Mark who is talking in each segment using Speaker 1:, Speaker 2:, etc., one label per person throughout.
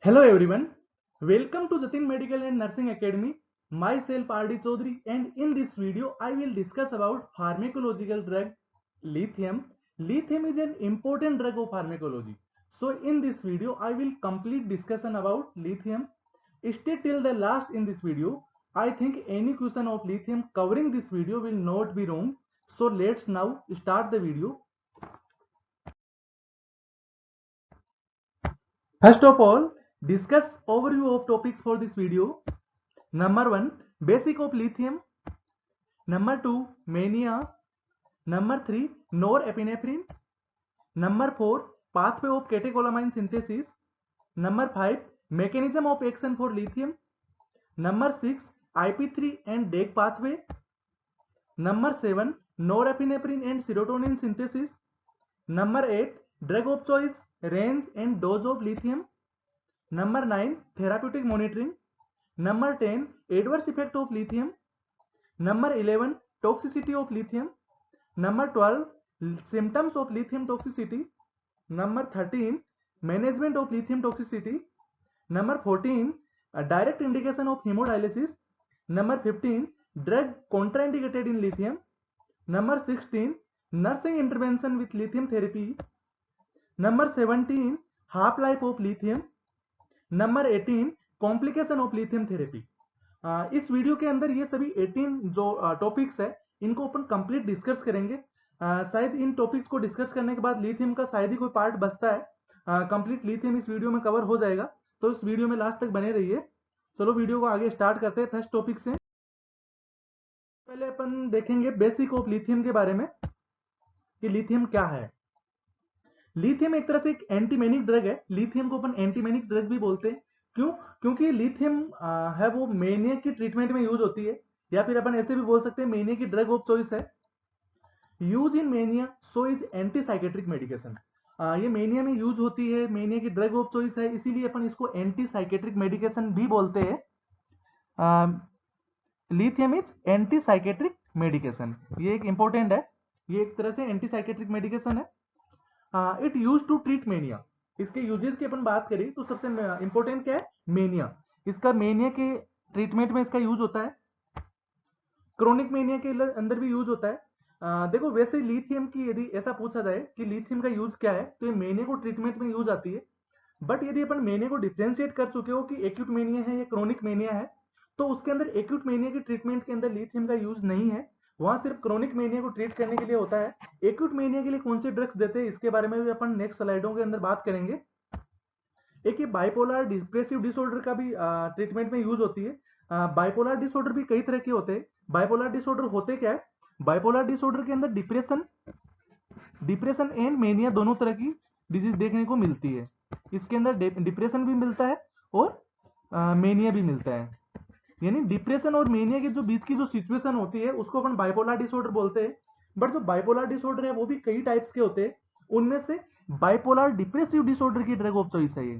Speaker 1: Hello everyone, welcome to Jatin Medical and Nursing Academy. Myself R.D. Chaudhary, and in this video I will discuss about pharmacological drug lithium. Lithium is an important drug of pharmacology. So in this video I will complete discussion about lithium. Stay till the last in this video. I think any question of lithium covering this video will not be wrong. So let's now start the video. First of all, discuss overview of topics for this video. Number 1, basic of lithium. Number 2, mania. Number 3, norepinephrine. Number 4, pathway of catecholamine synthesis. Number 5, mechanism of action for lithium. Number 6, IP3 and DEG pathway. Number 7, norepinephrine and serotonin synthesis. Number 8, drug of choice, range and dose of lithium. Number 9, therapeutic monitoring. Number 10, adverse effect of lithium. Number 11, toxicity of lithium. Number 12, symptoms of lithium toxicity. Number 13, management of lithium toxicity. Number 14, direct indication of hemodialysis. Number 15, drug contraindicated in lithium. Number 16, nursing intervention with lithium therapy. Number 17, half-life of lithium. Number 18, complication of lithium therapy. इस video के अंदर ये सभी 18 जो topics है इनको अपन complete discuss करेंगे। शायद इन टॉपिक्स को डिस्कस करने के बाद लिथियम का शायद ही कोई पार्ट बचता है। कंप्लीट लिथियम इस वीडियो में कवर हो जाएगा, तो इस वीडियो में लास्ट तक बने रहिए। चलो वीडियो को आगे स्टार्ट करते हैं फर्स्ट टॉपिक से। पहले अपन देखेंगे बेसिक ऑफ लिथियम के बारे में कि लिथियम क्या है। लिथियम एक तरह से एक एंटीमेनिक ड्रग है। लिथियम को अपन एंटीमेनिक ड्रग भी बोलते हैं। क्यों? क्योंकि लिथियम है वो मेनिया की ट्रीटमेंट में यूज होती है, या फिर अपन ऐसे भी बोल सकते हैं मेनिया की ड्रग ऑफ चॉइस है। Use in mania so is anti psychiatric medication. ये मेनिया में यूज होती है, मेनिया की ड्रग ऑफ चॉइस है, इसीलिए अपन इसको एंटी साइकेट्रिक मेडिकेशन भी बोलते हैं। Lithium is anti psychiatric medication, ये एक इंपॉर्टेंट है। ये एक तरह से एंटी साइकेट्रिक मेडिकेशन है। It use to treat mania. इसके यूजेस की अपन बात करें तो सबसे इंपॉर्टेंट क्या है? मेनिया। इसका मेनिया के ट्रीटमेंट में इसका यूज होता है। क्रोनिक मेनिया के अंदर भी यूज होता है। देखो वैसे लिथियम की यदि ऐसा पूछा जाए कि लिथियम का यूज क्या है, तो ये मेनिया को ट्रीटमेंट में यूज आती है। बट यदि अपन मेनिया को डिफ्रेंशिएट कर चुके हो कि एक्यूट मेनिया है या क्रोनिक मेनिया है, तो उसके अंदर एक्यूट मेनिया की ट्रीटमेंट के अंदर लिथियम का यूज नहीं है। वहां सिर्फ क्रोनिक मेनिया को ट्रीट करने के लिए होता है। एक्यूट मेनिया के लिए कौन से ड्रग्स देते हैं इसके बारे में भी अपन नेक्स्ट स्लाइडों के अंदर बात करेंगे। एक ये बाइपोलर डिप्रेसिव डिसऑर्डर का भी ट्रीटमेंट में यूज होती है। बाइपोलर डिसऑर्डर भी कई तरह के होते हैं। बाइपोलर डिसऑर्डर होते क्या है? बाइपोलर डिसऑर्डर के अंदर डिप्रेशन एंड मेनिया दोनों तरह की डिजीज देखने को मिलती है। इसके अंदर डिप्रेशन भी मिलता है और मेनिया भी मिलता है। यानी डिप्रेशन और मेनिया के जो बीच की जो सिचुएशन होती है उसको अपन बाइपोलर डिसऑर्डर बोलते हैं। बट जो बाइपोलर डिसऑर्डर है वो भी कई टाइप्स के होते हैं। उनमें से बाइपोलर डिप्रेसिव डिसऑर्डर की ड्रग ऑफ चॉइस है। ये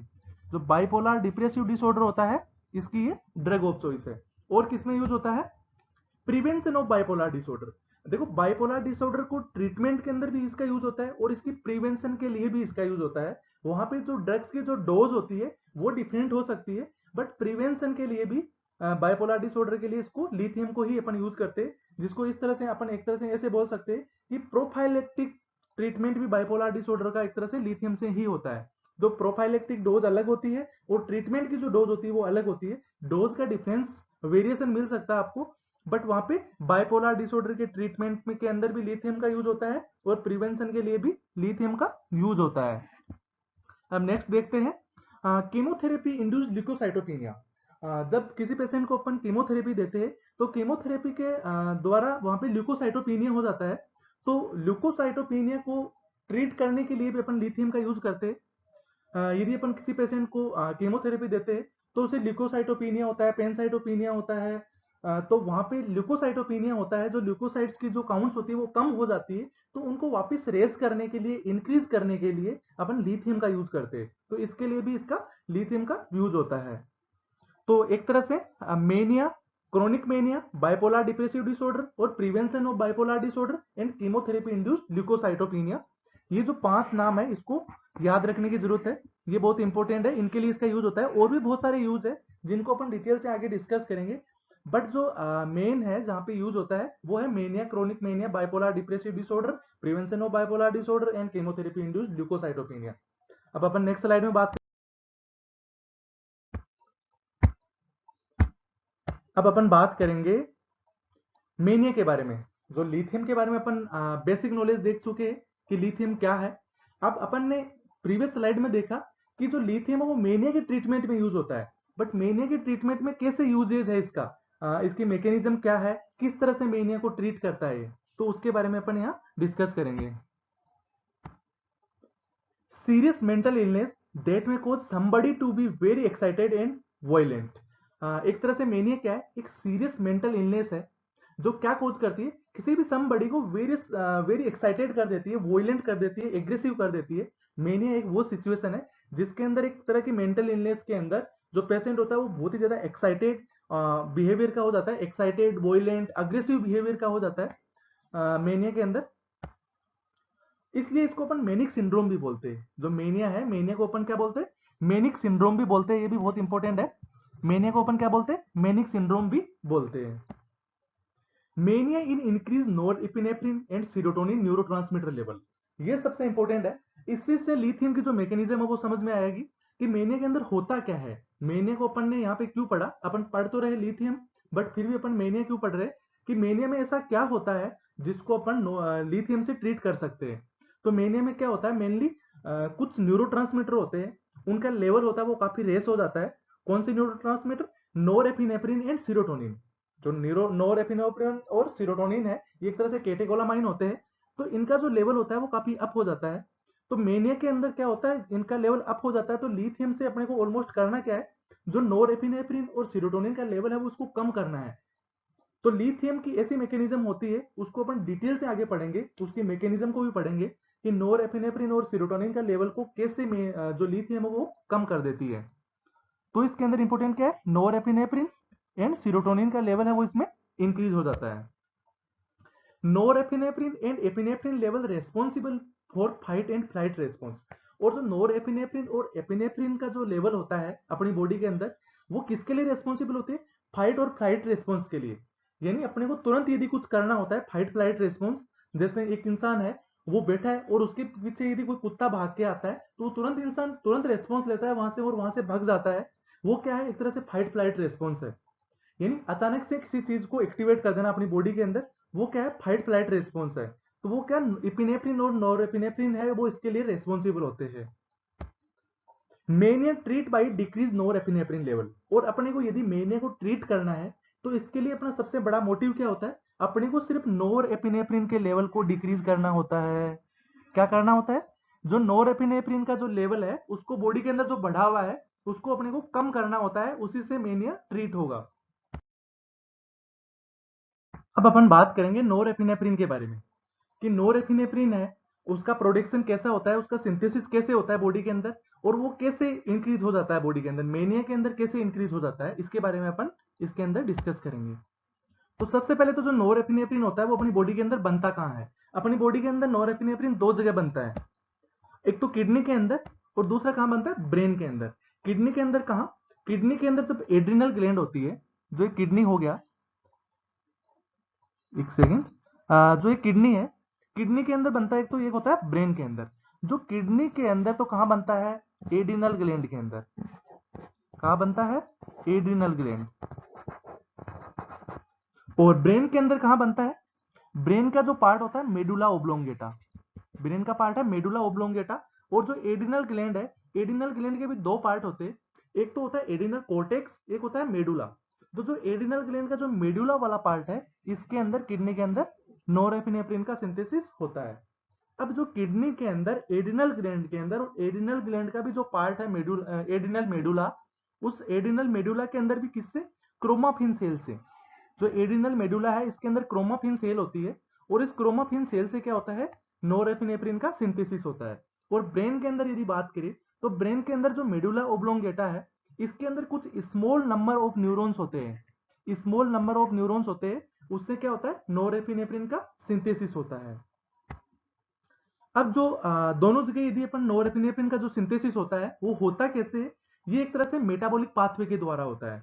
Speaker 1: जो बाइपोलर डिप्रेसिव डिसऑर्डर होता है इसकी ये ड्रग ऑफ चॉइस है। और किसमें यूज होता है? Prevention of bipolar disorder. देखो बाइपोलर डिसऑर्डर को ट्रीटमेंट के अंदर भी इसका यूज होता है और इसकी प्रिवेंशन के लिए भी इसका यूज होता है। वहां पे जो ड्रग्स की जो डोज होती है वो डिफरेंट हो सकती है, बट प्रिवेंशन के लिए भी बाइपोलर डिसऑर्डर के लिए इसको लिथियम को ही अपन यूज करते हैं। जिसको इस तरह से अपन एक तरह से ऐसे बोल सकते हैं कि प्रोफाइलेक्टिक ट्रीटमेंट भी बाइपोलर डिसऑर्डर का एक तरह से लिथियम से ही होता है। जो प्रोफाइलेक्टिक डोज अलग होती है और ट्रीटमेंट की जो डोज होती है वो अलग होती है। डोज का डिफरेंस वेरिएशन मिल सकता है आपको, बट वहां पे बाइपोलर डिसऑर्डर के ट्रीटमेंट में के अंदर भी लिथियम का यूज होता है और प्रिवेंशन के लिए भी लिथियम का यूज होता है। अब नेक्स्ट देखते हैं कीमोथेरेपी इंड्यूस्ड ल्यूकोसाइटोपेनिया। जब किसी पेशेंट को अपन कीमोथेरेपी देते हैं तो कीमोथेरेपी के द्वारा वहां पे ल्यूकोसाइटोपेनिया हो जाता है। तो ल्यूकोसाइटोपेनिया को ट्रीट करने के लिए भी अपन लिथियम का यूज करते हैं। यदि अपन किसी पेशेंट को कीमोथेरेपी देते हैं तो उसे ल्यूकोसाइटोपेनिया होता है, पेनसाइटोपेनिया होता है। तो वहां पे ल्यूकोसाइटोपेनिया होता है, जो ल्यूकोसाइट्स की जो काउंट्स होती है वो कम हो जाती है। तो उनको वापस रेस करने के लिए, इंक्रीज करने के लिए अपन लिथियम का यूज करते हैं। तो इसके लिए भी इसका लिथियम का यूज होता है। तो एक तरह से mania, chronic mania, bipolar depressive disorder और prevention of bipolar disorder and chemotherapy induced leukocytopenia, ये जो 5 नाम है इसको याद रखने की जरूरत है। ये बहुत इंपॉर्टेंट है, इनके लिए इसका यूज होता है। और भी बहुत सारे यूज है जिनको अपन डिटेल से आगे डिस्कस करेंगे, बट जो मेन है जहाँ पे यूज होता है वो है mania, chronic mania, bipolar depressive disorder, prevention of bipolar disorder and chemotherapy induced leukocytopenia. अब अपन नेक्स्ट स्लाइड में बात, अब अपन बात करेंगे मेनिया के बारे में। जो लिथियम के बारे में अपन बेसिक नॉलेज देख चुके हैं कि लिथियम क्या है। अब अपन ने प्रीवियस स्लाइड में देखा कि जो लिथियम है वो मेनिया के ट्रीटमेंट में यूज होता है, बट मेनिया के ट्रीटमेंट में कैसे यूजेज है इसका, इसकी मैकेनिज्म क्या है, किस तरह से मेनिया को ट्रीट करता है ये, तो उसके बारे में अपन यहाँ डिस्कस करेंगे। Serious mental illness that may cause somebody to be very excited and violent. एक तरह से मेनिया क्या है, एक सीरियस मेंटल इलनेस है जो क्या कोज करती है, किसी भी समबडी को वेरी वेरी एक्साइटेड कर देती है, वोलेंट कर देती है, एग्रेसिव कर देती है। मेनिया एक वो सिचुएशन है जिसके अंदर एक तरह की मेंटल इलनेस के अंदर जो पेशेंट होता है वो बहुत ही ज्यादा एक्साइटेड बिहेवियर का हो जाता है, एक्साइटेड, वोलेंट, अग्रेसिव बिहेवियर का हो जाता है मेनिया के अंदर। इसलिए इसको अपन मेनिक सिंड्रोम भी बोलते हैं। जो मेनिया है, मेनिया को अपन क्या बोलते हैं, मेनिक सिंड्रोम भी बोलते हैं। ये भी बहुत इंपॉर्टेंट है, मेनिया को अपन क्या बोलते हैं, मेनिक सिंड्रोम भी बोलते हैं। Mania in increase norepinephrine and serotonin neurotransmitter level, ये सबसे इंपॉर्टेंट है। इसी से लिथियम की जो मैकेनिज्म है वो समझ में आएगी कि मेनिया के अंदर होता क्या है। मेनिया को अपन ने यहाँ पे क्यों पढ़ा, अपन पढ़ तो रहे लिथियम, बट फिर भी अपन मेनिया क्यों पढ़ रहे कि मेनिया में ऐसा क्या होता है जिसको अपन लिथियम से ट्रीट कर सकते हैं। तो मेनिया में क्या होता है, मेनली कुछ न्यूरोट्रांसमीटर होते हैं, उनका लेवल होता है वो काफी रेस हो जाता है। कौन से न्यूरोट्रांसमीटर, नॉरएपिनेफ्रिन एंड सीरोटोनिन। जो नॉरएपिनेफ्रिन और सीरोटोनिन है ये एक तरह से कैटेकोलामाइन होते हैं, तो इनका जो लेवल होता है वो काफी अप हो जाता है। तो मेनिया के अंदर क्या होता है, इनका लेवल अप हो जाता है, तो लिथियम से अपने को ऑलमोस्ट करना क्या है, जो नॉरएपिनेफ्रिन और सीरोटोनिन का लेवल है वो उसको कम करना है। तो लिथियम की ऐसी मैकेनिज्म होती है, उसको अपन डिटेल से आगे पढ़ेंगे, उसकी मैकेनिज्म को भी पढ़ेंगे कि नॉरएपिनेफ्रिन और सीरोटोनिन का लेवल को कैसे जो लिथियम है वो कम कर देती है। तो इसके अंदर इंपॉर्टेंट क्या है, नॉरएपिनेफ्रिन एंड सीरोटोनिन का लेवल है वो इसमें इंक्रीज हो जाता है। Norepinephrine and epinephrine level responsible for fight and flight response. और जो नॉरएपिनेफ्रिन और एपिनेफ्रिन का जो लेवल होता है अपनी बॉडी के अंदर, वो किसके लिए रेस्पॉन्सिबल होते हैं, फाइट और फ्लाइट रेस्पॉन्स के लिए। यानी अपने को तुरंत यदि कुछ करना होता है, फाइट फ्लाइट रेस्पॉन्स, जैसे एक इंसान है वो बैठा है और उसके पीछे यदि कोई कुत्ता भाग के आता है तो तुरंत इंसान तुरंत रेस्पॉन्स लेता है वहां से और वहां से भाग जाता है। वो क्या है, एक तरह से फाइट फ्लाइट रेस्पॉन्स है। यानी अचानक से किसी चीज को एक्टिवेट कर देना अपनी बॉडी के अंदर, वो क्या है, फाइट फ्लाइट रेस्पॉन्स है। तो वो क्या, इपिनेफ्रिन और नॉरएपिनेफ्रिन है वो इसके लिए रेस्पॉन्सिबल होते हैं। Mania treat by decrease norepinephrine level. और अपने को यदि मेनिया को ट्रीट करना है तो इसके लिए अपना सबसे बड़ा मोटिव क्या होता है, अपने को सिर्फ नॉरएपिनेफ्रिन के लेवल को डिक्रीज करना होता है। क्या करना होता है, जो नॉरएपिनेफ्रिन का जो लेवल है उसको बॉडी के अंदर जो बढ़ा हुआ है उसको अपने को कम करना होता है, उसी से मेनिया ट्रीट होगा। अब अपन बात करेंगे नॉरएपिनेफ्रिन के बारे में कि नॉरएपिनेफ्रिन है उसका प्रोडक्शन कैसा होता है, उसका सिंथेसिस कैसे होता है बॉडी के अंदर, और वो कैसे इंक्रीज हो जाता है बॉडी के अंदर, मेनिया के अंदर कैसे इंक्रीज हो जाता है, इसके बारे में अपन इसके अंदर डिस्कस करेंगे। तो सबसे पहले तो जो नॉरएपिनेफ्रिन होता है वो अपनी बॉडी के अंदर बनता कहाँ है। अपनी बॉडी के अंदर नॉरएपिनेफ्रिन दो जगह बनता है, एक तो किडनी के अंदर और दूसरा कहाँ बनता है, ब्रेन के अंदर। किडनी के अंदर कहाँ, किडनी के अंदर जब एड्रिनल ग्लैंड होती है, जो एक किडनी हो गया, एक सेकेंड, जो एक किडनी है, किडनी के अंदर बनता है, एक तो एक होता है ब्रेन के अंदर। जो किडनी के अंदर तो कहाँ बनता है, एड्रिनल ग्लैंड के अंदर। कहाँ बनता है, एड्रिनल ग्लैंड। और ब्रेन के अंदर कहाँ बनता है, ब्रेन का जो पार्ट होता है मेडुला ओब्लोंगेटा, ब्रेन का पार्ट है मेडुला ओब्लोंगेटा। और जो एड्रिनल ग्लैंड है, एड्रिनल ग्लैंड के भी दो पार्ट होते हैं, एक तो होता है एड्रिनल कोर्टेक्स, एक होता है मेडुला। तो जो एड्रिनल ग्लैंड का जो मेडुला वाला पार्ट है, इसके अंदर किडनी के अंदर नॉरएपिनेफ्रिन का सिंथेसिस होता है। अब जो किडनी के अंदर एड्रिनल ग्लैंड के अंदर, और एड्रिनल ग्लैंड का भी जो पार्ट है एड्रिनल मेडुला, उस एड्रिनल मेडुला के अंदर भी किससे, क्रोमाफिन सेल से। जो एड्रिनल मेडुला है इसके अंदर क्रोमाफिन सेल होती है, और इस क्रोमाफिन सेल से क्या होता है, नॉरएपिनेफ्रिन का सिंथेसिस होता है। और ब्रेन के अंदर यदि बात करें तो ब्रेन के अंदर जो मेडुला ओब्लोंगेटा है, इसके अंदर कुछ स्मॉल नंबर ऑफ न्यूरॉन्स होते हैं, स्मॉल नंबर ऑफ न्यूरॉन्स होते हैं, उससे क्या होता है, नॉरएपिनेफ्रिन का सिंथेसिस होता है। अब जो दोनों जगह यदि अपन नोरेपिनेफ्रिन का जो सिंथेसिस होता है वो होता कैसे है? ये एक तरह से मेटाबॉलिक पाथवे के द्वारा होता है,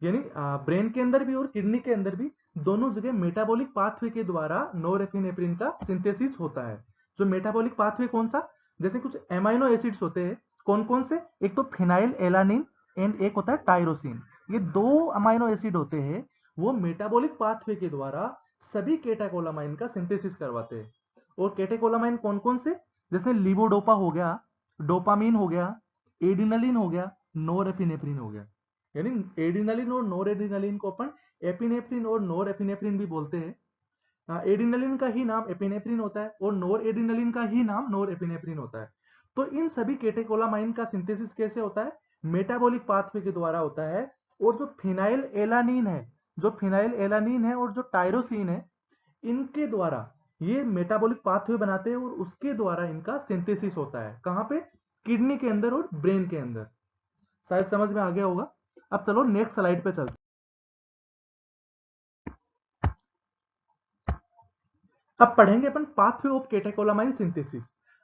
Speaker 1: यानी ब्रेन के अंदर भी और किडनी के अंदर भी दोनों जगह मेटाबॉलिक पाथवे के द्वारा नोरेपिनेफ्रिन का सिंथेसिस होता है। जो मेटाबॉलिक पाथवे कौन सा? जैसे कुछ एमाइनो एसिड्स होते हैं, कौन कौन से? एक तो फिनाइल एलानिन एंड एक होता है टायरोसिन। ये दो अमाइनो एसिड होते हैं, वो मेटाबॉलिक पाथवे के द्वारा सभी केटाकोलामाइन का सिंथेसिस करवाते हैं। और केटेकोलामाइन कौन कौन से? जैसे लिवोडोपा हो गया, डोपामीन हो गया, एडिनलिन हो गया, नोरेपिनेफ्रिन हो गया। यानी एडिनलिन और नोरेडिनलिन को अपन एपिनेफ्रिन और नोरेपिनेफ्रिन भी बोलते हैं। एडिनलिन का ही नाम एपिनेफ्रिन होता है और नोर एडिनलिन का ही नाम नोर एपिनेफ्रिन होता है। तो इन सभी केटेकोलामाइन का सिंथेसिस कैसे होता है? मेटाबॉलिक पाथवे के द्वारा होता है। और जो फिनाइल एलानिन है, जो फिनाइल एलानिन है और जो टायरोसिन है, इनके द्वारा ये मेटाबॉलिक पाथवे बनाते हैं और उसके द्वारा इनका सिंथेसिस होता है। कहाँ पे? किडनी के अंदर और ब्रेन के अंदर। शायद समझ में आ गया होगा। अब चलो नेक्स्ट स्लाइड पे चलते। अब पढ़ेंगे अपन पाथवे ऑफ केटेकोलामाइन सिंथेसिस।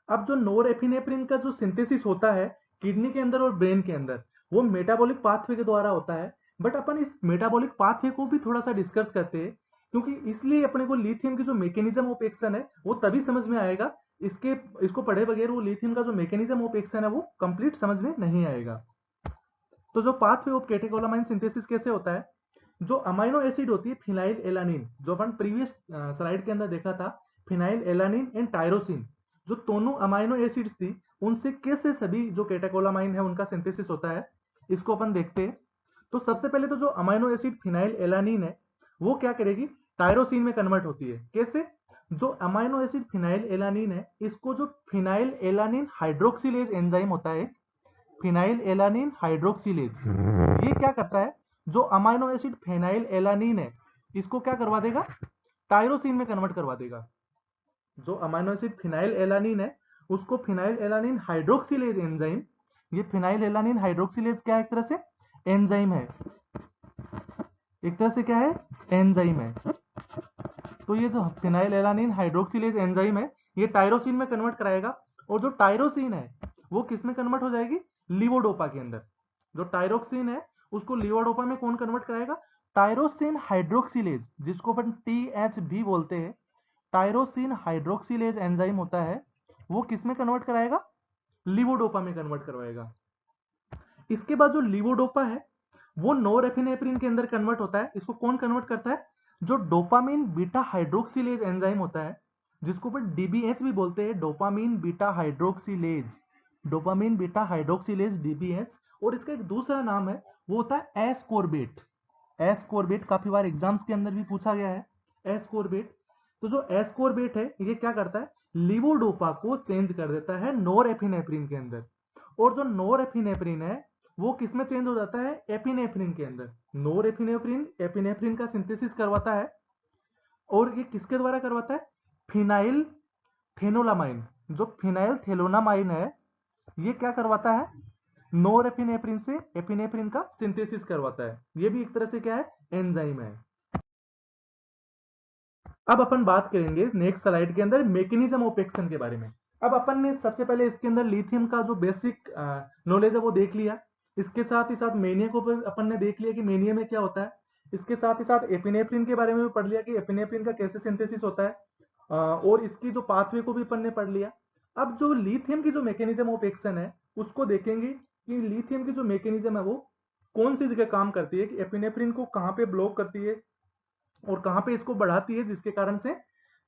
Speaker 1: अब जो नोरेपिनेफ्रिन का जो सिंथेसिस होता है किडनी के अंदर और ब्रेन के अंदर, वो मेटाबॉलिक पाथवे के द्वारा होता है। बट अपन इस मेटाबॉलिक पाथवे को भी थोड़ा सा डिस्कस करते हैं, क्योंकि इसलिए अपने को लिथियम की जो मैकेनिज्म ऑफ एक्शन है वो तभी समझ में आएगा। इसको पढ़े बगैर वो लिथियम का जो मैकेनिज्म ऑफ एक्शन है वो कंप्लीट समझ में नहीं आएगा। तो जो पाथवे ऑफ केटेकोलामाइन सिंथेसिस कैसे होता है? जो अमाइनो एसिड होती है फिनाइल एलानिन, जो अपन प्रीवियस स्लाइड के अंदर देखा था, फिनाइल एलानिन एंड टायरोसिन, जो दोनों अमाइनो एसिड्स थी, उनसे कैसे सभी जो केटेकोलामाइन है उनका सिंथेसिस होता है, इसको अपन देखते हैं। तो सबसे पहले तो जो अमाइनो एसिड फिनाइल एलानिन है वो क्या करेगी? टायरोसिन में कन्वर्ट होती है। कैसे? जो अमाइनो एसिड फिनाइल एलानिन है, इसको जो फिनाइल एलानिन हाइड्रोक्सिलेज एंजाइम होता है, फिनाइल एलानिन हाइड्रोक्सिलेज, ये क्या करता है? जो अमाइनो एसिड फेनाइल एलानिन है, इसको क्या करवा देगा? टायरोसिन में कन्वर्ट करवा देगा। जो अमाइनो एसिड फिनाइल एलानिन है उसको फिनाइल एलानिन हाइड्रोक्सिलेज एंजाइम, ये फिनाइल एलानिन हाइड्रोक्सिलेज क्या है? एक तरह से एंजाइम है, एक तरह से क्या है? एंजाइम है। तो ये जो फिनाइल एलानिन हाइड्रोक्सिलेज एंजाइम है, ये टायरोसिन में कन्वर्ट कराएगा। और जो टायरोसिन है वो किस में कन्वर्ट हो जाएगी? लिवोडोपा के अंदर। जो टायरोक्सिन है उसको लिवोडोपा में कौन कन्वर्ट कराएगा? टायरोसिन हाइड्रोक्सिलेज, जिसको अपन टीएच भी बोलते हैं, टायरोसिन हाइड्रोक्सिलेज एंजाइम होता है, वो किस में कन्वर्ट कराएगा? लिवोडोपा में कन्वर्ट करवाएगा। इसके बाद जो लिवोडोपा है वो नोरेपिनेफ्रिन के अंदर कन्वर्ट होता है। इसको कौन कन्वर्ट करता है? जो डोपामिन बीटा हाइड्रोक्सिलेज एंजाइम होता है, जिसको अपन डीबीएच भी बोलते हैं, dopamine beta hydroxylase, dopamine beta hydroxylase DBH. और इसका एक दूसरा नाम है, वो होता है एस्कोर्बेट। एस्कोर्बेट काफी बार एग्जाम्स के अंदर भी पूछा गया है, एस्कोर्बेट। तो जो एस्कोर्बेट है ये क्या करता है? लिवोडोपा को चेंज कर देता है नोरेपिनेफ्रिन के अंदर। और जो नोरेपिनेफ्रिन है वो किसमें चेंज हो जाता है? एपिनेफ्रिन के अंदर। नोरेपिनेफ्रिन एपिनेफ्रिन का सिंथेसिस करवाता है। और ये किसके द्वारा करवाता है? फिनाइल थेनोलामाइन। जो फिनाइल थेलोनामाइन है ये क्या करवाता है? नोरेपिनेफ्रिन से एपिनेफ्रिन का सिंथेसिस करवाता है। ये भी एक तरह से क्या है? एंजाइम है। अब अपन बात करेंगे नेक्स्ट स्लाइड के अंदर मैकेनिज्म ऑफ एक्शन के बारे में। अब अपन ने सबसे पहले इसके अंदर लिथियम का जो बेसिक नॉलेज है वो देख लिया। इसके साथ ही साथ मेनिया को अपन ने देख लिया कि मेनिया में क्या होता है। इसके साथ ही साथ एपिनेफ्रिन के बारे में भी पढ़ लिया कि एपिनेफ्रिन का कैसे सिंथेसिस होता है। और इसकी जो पाथवे को भी अपन ने पढ़ लिया। अब जो लिथियम की जो मैकेनिज्म ऑफ एक्शन है उसको देखेंगे कि लिथियम की जो मैकेनिज्म है वो कौन सी जगह काम करती है, कि एपिनेफ्रिन को कहाँ पे ब्लॉक करती है और कहाँ पे इसको बढ़ाती है, जिसके कारण से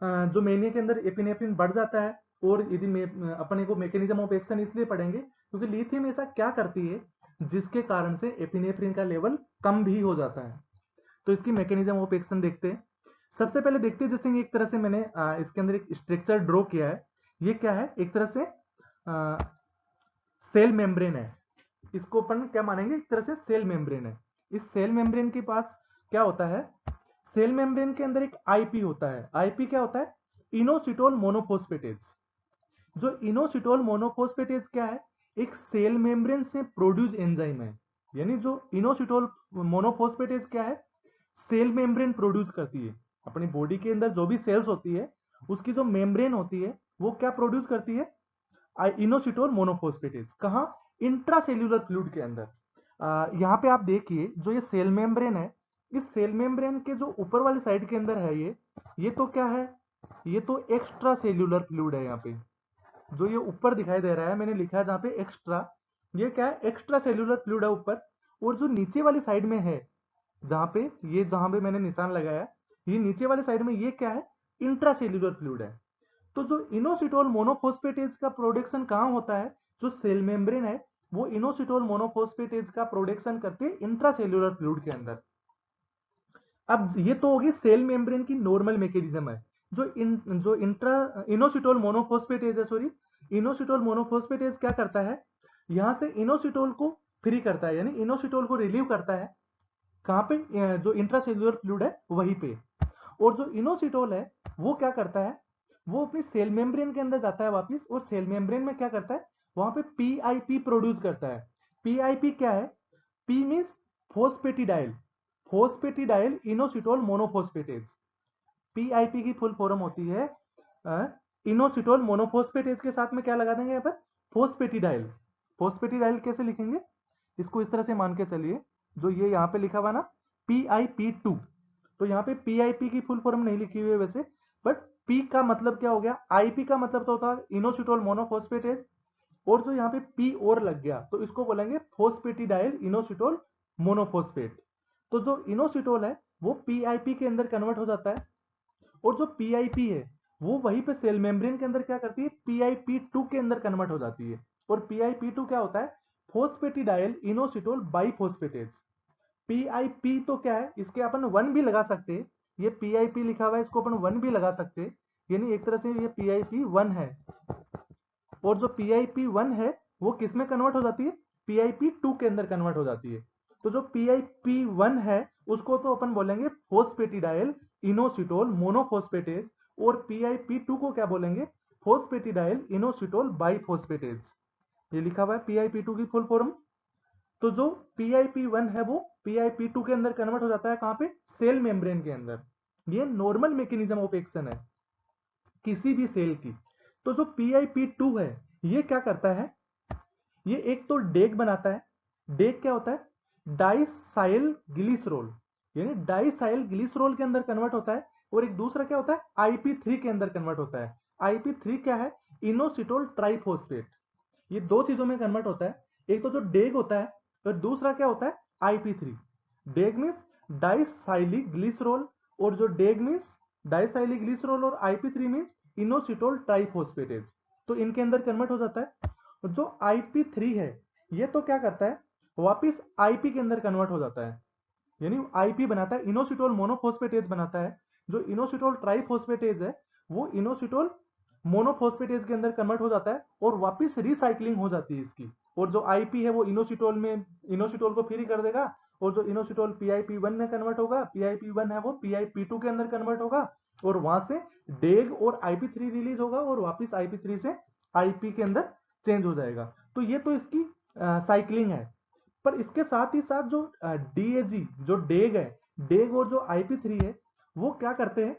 Speaker 1: जो मेनिया के अंदर एपिनेफ्रिन बढ़ जाता है। और यदि अपने को मैकेनिज्म ऑफ एक्शन इसलिए पढ़ेंगे क्योंकि लिथियम ऐसा क्या करती है जिसके कारण से एपिनेफ्रिन का लेवल कम भी हो जाता है। तो इसकी मैकेनिज्म ऑफ एक्शन देखते हैं। सबसे पहले देखते हैं, जैसे एक तरह से मैंने इसके अंदर एक स्ट्रक्चर ड्रॉ किया है। ये क्या है? एक तरह से सेल मेम्ब्रेन है। इसको अपन क्या मानेंगे? एक तरह से सेल मेम्ब्रेन है। इस सेल मेम्ब्रेन के पास क्या होता है? सेल मेम्ब्रेन के अंदर एक आईपी होता है। आईपी क्या होता है? इनोसिटोल मोनोफोस्फेटेज। जो इनोसिटोल मोनोफोस्फेटेज क्या है? एक सेल मेम्ब्रेन से प्रोड्यूस एंजाइम है। यानी जो इनोसिटोल मोनोफोस्फेटेज क्या है? सेल मेम्ब्रेन प्रोड्यूस करती है। अपनी बॉडी के अंदर जो भी सेल्स होती है उसकी जो मेम्ब्रेन होती है वो क्या प्रोड्यूस करती है, इनोसिटोल मोनोफॉस्फेटेज। कहाँ, इंट्रासेल्यूलर फ्लूइड के अंदर। यहाँ पे आप देखिए जो ये सेल मेम्ब्रेन है, इस सेल मेम्ब्रेन के जो ऊपर वाली साइड के अंदर है ये तो क्या है, ये तो एक्स्ट्रा सेल्यूलर फ्लूइड है। यहाँ पे जो ये ऊपर दिखाई दे रहा है, मैंने लिखा है जहाँ पे एक्स्ट्रा, ये क्या है, एक्स्ट्रा सेल्यूलर फ्लूइड है ऊपर। और जो नीचे वाली साइड में है, जहाँ पे मैंने निशान लगाया, ये नीचे वाली साइड में ये क्या है, इंट्रासेल्यूलर फ्लूइड है। तो जो इनोसिटोल मोनोफॉस्फेटेज का प्रोडक्शन कहाँ होता है, जो सेल मेम्ब्रेन है वो इनोसिटोल मोनोफॉस्फेटेज का प्रोडक्शन करते हैं इंट्रासेल्यूलर फ्लूइड के अंदर। अब ये तो होगी सेल मेम्ब्रेन की नॉर्मल मैकेनिज्म है। जो इंट्रा इनोसिटोल मोनोफॉस्फेटेज है, सॉरी, इनोसिटोल मोनोफॉस्फेटेज क्या करता है, यहाँ से इनोसिटोल को फ्री करता है, यानी इनोसिटोल को रिलीव करता है। कहाँ पे, जो इंट्रासेल्यूलर फ्लूइड है वहीं पे। और जो इनोसिटोल है वो क्या करता है, वो अपनी सेल मेम्ब्रेन के अंदर जाता है वापस, और सेल मेम्ब्रेन में क्या करता है, वहां पे पीआईपी प्रोड्यूस करता है। पीआईपी क्या है, पी मीन्स फोस्फेटिडाइल, फोस्फेटिडाइल इनोसिटोल मोनोफॉस्फेटेज। पीआईपी की फुल फॉर्म होती है इनोसिटोल मोनोफॉस्फेटेज के साथ में क्या लगा देंगे यहाँ पर, फोस्फेटिडाइल। फोस्फेटिडाइल कैसे लिखेंगे, इसको इस तरह से मान के चलिए, जो ये यहाँ पे लिखा हुआ ना PiP2, तो यहाँ पे PiP की फुल फॉर्म नहीं लिखी हुई है वैसे, बट P का मतलब क्या हो गया, IP का मतलब तो होता है इनोसिटोल मोनोफॉस्फेटेज, और जो यहाँ पे P और लग गया तो इसको बोलेंगे फोस्फेटिडाइल इनोसिटोल मोनोफॉस्फेट। तो जो इनोसिटोल है वो PiP के अंदर कन्वर्ट हो जाता है, और जो PiP है वो वहीं पे सेल मेम्ब्रेन के अंदर क्या करती है, PiP2 के अंदर कन्वर्ट हो जाती है। और PiP2 क्या होता है, फोस्फेटिडाइल इनोसिटोल बाइफॉस्फेटेज। PiP तो क्या है, इसके अपन वन भी लगा सकते हैं, ये PiP लिखा हुआ है, इसको अपन वन भी लगा सकते हैं, यानी एक तरह से ये PiP1 है। और जो PiP1 है वो किस में कन्वर्ट हो जाती है, PiP2 के अंदर कन्वर्ट हो जाती है। तो जो PiP1 है उसको तो अपन बोलेंगे फोस्फेटिडाइल इनोसिटोल मोनोफॉस्फेटेज, और PiP2 को क्या बोलेंगे, फोस्फेटिडाइल इनोसिटोल बाइफॉस्फेटेज। ये लिखा हुआ है PiP2 की फुल फॉर्म। तो जो PiP1 है वो PiP2 के अंदर कन्वर्ट हो जाता है, कहाँ पे, सेल मेम्ब्रेन के अंदर। ये नॉर्मल मैकेनिज्म ऑफ एक्शन है किसी भी सेल की। तो जो PiP2 है ये क्या करता है, ये एक तो डेग बनाता है। डेग क्या होता है, डाइसाइल ग्लिसरॉल, यानी डाइसाइल ग्लिसरॉल के अंदर कन्वर्ट होता है। और एक दूसरा क्या होता है, IP3 के अंदर कन्वर्ट होता है। IP3 क्या है, इनोसिटोल ट्राइफॉस्फेट। ये दो चीजों में कन्वर्ट होता है, एक तो जो डेग होता है और दूसरा क्या होता है, IP3। डेग मीन्स डाइसाइलिक ग्लिसरॉल, और जो डेग मीन्स डाइसाइलिक ग्लिसरॉल, और IP3 मीन्स इनोसिटोल ट्राइफॉस्फेटेज। तो इनके अंदर कन्वर्ट हो जाता है। और जो IP3 है ये तो क्या करता है, वापिस IP के अंदर कन्वर्ट हो जाता है, यानी IP बनाता है, इनोसिटोल मोनोफॉस्फेटेज बनाता है। जो इनोसिटोल ट्राइफॉस्फेटेज है वो इनोसिटोल मोनोफॉस्फेटेज के अंदर कन्वर्ट हो जाता है, और वापस रिसाइकलिंग हो जाती है इसकी। और जो IP है वो इनोसिटोल को फ्री कर देगा, और जो इनोसिटोल PiP1 में कन्वर्ट होगा, PiP1 है वो PiP2 के अंदर कन्वर्ट होगा, और वहां से डेग और IP3 रिलीज होगा, और वापस IP3 से IP के अंदर चेंज हो जाएगा। तो ये तो इसकी साइक्लिंग है। पर इसके साथ ही साथ जो DAG, जो डेग है, डेग और जो IP3 है वो क्या करते हैं,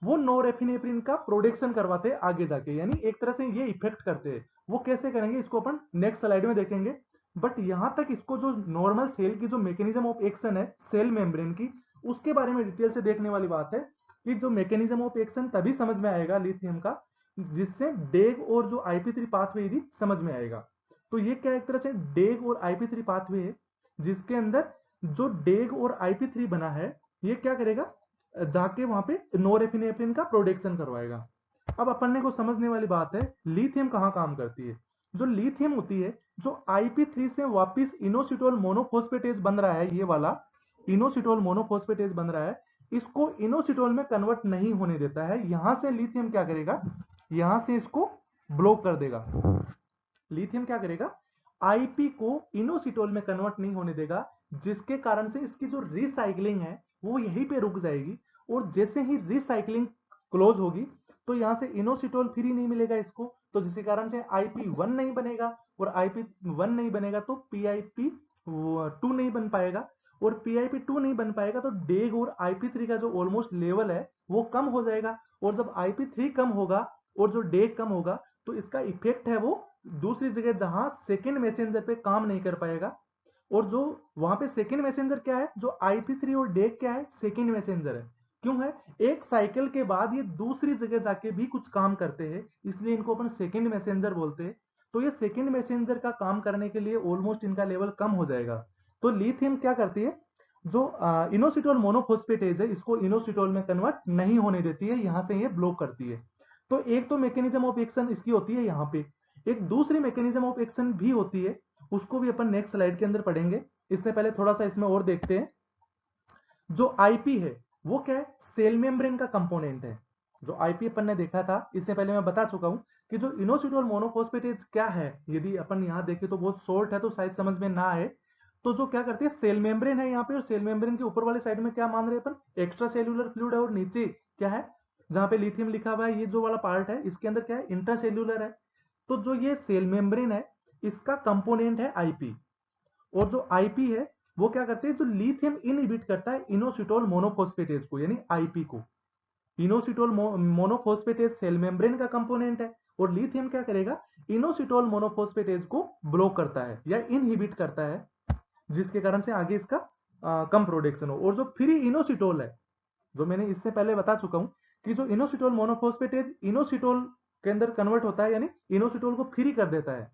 Speaker 1: वो नोरेफिनेफ्रिन का प्रोडक्शन करवाते हैं आगे जाके, यानी एक तरह से ये इफेक्ट करते हैं। वो कैसे करेंगे इसको अपन नेक्स्ट स्लाइड में देखेंगे। बट यहां तक इसको जो नॉर्मल सेल की जो मैकेनिज्म ऑफ एक्शन है सेल मेम्ब्रेन की, उसके बारे में डिटेल से देखने वाली बात है कि जो मैकेनिज्म ऑफ एक्शन तभी समझ में आएगा लिथियम का, जिससे डेग और जो IP3 पाथवे यदि समझ में आएगा। तो ये क्या एक तरह से डेग और IP3 पाथवे है, जिसके अंदर जो डेग और IP3 बना है ये क्या करेगा, जाके वहां पे नोरेफिनेफ्रिन का प्रोडक्शन करवाएगा। अब अपन को समझने वाली बात है लिथियम कहाँ काम करती है। जो लिथियम होती है, जो IP3 से वापस इनोसिटोल मोनोफॉस्फेटेज बन रहा है, ये वाला इनोसिटोल मोनोफॉस्फेटेज बन रहा है, इसको इनोसिटोल में कन्वर्ट नहीं होने देता है। यहां से लिथियम क्या करेगा, यहां से इसको ब्लॉक कर देगा। लिथियम क्या करेगा, IP को इनोसिटोल में कन्वर्ट नहीं होने देगा, जिसके कारण से इसकी जो रिसाइकलिंग है वो यहीं पे रुक जाएगी। और जैसे ही रिसाइकलिंग क्लोज होगी तो यहां से इनोसिटोल फ्री नहीं मिलेगा इसको, तो जिसके कारण से IP1 नहीं बनेगा, और IP1 नहीं बनेगा तो PiP2 नहीं बन पाएगा, और PiP2 नहीं बन पाएगा तो डेग और IP3 का जो ऑलमोस्ट लेवल है वो कम हो जाएगा। और जब IP3 कम होगा और जो डेग कम होगा तो इसका इफेक्ट है वो दूसरी जगह जहां सेकेंड मैसेंजर पे काम नहीं कर पाएगा। और जो वहां पे सेकेंड मैसेंजर क्या है, जो IP3 और डेग क्या है, सेकेंड मैसेंजर है। क्यों है, एक साइकिल के बाद ये दूसरी जगह जाके भी कुछ काम करते हैं, इसलिए इनको अपन सेकेंड मैसेंजर बोलते हैं। तो ये सेकेंड मैसेंजर का काम करने के लिए ऑलमोस्ट इनका लेवल कम हो जाएगा। तो लिथियम क्या करती है, जो इनोसिटोल मोनोफॉस्फेटेज है इसको इनोसिटोल में कन्वर्ट नहीं होने देती है, यहां से ये ब्लॉक करती है। तो एक तो मैकेनिज्म ऑफ एक्शन इसकी होती है यहाँ पे, एक दूसरी मैकेनिज्म ऑफ एक्शन भी होती है, उसको भी अपन नेक्स्ट स्लाइड के अंदर पढ़ेंगे। इससे पहले थोड़ा सा इसमें और देखते हैं। जो आईपी है वो क्या है, सेल मेम्ब्रेन का कंपोनेंट है। जो आईपी अपन ने देखा था, इससे पहले मैं बता चुका हूं कि जो इनोसिटोल मोनोफॉस्फेटेज क्या है, यदि अपन यहां देखें तो बहुत शॉर्ट है तो शायद समझ में ना आए। तो जो क्या करती है, सेल मेम्ब्रेन है यहाँ पे, और सेल मेम्ब्रेन के ऊपर वाले साइड में क्या मान रहे हैं अपन, एक्स्ट्रा सेल्यूलर फ्लूइड है, और नीचे क्या है, जहां पे लिथियम लिखा हुआ है, ये जो वाला पार्ट है इसके अंदर क्या है, इंट्रासेल्यूलर है। तो जो ये सेल मेम्ब्रेन है इसका कंपोनेंट है आईपी। और जो आईपी है वो क्या करते हैं, जो लिथियम इनहिबिट करता है इनोसिटोल मोनोफॉस्फेटेज को, यानी आईपी को। इनोसिटोल मोनोफॉस्फेटेज सेल मेम्ब्रेन का कंपोनेंट है, और लिथियम क्या करेगा, इनोसिटोल मोनोफॉस्फेटेज को ब्लॉक करता है या इनहिबिट करता है, जिसके कारण से आगे इसका कम प्रोडक्शन हो। और जो फ्री इनोसिटोल है, जो मैंने इससे पहले बता चुका हूं कि जो इनोसिटोल मोनोफॉस्फेटेज इनोसिटोल के अंदर कन्वर्ट होता है, यानी इनोसिटोल को फ्री कर देता है।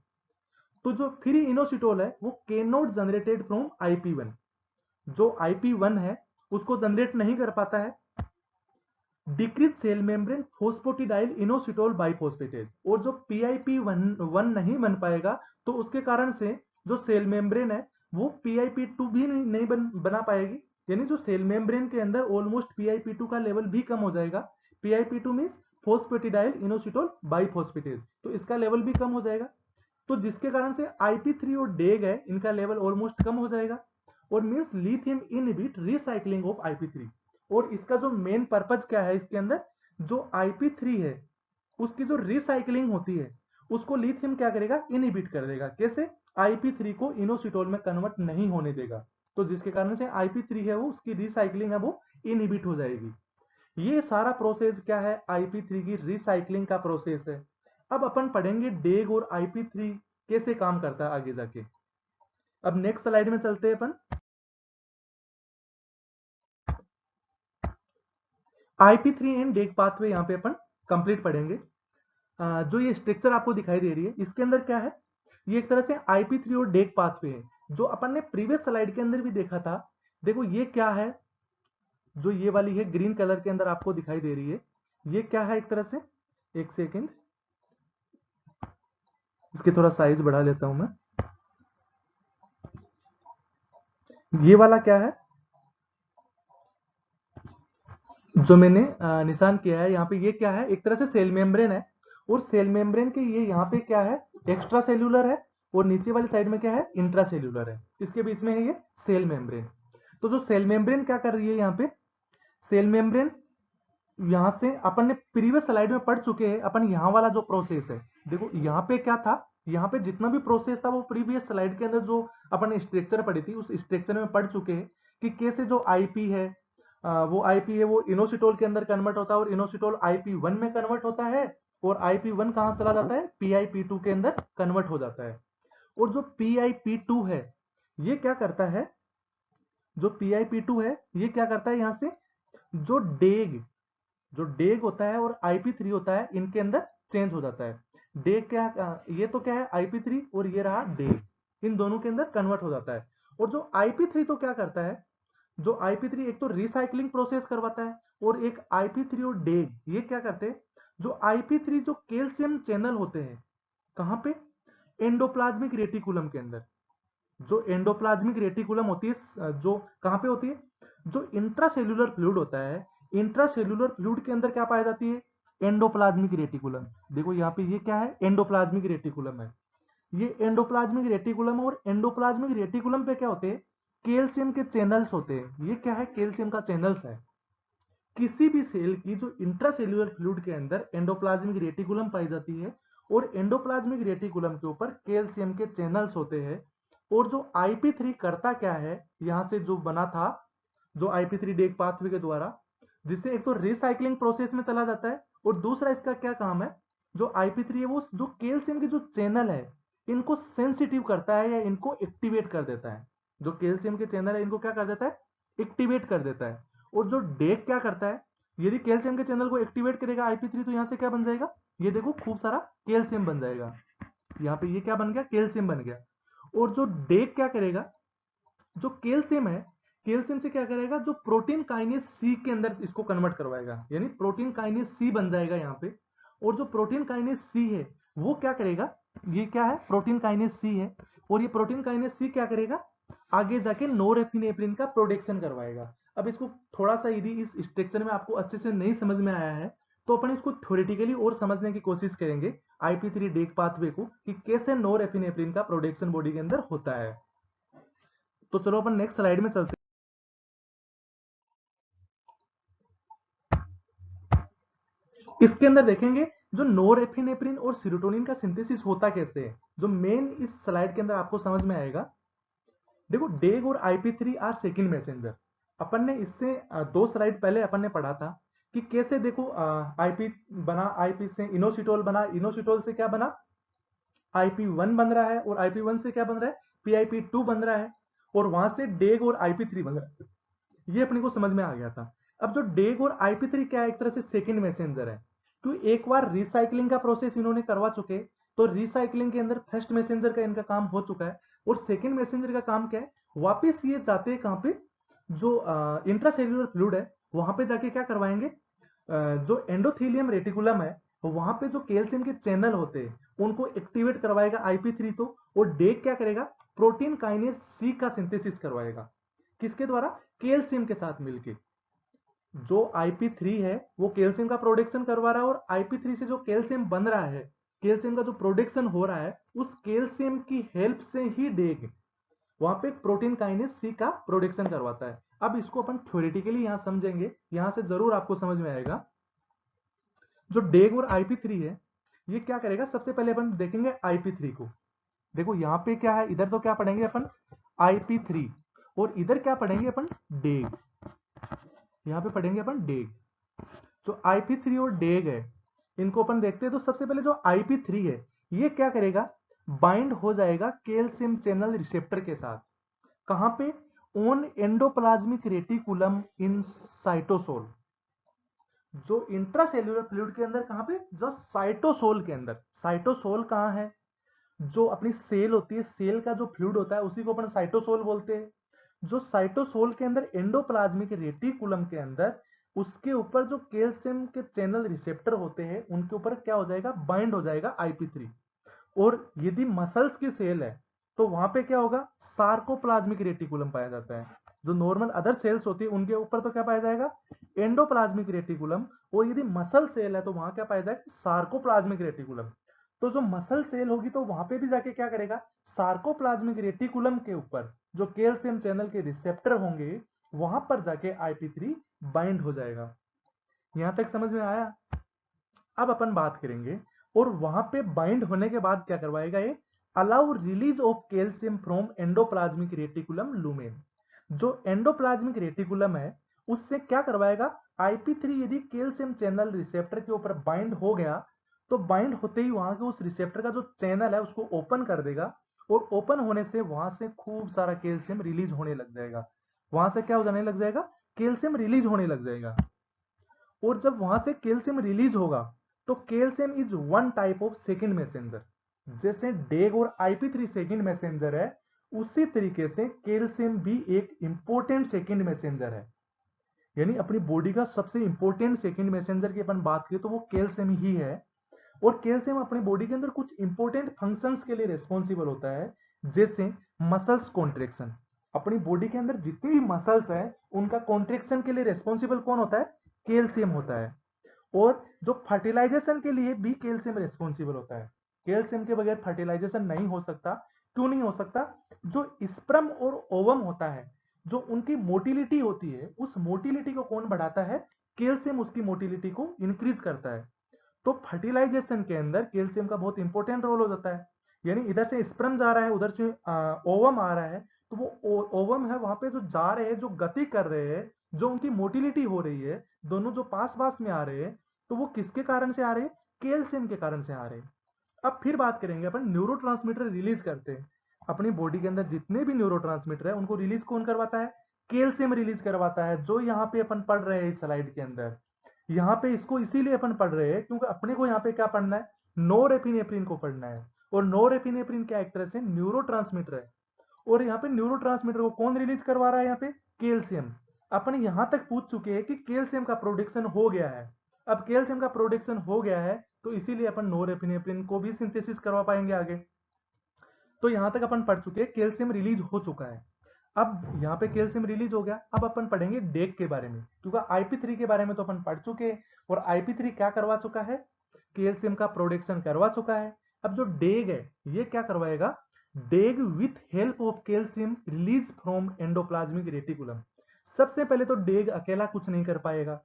Speaker 1: तो जो फ्री इनोसिटोल है वो can not generated from IP1। जो IP1 है उसको जनरेट नहीं कर पाता है डिक्रीज सेल मेम्ब्रेन फोस्फोटिडाइल इनोसिटोल बाइफॉस्फेटेज। और जो PIP1 नहीं बन पाएगा तो उसके कारण से जो सेल मेम्ब्रेन है वो PIP2 भी नहीं बना पाएगी, यानी जो सेल मेम्ब्रेन के अंदर ऑलमोस्ट PIP2 का लेवल भी कम हो जाएगा। PIP2 मीन्स फोस्फेटिडाइल इनोसिटोल बाइफॉस्फेटेज, तो इसका लेवल भी कम हो जाएगा। तो जिसके कारण से IP3 और डेग है इनका लेवल ऑलमोस्ट कम हो जाएगा, और means lithium inhibit recycling of IP3। और इसका जो मेन पर्पज क्या है, इसके अंदर जो IP3 है उसकी जो रिसाइक्लिंग होती है उसको लिथियम क्या करेगा, इनहिबिट कर देगा। कैसे, IP3 को इनोसिटोल में कन्वर्ट नहीं होने देगा, तो जिसके कारण से IP3 है वो उसकी रिसाइक्लिंग है वो इनहिबिट हो जाएगी। ये सारा प्रोसेस क्या है, IP3 की रिसाइक्लिंग का प्रोसेस है। अब अपन पढ़ेंगे डेग और IP3 कैसे काम करता है आगे जाके। अब नेक्स्ट स्लाइड में चलते हैं अपन। IP3 एंड डेग पाथवे यहाँ पे अपन कंप्लीट पढ़ेंगे। जो ये स्ट्रक्चर आपको दिखाई दे रही है इसके अंदर क्या है, ये एक तरह से IP3 और डेग पाथवे है, जो अपन ने प्रीवियस स्लाइड के अंदर भी देखा था। देखो ये क्या है, जो ये वाली है ग्रीन कलर के अंदर आपको दिखाई दे रही है, ये क्या है एक तरह से, एक सेकेंड इसकी थोड़ा साइज बढ़ा लेता हूं मैं। ये वाला क्या है, जो मैंने निशान किया है यहाँ पे, ये क्या है, एक तरह से सेल मेम्ब्रेन है। और सेल मेम्ब्रेन के ये यहाँ पे क्या है, एक्स्ट्रा सेल्यूलर है, और नीचे वाली साइड में क्या है, इंट्रा सेल्यूलर है, इसके बीच में है ये सेल मेम्ब्रेन। तो जो सेल मेम्ब्रेन क्या कर रही है यहाँ पे, सेल मेम्ब्रेन यहाँ से अपन ने प्रीवियस स्लाइड में पढ़ चुके हैं अपन, यहाँ वाला जो प्रोसेस है, देखो यहाँ पे क्या था, यहाँ पे जितना भी प्रोसेस था वो प्रीवियस स्लाइड के अंदर जो अपन ने स्ट्रक्चर पढ़ी थी उस स्ट्रक्चर में पढ़ चुके हैं कि कैसे जो आईपी है वो आईपी है वो इनोसिटोल के अंदर कन्वर्ट होता है, और इनोसिटोल IP1 में कन्वर्ट होता है, और IP1 कहां चला जाता है, PIP2 के अंदर कन्वर्ट हो जाता है। और जो PIP2 है ये क्या करता है, जो PIP2 है ये क्या करता है, यहाँ से जो डेग होता है और IP3 होता है इनके अंदर चेंज हो जाता है। डेग क्या, ये तो क्या है IP3, और ये रहा डेग, इन दोनों के अंदर कन्वर्ट हो जाता है। और जो IP3 तो क्या करता है, जो IP3 एक तो रिसाइकलिंग प्रोसेस करवाता है, और एक IP3 और डेग ये क्या करते हैं, जो IP3 जो कैल्शियम चैनल होते हैं कहां पे, एंडोप्लाज्मिक रेटिकुलम के अंदर। जो एंडोप्लाज्मिक रेटिकुलम होती है जो कहां पे होती है, जो इंट्रासेल्यूलर फ्लूइड होता है, इंट्रासेल्यूलर फ्लूइड के अंदर क्या पाई जाती है, एंडोप्लाज्मिक रेटिकुलम। देखो यहाँ पे ये क्या है, एंडोप्लाज्मिक रेटिकुलम है, ये एंडोप्लाज्मिक रेटिकुलम। और एंडोप्लाज्मिक रेटिकुलम पे क्या होते हैं, कैल्शियम के चैनल्स होते हैं। ये क्या है, कैल्शियम का चैनल्स है। किसी भी सेल की जो इंट्रासेल्यूलर फ्लूइड के अंदर एंडोप्लाज्मिक रेटिकुलम पाई जाती है, और एंडोप्लाज्मिक रेटिकुलम के ऊपर कैल्शियम के चैनल्स होते हैं। और जो IP3 करता क्या है, यहां से जो बना था, जो IP3 डेग पाथवे के द्वारा, जिससे एक तो रिसाइकलिंग प्रोसेस में चला जाता है, और दूसरा इसका क्या काम है, जो IP3 है वो जो कैल्शियम के जो चैनल है इनको सेंसिटिव करता है या इनको एक्टिवेट कर देता है। जो कैल्शियम के चैनल है इनको क्या कर देता है, एक्टिवेट कर देता है। और जो डेक क्या करता है, यदि कैल्शियम के चैनल को एक्टिवेट करेगा IP3 तो यहाँ से क्या बन जाएगा, ये देखो खूब सारा कैल्शियम बन जाएगा। यहाँ पे ये क्या बन गया, कैल्शियम बन गया। और जो डेक क्या करेगा, जो कैल्शियम है कैल्शियम से क्या करेगा, जो प्रोटीन काइनेज सी के अंदर इसको कन्वर्ट करवाएगा, यानी प्रोटीन काइनेज सी बन जाएगा यहाँ पे। और जो प्रोटीन काइनेज सी है वो क्या करेगा, ये क्या है, प्रोटीन काइनेज सी है। और ये प्रोटीन काइनेज सी क्या करेगा, आगे जाके नोरेपिनेफ्रिन का प्रोडक्शन करवाएगा। अब इसको थोड़ा सा यदि इस स्ट्रक्चर में आपको अच्छे से नहीं समझ में आया है तो अपन इसको थ्योरेटिकली और समझने की कोशिश करेंगे IP3 डेक पाथवे को, कि कैसे नोरेपिनेफ्रिन का प्रोडक्शन बॉडी के अंदर होता है। तो चलो अपन नेक्स्ट स्लाइड में चलते हैं। इसके अंदर देखेंगे जो नोरेपिनेफ्रिन और सीरोटोनिन का सिंथेसिस होता कैसे है, जो मेन इस स्लाइड के अंदर आपको समझ में आएगा। देखो डेग और IP3 आर सेकंड मैसेंजर। अपन ने इससे 2 स्लाइड पहले अपन ने पढ़ा था कि कैसे देखो आईपी बना, आईपी से इनोसिटोल बना, इनोसिटोल से क्या बना, IP1 बन रहा है, और IP1 से क्या बन रहा है, PIP2 बन रहा है, और वहां से डेग और IP3 बन रहा है। ये अपने को समझ में आ गया था। अब जो डेग और IP3 क्या है, एक तरह से सेकंड मैसेंजर है। तो एक बार रिसाइकलिंग का प्रोसेस इन्होंने करवा चुके, तो रिसाइकलिंग के अंदर फर्स्ट मैसेंजर का इनका काम हो चुका है। और सेकंड मैसेंजर का काम क्या है, वापस ये जाते हैं कहाँ पे, जो इंट्रासेल्यूलर फ्लूइड है वहां पे जाके क्या करवाएंगे, जो एंडोथेलियम रेटिकुलम है वहां पे जो कैल्शियम के चैनल होते हैं उनको एक्टिवेट करवाएगा IP3 तो। और डेग क्या करेगा, प्रोटीन काइनेज सी का सिंथेसिस करवाएगा, किसके द्वारा, कैल्शियम के साथ मिलके। जो IP3 है वो कैल्शियम का प्रोडक्शन करवा रहा है, और IP3 से जो कैल्शियम बन रहा है, कैल्शियम का जो प्रोडक्शन हो रहा है उस कैल्शियम की हेल्प से ही डेग वहां पे प्रोटीन काइनेज सी का प्रोडक्शन करवाता है। अब इसको अपन थ्योरेटिकली यहां समझेंगे, यहां से जरूर आपको समझ में आएगा। जो डेग और IP3 है ये क्या करेगा, सबसे पहले अपन देखेंगे IP3 को। देखो यहाँ पे क्या है, इधर तो क्या पढ़ेंगे अपन, IP3, और इधर क्या पढ़ेंगे अपन, डेग। यहाँ पे पढ़ेंगे अपन डेग। जो IP3 और डेग है इनको अपन देखते हैं। तो सबसे पहले जो IP3 है ये क्या करेगा, बाइंड हो जाएगा कैल्शियम चैनल रिसेप्टर के साथ। कहां पे, on endoplasmic reticulum in cytosol. जो इंट्रासेल्यूलर फ्लूइड के अंदर कहां पे, जो साइटोसोल के अंदर। साइटोसोल कहां है, जो अपनी सेल होती है, सेल का जो फ्लूइड होता है उसी को अपन साइटोसोल बोलते हैं। जो साइटोसोल के अंदर एंडोप्लाज्मिक रेटिकुलम के अंदर उसके ऊपर जो कैल्शियम के चैनल रिसेप्टर होते हैं उनके ऊपर क्या हो जाएगा, बाइंड हो जाएगा IP3। और यदि मसल्स की सेल है तो वहां पे क्या होगा, सार्कोप्लाज्मिक रेटिकुलम पाया जाता है। जो नॉर्मल अदर सेल्स होती है उनके ऊपर तो क्या पाया जाएगा, एंडोप्लाज्मिक रेटिकुलम। और यदि मसल सेल है तो वहां क्या पाया जाएगा, सार्कोप्लाज्मिक रेटिकुलम। तो जो मसल सेल होगी तो वहां पे भी जाके क्या करेगा, सार्कोप्लाज्मिक रेटिकुलम के ऊपर जो कैल्शियम चैनल के रिसेप्टर होंगे वहां पर जाके IP3 बाइंड हो जाएगा। यहां तक समझ में आया। अब अपन बात करेंगे, और वहां पे बाइंड होने के बाद क्या करवाएगा ये, allow release of calcium from endoplasmic reticulum lumen. जो एंडोप्लाज्मिक रेटिकुलम है उससे क्या करवाएगा, IP3 यदि कैल्शियम चैनल रिसेप्टर के ऊपर बाइंड हो गया तो बाइंड होते ही वहां के उस रिसेप्टर का जो चैनल है उसको ओपन कर देगा। और ओपन होने से वहां से खूब सारा कैल्शियम रिलीज होने लग जाएगा। वहां से क्या हो जाने लग जाएगा, कैल्शियम रिलीज होने लग जाएगा। और जब वहां से कैल्शियम रिलीज होगा तो calcium is one type of second messenger. जैसे डेग और IP3 सेकंड मैसेंजर है उसी तरीके से कैल्शियम भी एक इंपॉर्टेंट सेकंड मैसेंजर है। यानी अपनी बॉडी का सबसे इंपॉर्टेंट सेकंड मैसेंजर की अपन बात करें तो वो कैल्शियम ही है। और कैल्शियम अपनी बॉडी के अंदर कुछ इंपॉर्टेंट फंक्शंस के लिए रिस्पॉन्सिबल होता है। जैसे मसल्स कॉन्ट्रेक्शन, अपनी बॉडी के अंदर जितनी भी मसल्स है उनका कॉन्ट्रेक्शन के लिए रिस्पॉन्सिबल कौन होता है, कैल्शियम होता है। और जो फर्टिलाइजेशन के लिए भी कैल्शियम रिस्पॉन्सिबल होता है। कैल्शियम के बगैर फर्टिलाइजेशन नहीं हो सकता। क्यों नहीं हो सकता, जो स्पर्म और ओवम होता है, जो उनकी मोटिलिटी होती है उस मोटिलिटी को कौन बढ़ाता है, कैल्शियम उसकी मोटिलिटी को इंक्रीज करता है। तो फर्टिलाइजेशन के अंदर कैल्शियम का बहुत इंपॉर्टेंट रोल हो जाता है। यानी इधर से स्पर्म जा रहा है, उधर से ओवम आ रहा है, तो वो ओवम है वहां पे जो जा रहे हैं, जो गति कर रहे हैं, जो उनकी मोटिलिटी हो रही है, दोनों जो पास पास में आ रहे हैं, तो वो किसके कारण से आ रहे हैं, कैल्शियम के कारण से आ रहे हैं। अब फिर बात करेंगे अपन न्यूरोट्रांसमीटर रिलीज करते हैं। अपनी बॉडी के अंदर जितने भी न्यूरोट्रांसमीटर है उनको रिलीज कौन करवाता है? कैल्शियम रिलीज करवाता है, जो यहाँ पे अपन पढ़ रहे हैं इस स्लाइड के अंदर। यहाँ पे इसको इसीलिए अपन पढ़ रहे हैं क्योंकि अपने को यहाँ पे क्या पढ़ना है? नोरेपिनेफ्रिन को पढ़ना है। और नोरेपिनेफ्रिन क्या एक तरह से न्यूरोट्रांसमीटर है। और यहाँ पे न्यूरोट्रांसमीटर को कौन रिलीज करवा रहा है? यहाँ पे कैल्शियम। अपन यहाँ तक पूछ चुके हैं कि कैल्शियम का प्रोडक्शन हो गया है। अब कैल्शियम का प्रोडक्शन हो गया है तो इसीलिए अपन नोरेपिनेफ्रिन को भी सिंथेसिस करवा पाएंगे आगे। तो यहाँ तक अपन पढ़ चुके हैं, कैल्शियम रिलीज हो चुका है। अब यहाँ पे कैल्शियम रिलीज हो गया, अब अपन पढ़ेंगे डेग के बारे में, क्योंकि IP3 के बारे में तो अपन पढ़ चुके हैं। और IP3 क्या करवा चुका है? कैल्शियम का प्रोडक्शन करवा चुका है। अब जो डेग है ये क्या करवाएगा? डेग with help of calcium release from endoplasmic reticulum. सबसे पहले तो डेग अकेला कुछ नहीं कर पाएगा,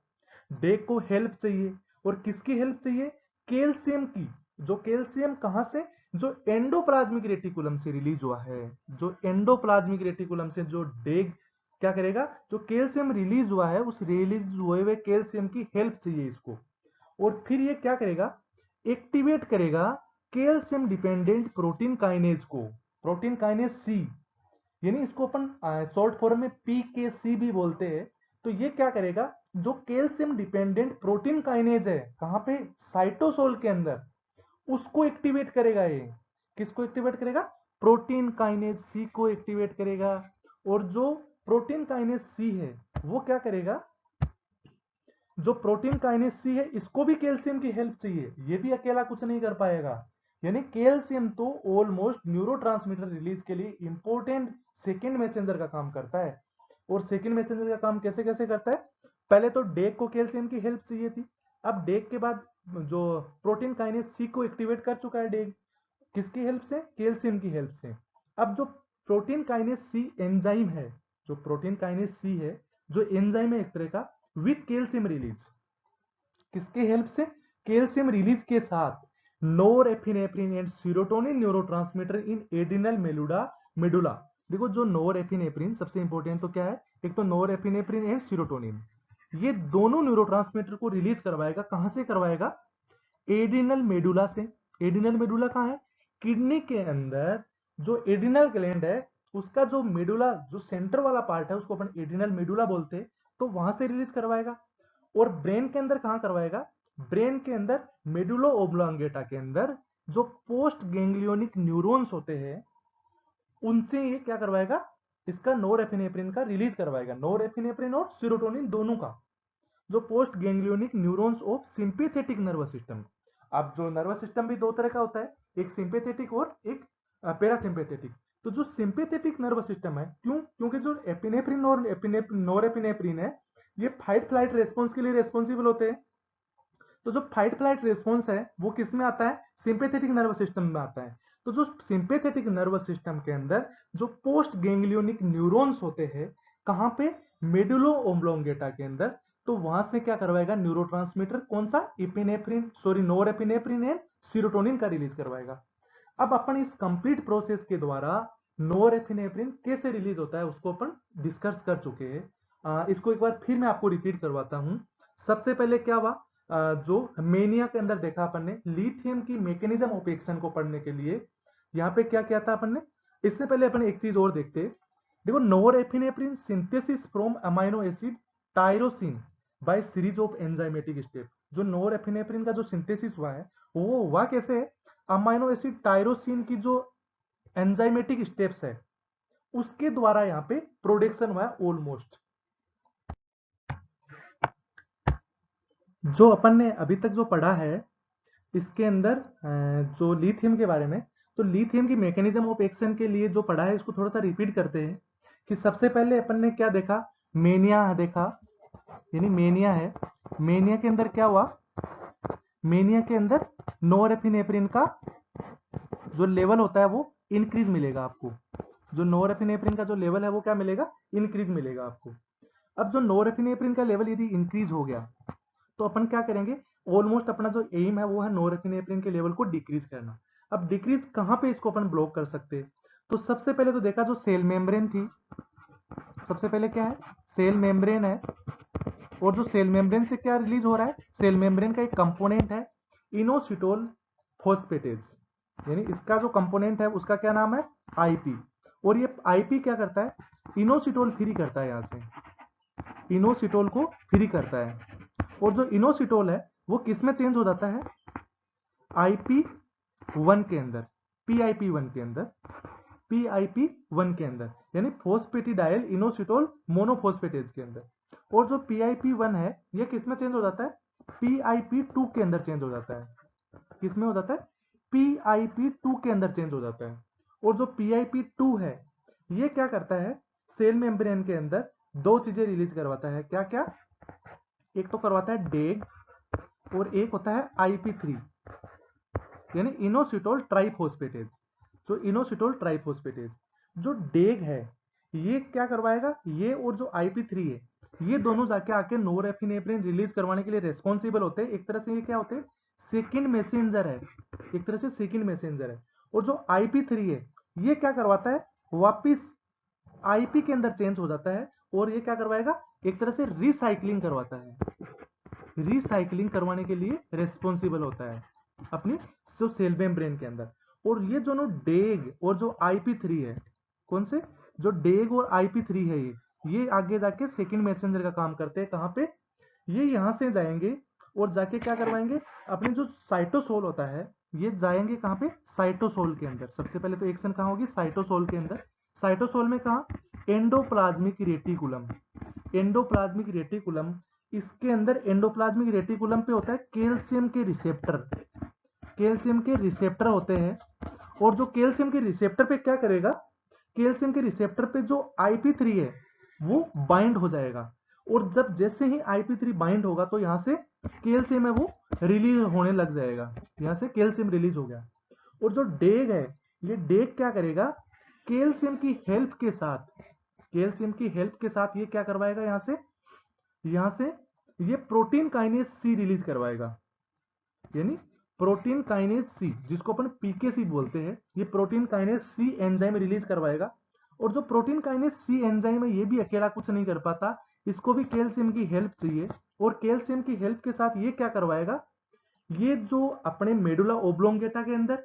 Speaker 1: डेग को हेल्प चाहिए। और किसकी हेल्प चाहिए? कैल्शियम की। जो कैल्शियम कहां से? जो एंडोप्लाज्मिक रेटिकुलम से रिलीज हुआ है। जो एंडोप्लाज्मिक रेटिकुलम से जो डेग क्या करेगा? जो कैल्शियम रिलीज हुआ है उस रिलीज हुए कैल्शियम की हेल्प चाहिए इसको। और फिर ये क्या करेगा? एक्टिवेट करेगा कैल्शियम डिपेंडेंट प्रोटीन काइनेज को, प्रोटीन काइनेज सी, यानी इसको अपन शॉर्ट फॉर्म में PKC भी बोलते हैं। तो ये क्या करेगा? जो कैल्शियम डिपेंडेंट प्रोटीन काइनेज है कहां पे? साइटोसोल के अंदर, उसको एक्टिवेट करेगा। ये किसको एक्टिवेट करेगा? प्रोटीन काइनेज सी को एक्टिवेट करेगा। और जो प्रोटीन काइनेज सी है वो क्या करेगा? जो प्रोटीन काइनेज सी है इसको भी कैल्शियम की हेल्प चाहिए, ये भी अकेला कुछ नहीं कर पाएगा। यानी कैल्शियम तो ऑलमोस्ट न्यूरोट्रांसमीटर रिलीज के लिए इंपॉर्टेंट सेकेंड मैसेंजर का काम करता है। और सेकेंड मैसेंजर का काम कैसे कैसे करता है? पहले तो डेग को कैल्शियम की हेल्प चाहिए थी, अब डेग के बाद जो प्रोटीन काइनेज सी को एक्टिवेट कर चुका है डेग, किसकी हेल्प से? कैल्शियम की हेल्प से। अब जो प्रोटीन काइनेज सी एंजाइम है, जो प्रोटीन काइनेज सी है, जो एंजाइम है एक तरह का, विथ कैल्शियम रिलीज, किसके हेल्प से? कैल्शियम रिलीज के साथ norepinephrine and serotonin neurotransmitter in adrenal medulla. देखो जो नोरेपिनेफ्रिन सबसे इंपॉर्टेंट तो क्या है? एक तो नोरेपिनेफ्रिन एंड सीरोटोनिन, ये दोनों न्यूरोट्रांसमीटर को रिलीज करवाएगा। कहां से करवाएगा? एड्रिनल मेडुला से। एड्रिनल मेडुला कहां है? किडनी के अंदर जो एड्रिनल ग्लैंड है उसका जो मेडुला, जो सेंटर वाला पार्ट है उसको अपन एड्रिनल मेडुला बोलते हैं, तो वहां से रिलीज करवाएगा। और ब्रेन के अंदर कहां करवाएगा? ब्रेन के अंदर मेडुलो ओब्लोंगेटा के अंदर जो पोस्ट गैंग्लियोनिक न्यूरॉन्स होते हैं उनसे ये क्या करवाएगा? इसका नोरेपिनेफ्रिन का रिलीज करवाएगा, नोरेपिनेफ्रिन और सीरोटोनिन दोनों का। जो post ganglionic neurons of sympathetic nervous system. अब जो नर्वस सिस्टम भी दो तरह का होता है, एक सिंपैथेटिक और एक पैरासिम्पैथेटिक। तो जो सिंपैथेटिक नर्वस सिस्टम है, क्यों? क्योंकि जो एपिनेफ्रिन और नोरेपिनेफ्रिन है ये फाइट फ्लाइट रेस्पॉन्स के लिए रेस्पॉन्सिबल होते हैं। तो जो फाइट फ्लाइट रेस्पॉन्स है वो किस में आता है? सिंपैथेटिक नर्वस सिस्टम में आता है। तो जो सिंपैथेटिक नर्वस सिस्टम के अंदर जो पोस्ट गैंग्लियोनिक न्यूरॉन्स होते हैं कहां पे? मेडुलो ओब्लोंगेटा के अंदर। तो वहां से क्या करवाएगा? न्यूरोट्रांसमीटर कौन सा? Epinephrine, sorry norepinephrine and serotonin का रिलीज करवाएगा। अब अपन इस कंप्लीट प्रोसेस के द्वारा नोरेपिनेफ्रिन कैसे रिलीज होता है उसको अपन डिस्कस कर चुके हैं। इसको एक बार फिर मैं आपको रिपीट करवाता हूं। सबसे पहले क्या हुआ? जो मेनिया के अंदर देखा अपन ने लिथियम की मैकेनिज्म ऑफ एक्शन को पढ़ने के लिए यहाँ पे क्या किया था अपन ने? इससे पहले अपन एक चीज और देखते हैं। देखो norepinephrine synthesis from amino acid tyrosine bye series of enzymatic step. जो नोरेपिनेफ्रिन का जो सिंथेसिस हुआ है वो हुआ कैसे है? अमाइनो एसिड टायरोसिन की जो एंजाइमेटिक स्टेप्स है उसके द्वारा यहाँ पे प्रोडक्शन हुआ है ऑलमोस्ट। जो अपन ने अभी तक जो पढ़ा है इसके अंदर जो लिथियम के बारे में, तो लिथियम की मैकेनिज्म ऑफ एक्शन के लिए जो पढ़ा है इसको थोड़ा सा रिपीट करते हैं। कि सबसे पहले अपन ने क्या देखा? मेनिया देखा, यानी मेनिया है। मेनिया के अंदर क्या हुआ? मेनिया के अंदर नोरेपिनेफ्रिन का जो लेवल होता है वो इंक्रीज मिलेगा आपको। जो नोरेपिनेफ्रिन का जो लेवल है वो क्या मिलेगा? इंक्रीज मिलेगा आपको। अब जो नोरेपिनेफ्रिन का लेवल यदि इंक्रीज हो गया तो अपन क्या करेंगे? ऑलमोस्ट अपना जो एम है वो है नोरेपिनेफ्रिन के लेवल को डिक्रीज करना। अब डिक्रीज कहां पे इसको अपन ब्लॉक कर सकते हैं? तो सबसे पहले तो देखा जो सेल मेम्ब्रेन थी, सबसे पहले क्या है? सेल मेम्ब्रेन है। और जो सेल मेम्ब्रेन से क्या रिलीज हो रहा है? सेल मेम्ब्रेन का एक कंपोनेंट है इनोसिटोल फॉस्फेटेज, यानी इसका जो कंपोनेंट है उसका क्या नाम है, आईपी। और ये आईपी क्या करता है, इनोसिटोल फ्री करता है, यहां से इनोसिटोल को फ्री करता है। और जो इनोसिटोल है वो किस में चेंज हो जाता है, IP1 के अंदर, PIP1 के अंदर, PIP1 के अंदर, यानी फोस्फेटिडाइल इनोसिटोल मोनोफॉस्फेटेज के अंदर। और जो PIP1 है ये किस में चेंज हो जाता है, PIP2 के अंदर चेंज हो जाता है। किस में हो जाता है, PIP2 के अंदर चेंज हो जाता है। और जो PIP2 है ये क्या करता है, सेल मेम्ब्रेन के अंदर दो चीजें रिलीज करवाता है, क्या क्या, एक तो करवाता है डेग और एक होता है IP3, यानी इनोसिटोल ट्राइफॉस्फेटेज। जो इनोसिटोल ट्राइफॉस्फेटेज, जो डेग है ये क्या करवाएगा, ये और जो IP3 है ये दोनों जाके आके नोरेफिनेफ्रिन रिलीज करवाने के लिए रेस्पॉन्सिबल होते हैं। एक तरह से ये क्या होते हैं, सेकंड मैसेंजर है, एक तरह से सेकंड मैसेंजर है। और जो IP3 है ये क्या करवाता है, वापिस IP के अंदर चेंज हो जाता है और ये क्या करवाएगा, एक तरह से रिसाइकलिंग करवाता है, रिसाइकलिंग करवाने के लिए रेस्पॉन्सिबल होता है अपनी जो सेल मेम्ब्रेन के अंदर। और ये दोनों डेग और जो IP3 है, कौन से, जो डेग और IP3 है ये आगे जाके सेकंड मैसेंजर का काम करते हैं। कहां पे, ये यहां से जाएंगे और जाके क्या करवाएंगे, अपने जो साइटोसोल होता है ये जाएंगे कहां पे, साइटोसोल के अंदर। सबसे पहले तो एक्शन कहां होगी, साइटोसोल के अंदर। साइटोसोल में कहा, एंडोप्लाज्मिक रेटिकुलम, एंडोप्लाज्मिक रेटिकुलम, इसके अंदर एंडोप्लाज्मिक रेटिकुलम पे होता है कैल्शियम के रिसेप्टर, कैल्शियम के रिसेप्टर होते हैं। और जो कैल्शियम के रिसेप्टर पे क्या करेगा, कैल्शियम के रिसेप्टर पे जो IP3 है वो बाइंड हो जाएगा। और जब जैसे ही IP3 बाइंड होगा तो यहां से कैल्शियम है वो रिलीज होने लग जाएगा, यहां से कैल्शियम रिलीज हो गया। और जो डेग है ये डेग क्या करेगा, कैल्शियम की हेल्प के साथ, कैल्शियम की हेल्प के साथ ये क्या करवाएगा, यहां से ये प्रोटीन काइनेज सी रिलीज करवाएगा, यानी प्रोटीन काइनेज सी जिसको अपन पीकेसी बोलते हैं, ये protein kinase C enzyme release करवाएगा। और जो प्रोटीन काइनेज सी एंजाइम है ये भी अकेला कुछ नहीं कर पाता, इसको भी कैल्शियम की हेल्प चाहिए। और कैल्शियम की हेल्प के साथ ये क्या करवाएगा, ये जो अपने मेडुला ओब्लोंगेटा के अंदर,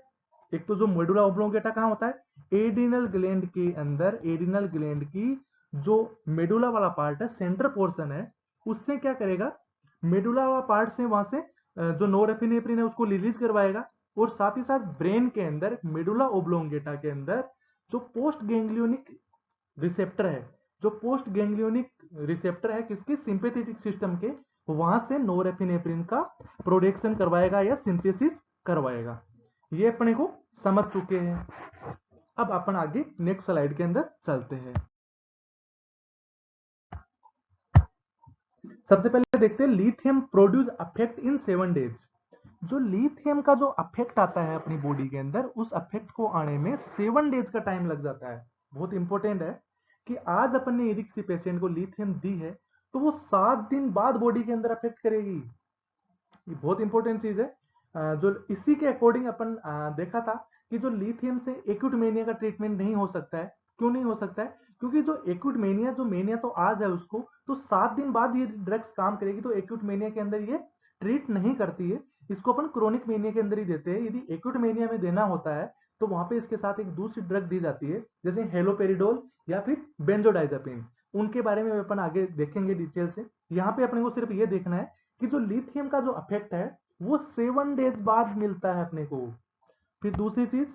Speaker 1: एक तो जो मेडुला ओब्लोंगेटा कहाँ होता है, एडिनल ग्लैंड के अंदर, एडिनल ग्लैंड की जो मेडुला वाला पार्ट है, सेंटर पोर्शन है, उससे क्या करेगा, मेडुला वाला पार्ट से वहां से जो नोरेफिनेफ्रिन है उसको रिलीज करवाएगा। और साथ ही साथ ब्रेन के अंदर, मेडुला ओब्लोंगेटा के अंदर जो पोस्ट गैंग्लियोनिक रिसेप्टर है, जो पोस्ट गैंग्लियोनिक रिसेप्टर है किसके, सिंपैथेटिक सिस्टम के, वहां से नोरेफिनेफ्रिन का प्रोडक्शन करवाएगा या सिंथेसिस करवाएगा। ये अपने को समझ चुके हैं। अब अपन आगे नेक्स्ट स्लाइड के अंदर चलते हैं। सबसे पहले देखते हैं lithium produce affect in 7 days. जो लिथियम का जो अफेक्ट आता है अपनी बॉडी के अंदर, उस अफेक्ट को आने में 7 डेज का टाइम लग जाता है। बहुत इंपॉर्टेंट है कि आज अपन ने यदि किसी पेशेंट को लिथियम दी है तो वो 7 दिन बाद बॉडी के अंदर अफेक्ट करेगी। ये बहुत इंपॉर्टेंट चीज है। जो इसी के अकॉर्डिंग अपन देखा था कि जो लिथियम से एक्यूट मेनिया का ट्रीटमेंट नहीं हो सकता है। क्यों नहीं हो सकता है, क्योंकि जो एक्यूट मेनिया, जो मेनिया तो आज है उसको तो 7 दिन बाद ये ड्रग्स काम करेगी, तो एक्यूट मेनिया के अंदर ये ट्रीट नहीं करती है। इसको अपन क्रोनिक मेनिया के अंदर ही देते हैं। यदि एक्यूट मेनिया में देना होता है तो वहां पे इसके साथ एक दूसरी ड्रग दी जाती है, जैसे हेलोपेरिडोल या फिर बेंजोडाइजापिन। उनके बारे में अपन आगे देखेंगे डिटेल से। यहाँ पे अपने को सिर्फ ये देखना है कि जो लिथियम का जो अफेक्ट है वो 7 डेज बाद मिलता है अपने को। फिर दूसरी चीज,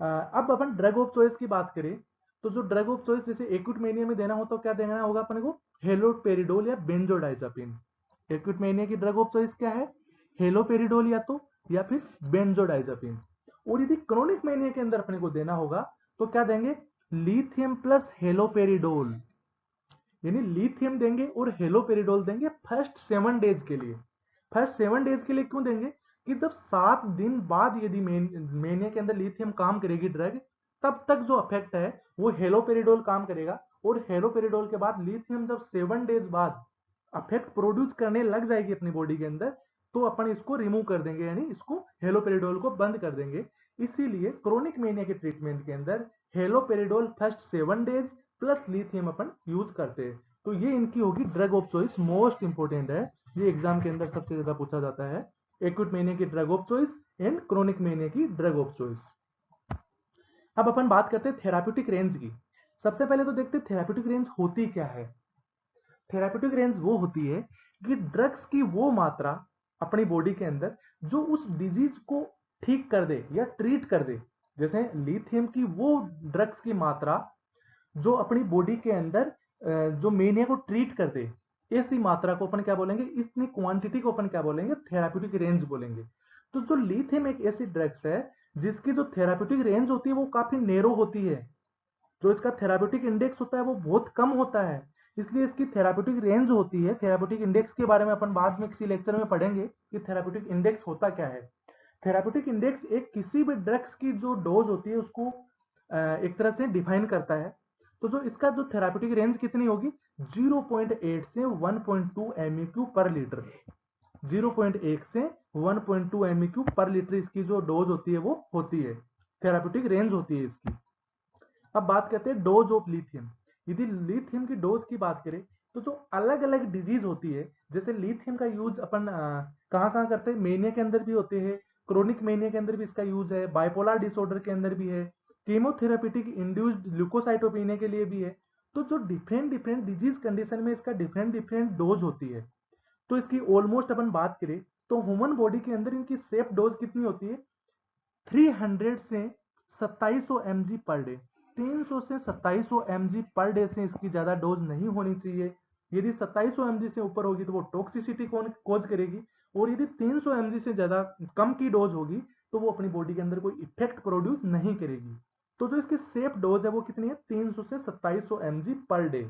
Speaker 1: अब अपन ड्रग ऑफ चॉइस की बात करें तो जो ड्रग ऑफ चॉइस जैसे एक्यूट मेनिया में देना हो तो क्या देना होगा अपने को, हेलोपेरिडोल या बेंजोडाइजापिन। एक्यूट मेनिया की ड्रग ऑफ चॉइस क्या है, हेलोपेरिडोल या फिर बेंजोडाइजापिन। और यदि क्रोनिक मेनिया के अंदर अपने को देना होगा तो क्या देंगे, लिथियम प्लस हेलोपेरिडोल, यानी लिथियम देंगे और हेलोपेरिडोल देंगे फर्स्ट 7 डेज के लिए। फर्स्ट 7 डेज के लिए क्यों देंगे, कि जब 7 दिन बाद यदि मेनिया के अंदर लिथियम काम करेगी ड्रग, तब तक जो अफेक्ट है वो हेलोपेरिडोल काम करेगा। और हेलोपेरिडोल के बाद लिथियम जब 7 डेज बाद अफेक्ट प्रोड्यूस करने लग जाएगी अपनी बॉडी के अंदर, तो अपन इसको रिमूव कर देंगे, यानी इसको हेलोपेरिडोल को बंद कर देंगे। इसीलिए क्रोनिक मेनिया के ट्रीटमेंट के अंदर haloperidol first 7 days plus lithium अपन यूज करते हैं। तो ये इनकी होगी drug of choice, most important है, ये एग्जाम के अंदर सबसे ज्यादा पूछा जाता है। एक्यूट मेनिया की drug of choice and chronic mania की ड्रग ऑफ चॉइस। अब अपन बात करते हैं थेराप्यूटिक रेंज की। सबसे पहले तो देखते हैं थेराप्यूटिक रेंज होती क्या है। थेराप्यूटिक रेंज वो होती है कि ड्रग्स की वो मात्रा अपनी बॉडी के अंदर जो उस डिजीज को ठीक कर दे या ट्रीट कर दे। जैसे लिथियम की वो ड्रग्स की मात्रा जो अपनी बॉडी के अंदर जो मेनिया को ट्रीट कर दे, ऐसी मात्रा को अपन क्या बोलेंगे, इतनी क्वांटिटी को अपन क्या बोलेंगे, थेराप्यूटिक रेंज बोलेंगे। तो जो लिथियम एक ऐसी ड्रग्स है जिसकी जो थेराप्यूटिक रेंज होती है वो काफी नेरो होती है, जो इसका थेराप्यूटिक इंडेक्स होता है वो बहुत कम होता है, इसलिए इसकी थेराप्यूटिक रेंज होती है। थेराप्यूटिक इंडेक्स के बारे में अपन बाद में किसी लेक्चर में पढ़ेंगे कि थेराप्यूटिक इंडेक्स होता क्या है। थेराप्यूटिक इंडेक्स एक किसी भी ड्रग्स की जो डोज होती है उसको एक तरह से डिफाइन करता है। तो जो इसका जो थेराप्यूटिक रेंज कितनी होगी, 0.8 से 1.2 MEQ पर लीटर। 0.1 से 1.2 MEQ पर लीटर इसकी जो डोज होती है वो होती है, थेराप्यूटिक रेंज होती है इसकी। अब बात करते हैं डोज ऑफ लिथियम। यदि लिथियम की डोज की बात करें तो जो अलग अलग डिजीज होती है, जैसे लिथियम का यूज अपन कहाँ कहाँ करते हैं, मेनिया के अंदर भी होते हैं, क्रोनिक मेनिया के अंदर भी इसका यूज है, बाइपोलर डिसऑर्डर के अंदर भी है, कीमोथेरेपेटिक इंड्यूस्ड ल्यूकोसाइटोपिनिया के लिए भी है। तो जो डिफरेंट डिफरेंट डिजीज कंडीशन में इसका डिफरेंट डिफरेंट डोज होती है। तो इसकी ऑलमोस्ट अपन बात करें तो ह्यूमन बॉडी के अंदर इनकी सेफ डोज कितनी होती है, 300 से 2700 mg पर डे। 300 से 2700 mg पर डे से इसकी ज्यादा डोज नहीं होनी चाहिए। यदि 2700 mg से ऊपर होगी तो वो टॉक्सिसिटी कोज करेगी, और यदि 300 mg से ज्यादा कम की डोज होगी तो वो अपनी बॉडी के अंदर कोई इफेक्ट प्रोड्यूस नहीं करेगी। तो जो इसकी सेफ डोज है वो कितनी है, 300 से 2700 mg पर डे।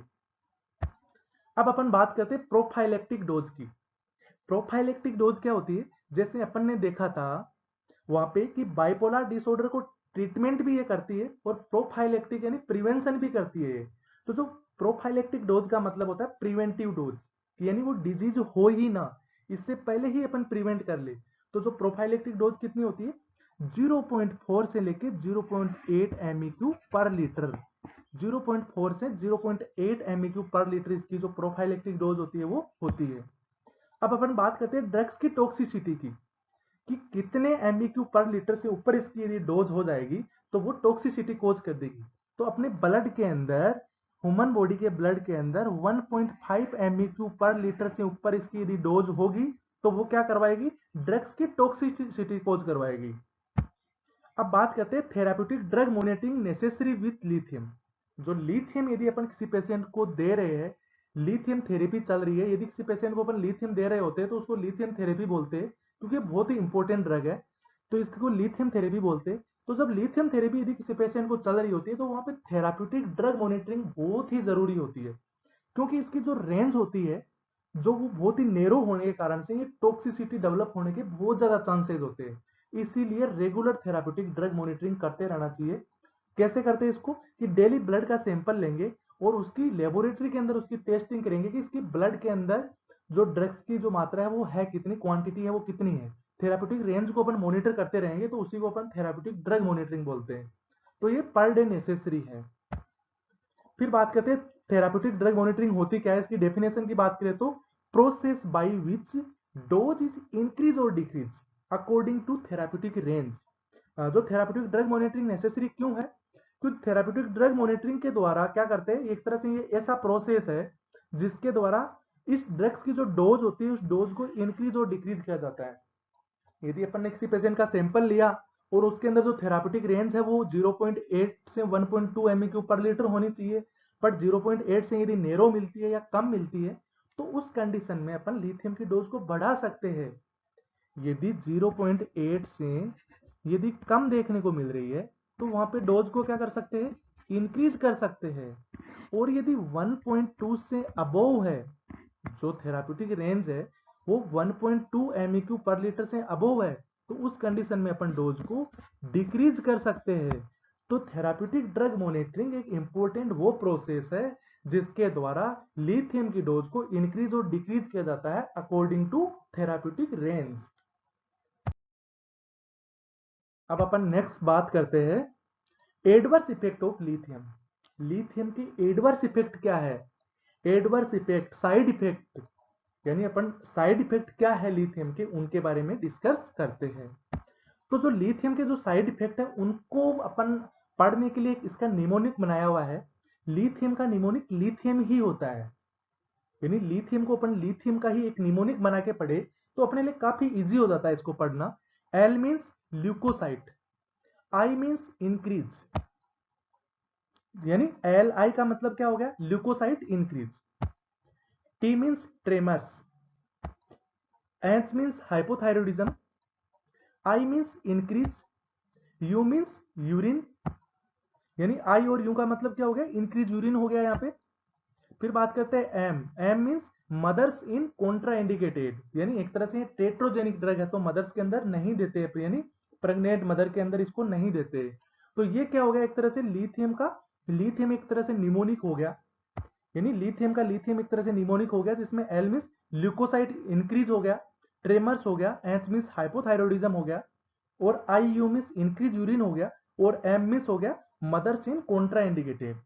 Speaker 1: अब अपन बात करते हैं प्रोफाइलेक्टिक डोज की। प्रोफाइलेक्टिक डोज क्या होती है, जैसे अपन ने देखा था वहां पे कि बाइपोलर डिसऑर्डर को ट्रीटमेंट भी ये करती है और प्रोफाइलेक्टिक यानी प्रिवेंशन भी करती है। तो जो प्रोफाइलेक्टिक डोज का मतलब होता है प्रिवेंटिव डोज, यानी वो डिजीज हो ही ना, इससे पहले ही अपन प्रिवेंट कर ले। तो जो प्रोफाइलेक्टिक डोज कितनी होती है, 0.4 से लेके 0.8 MEQ पर लीटर। 0.4 से 0.8 MEQ पर लीटर इसकी जो प्रोफाइलेक्टिक डोज होती है वो होती है। अब अपन बात करते हैं ड्रग्स की टॉक्सिसिटी की, कि कितने MEQ पर लीटर से ऊपर इसकी यदि डोज हो जाएगी तो वो टॉक्सिसिटी कोज कर देगी। तो अपने ब्लड के अंदर, ह्यूमन बॉडी के ब्लड के अंदर 1.5 MEQ पर लीटर से ऊपर इसकी यदि डोज होगी तो वो क्या करवाएगी, ड्रग्स की टॉक्सिसिटी कोज करवाएगी। अब बात करते हैं therapeutic drug monitoring necessary with lithium. जो लिथियम यदि अपन किसी पेशेंट को दे रहे हैं, लिथियम थेरेपी चल रही है, यदि किसी पेशेंट को अपन लिथियम दे रहे होते हैं तो उसको लिथियम थेरेपी बोलते हैं, क्योंकि बहुत ही इंपॉर्टेंट ड्रग है, तो इसको लिथियम थेरेपी बोलते हैं। तो जब लिथियम थेरेपी यदि किसी पेशेंट को चल रही होती है तो वहां पे थेराप्यूटिक ड्रग मॉनिटरिंग बहुत ही जरूरी होती है, क्योंकि इसकी जो रेंज होती है जो वो बहुत ही नेरो होने के कारण से ये टॉक्सिसिटी डेवलप होने के बहुत ज्यादा चांसेस होते हैं। इसीलिए रेगुलर थेराप्यूटिक ड्रग मॉनिटरिंग करते रहना चाहिए। कैसे करते हैं इसको, कि डेली ब्लड का सैंपल लेंगे और उसकी लेबोरेटरी के अंदर उसकी टेस्टिंग करेंगे कि इसकी ब्लड के अंदर जो ड्रग्स की जो मात्रा है वो है कितनी, क्वांटिटी है वो कितनी है। थेराप्यूटिक रेंज को अपन मॉनिटर करते रहेंगे तो उसी को अपन थेराप्यूटिक ड्रग मॉनिटरिंग बोलते हैं। तो ये पर डे नेसेसरी है। फिर बात करते हैं थेराप्यूटिक ड्रग मॉनिटरिंग होती क्या है, इसकी डेफिनेशन की बात करें तो process by which dose is increase और decrease according to therapeutic range. जो थेराप्यूटिक ड्रग मॉनिटरिंग नेसेसरी क्यों है, क्योंकि थेराप्यूटिक ड्रग मॉनिटरिंग के द्वारा क्या करते हैं, एक तरह से ये ऐसा प्रोसेस है जिसके द्वारा इस ड्रग्स की जो डोज होती है उस डोज को इंक्रीज और डिक्रीज किया जाता है। यदि अपन ने किसी पेशेंट का सैंपल लिया और उसके अंदर जो थेराप्यूटिक रेंज है वो 0.8 से 1.2 MEQ पर लीटर होनी चाहिए, बट 0.8 से यदि नेरो मिलती है या कम मिलती है तो उस कंडीशन में अपन लिथियम की डोज को बढ़ा सकते हैं। यदि 0.8 से यदि कम देखने को मिल रही है तो वहां पे डोज को क्या कर सकते हैं, इंक्रीज कर सकते हैं। और यदि 1.2 से अबोव है, जो थेराप्यूटिक रेंज है वो 1.2 MEQ पर लीटर से अबोव है, तो उस कंडीशन में अपन डोज को डिक्रीज कर सकते हैं। तो थेराप्यूटिक ड्रग मॉनिटरिंग एक इंपॉर्टेंट वो प्रोसेस है जिसके द्वारा लिथियम की डोज को इंक्रीज और डिक्रीज किया जाता है अकॉर्डिंग टू थेराप्यूटिक रेंज। अब अपन नेक्स्ट बात करते हैं adverse effect of lithium. Lithium की एडवर्स इफेक्ट क्या है, एडवर्स इफेक्ट, साइड इफेक्ट। यानी अपन साइड इफेक्ट क्या है लिथियम के उनके बारे में डिस्कस करते हैं। तो जो लिथियम के जो साइड इफेक्ट है उनको अपन पढ़ने के लिए इसका निमोनिक बनाया हुआ है। लिथियम का निमोनिक लिथियम ही होता है, यानी लिथियम को अपन लिथियम का ही एक निमोनिक बना के पढ़े तो अपने लिए काफी इजी हो जाता है इसको पढ़ना। L means leukocyte, I means increase, यानी एल आई का मतलब क्या हो गया, leukocyte increase. T means tremors, H means hypothyroidism, I means increase, U means urine, यानी आई और यू का मतलब क्या हो गया, इंक्रीज यूरिन हो गया यहाँ पे। फिर बात करते हैं M, M means mothers in contraindicated, यानी एक तरह से टेट्रोजेनिक ड्रग है तो मदर्स के अंदर नहीं देते, यानी प्रेग्नेंट मदर के अंदर इसको नहीं देते। तो ये क्या हो गया, एक तरह से लिथियम का, लिथियम एक तरह से निमोनिक हो गया, यानी लिथियम का लिथियम एक तरह से निमोनिक हो गया, जिसमें एल मीन्स ल्यूकोसाइट इंक्रीज हो गया, ट्रेमर्स हो गया, एच मीन्स हाइपोथायरॉयडिज्म हो गया, और आई यू मीन्स इंक्रीज यूरिन हो गया, और एम मीन्स हो गया मदर्स इन कॉन्ट्रा इंडिकेटेड।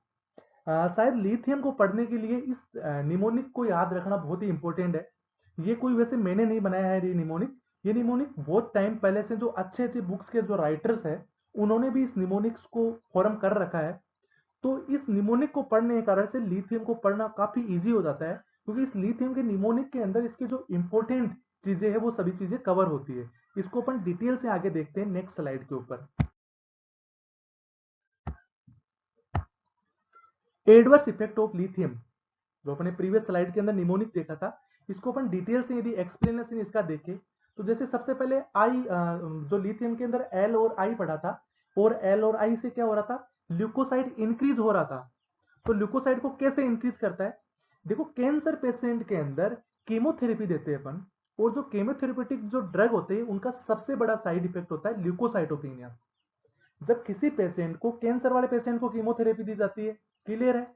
Speaker 1: शायद लिथियम को पढ़ने के लिए इस निमोनिक को याद रखना बहुत ही इंपॉर्टेंट है। ये कोई वैसे मैंने नहीं बनाया है ये निमोनिक, ये निमोनिक बहुत टाइम पहले से जो अच्छे अच्छे बुक्स के जो राइटर्स है उन्होंने भी इस निमोनिक्स को फॉर्म कर रखा है। तो इस निमोनिक को पढ़ने के कारण से लिथियम को पढ़ना काफी इजी हो जाता है, क्योंकि इस लिथियम के निमोनिक के अंदर इसके जो इंपॉर्टेंट चीजें हैं वो सभी चीजें कवर होती है। इसको अपन डिटेल से आगे देखते हैं नेक्स्ट स्लाइड के ऊपर। एडवर्स इफेक्ट ऑफ लिथियम, जो अपने प्रीवियस स्लाइड के अंदर निमोनिक देखा था, इसको अपन डिटेल से यदि एक्सप्लेनेशन इसका देखें तो जैसे सबसे पहले आई, जो लिथियम के अंदर एल और आई पढ़ा था, और एल और आई से क्या हो रहा था, ल्यूकोसाइड इंक्रीज हो रहा था। तो ल्यूकोसाइड को कैसे इंक्रीज करता है, देखो कैंसर पेशेंट के अंदर कीमोथेरेपी देते हैं अपन, और जो केमोथेरेपेटिक जो ड्रग होते हैं उनका सबसे बड़ा साइड इफेक्ट होता है ल्यूकोसाइटोपिनिया। जब किसी पेशेंट को, कैंसर वाले पेशेंट को कीमोथेरेपी दी जाती है, क्लियर है।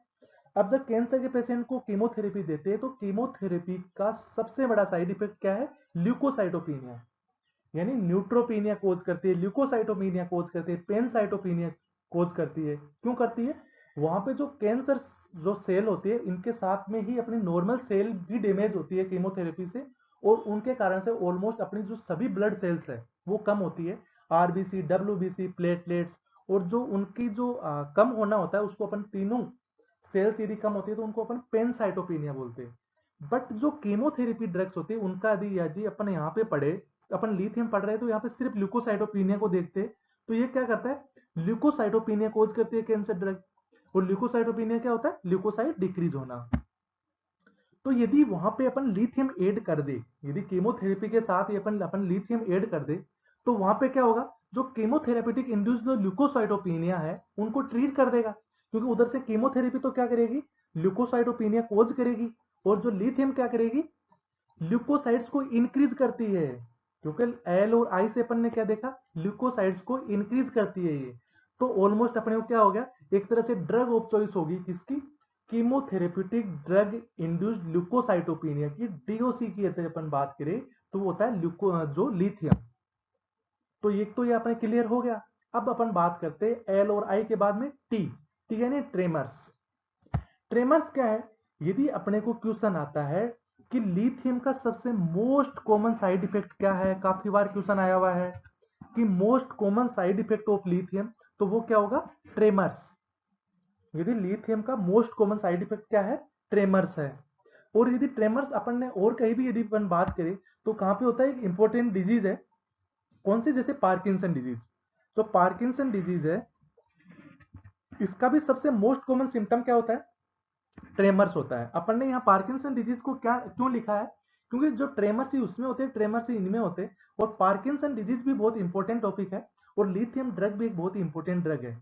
Speaker 1: अब जब कैंसर के पेशेंट को कीमोथेरेपी देते हैं तो कीमोथेरेपी का सबसे बड़ा साइड इफेक्ट क्या है, ल्यूकोसाइटोपिनिया, यानी न्यूट्रोपिनिया कोज करती है, ल्यूकोसाइटोपिनिया कोज करती है, पेनसाइटोपिनिया कोज करती है। क्यों करती है, वहां पे जो कैंसर जो सेल होती है इनके साथ में ही अपनी नॉर्मल सेल भी डैमेज होती है कीमोथेरेपी से, और उनके कारण से ऑलमोस्ट अपनी जो सभी ब्लड सेल्स है वो कम होती है, आरबीसी, डब्ल्यूबीसी, प्लेटलेट्स, और जो उनकी जो कम होना होता है उसको अपन तीनों सेल्स यदि कम होती है तो उनको अपन पेनसाइटोपिनिया बोलते हैं। बट जो कीमोथेरेपी ड्रग्स होती है उनका यदि अपन यहाँ पे पढ़े, अपन लिथियम पढ़ रहे हैं तो यहाँ पे सिर्फ ल्यूकोसाइटोपिनिया को देखते हैं, तो ये क्या करता है, ल्यूकोसाइटोपिनिया कोज करती है कैंसर ड्रग। और ल्यूकोसाइटोपिनिया क्या होता है, ल्यूकोसाइट डिक्रीज होना। तो यदि वहां पे अपन लिथियम ऐड कर दे, यदि कीमोथेरेपी के साथ अपन अपन लिथियम ऐड कर दे, तो वहां पे क्या होगा, जो कीमोथेरेपेटिक इंड्यूस जो ल्यूकोसाइटोपिनिया है उनको ट्रीट कर देगा, क्योंकि उधर से कीमोथेरेपी तो क्या करेगी, ल्यूकोसाइटोपिनिया कोज करेगी, और जो लिथियम क्या करेगी, ल्यूकोसाइट्स को इंक्रीज करती है, क्योंकि एल और आई से अपन ने क्या देखा, ल्यूकोसाइट्स को इंक्रीज करती है ये। तो ऑलमोस्ट अपने को क्या हो गया, एक तरह से ड्रग ऑफ चॉइस होगी किसकी, कीमोथेरेप्यूटिक ड्रग इंड्यूस्ड ल्यूकोसाइटोपिनिया की, डीओसी की यदि अपन बात करें तो वो होता है जो लिथियम। तो ये अपने क्लियर हो गया। अब अपन बात करते हैं एल और आई के बाद में टी, टी यानी ट्रेमर्स। ट्रेमर्स क्या है, यदि अपने को क्वेश्चन आता है कि लिथियम का सबसे मोस्ट कॉमन साइड इफेक्ट क्या है, काफी बार क्वेश्चन आया हुआ है कि most common side effect of lithium, तो वो क्या होगा, ट्रेमर्स। यदि लिथियम का मोस्ट कॉमन साइड इफेक्ट क्या है, ट्रेमर्स है। और यदि ट्रेमर्स अपन ने और कहीं भी यदि अपन बात करें तो कहां पे होता है, एक इंपॉर्टेंट डिजीज है, कौन सी, जैसे पार्किंसन डिजीज। तो पार्किंसन डिजीज है, इसका भी सबसे मोस्ट कॉमन सिम्टम क्या होता है, ट्रेमर्स होता है। अपन ने यहाँ पार्किंसन डिजीज को क्या क्यों लिखा है, क्योंकि जो ट्रेमर्स ही उसमें होते हैं, ट्रेमर्स ही इनमें होते हैं, और पार्किंसन डिजीज भी बहुत इंपॉर्टेंट टॉपिक है, और लिथियम ड्रग भी एक बहुत ही इंपॉर्टेंट ड्रग है।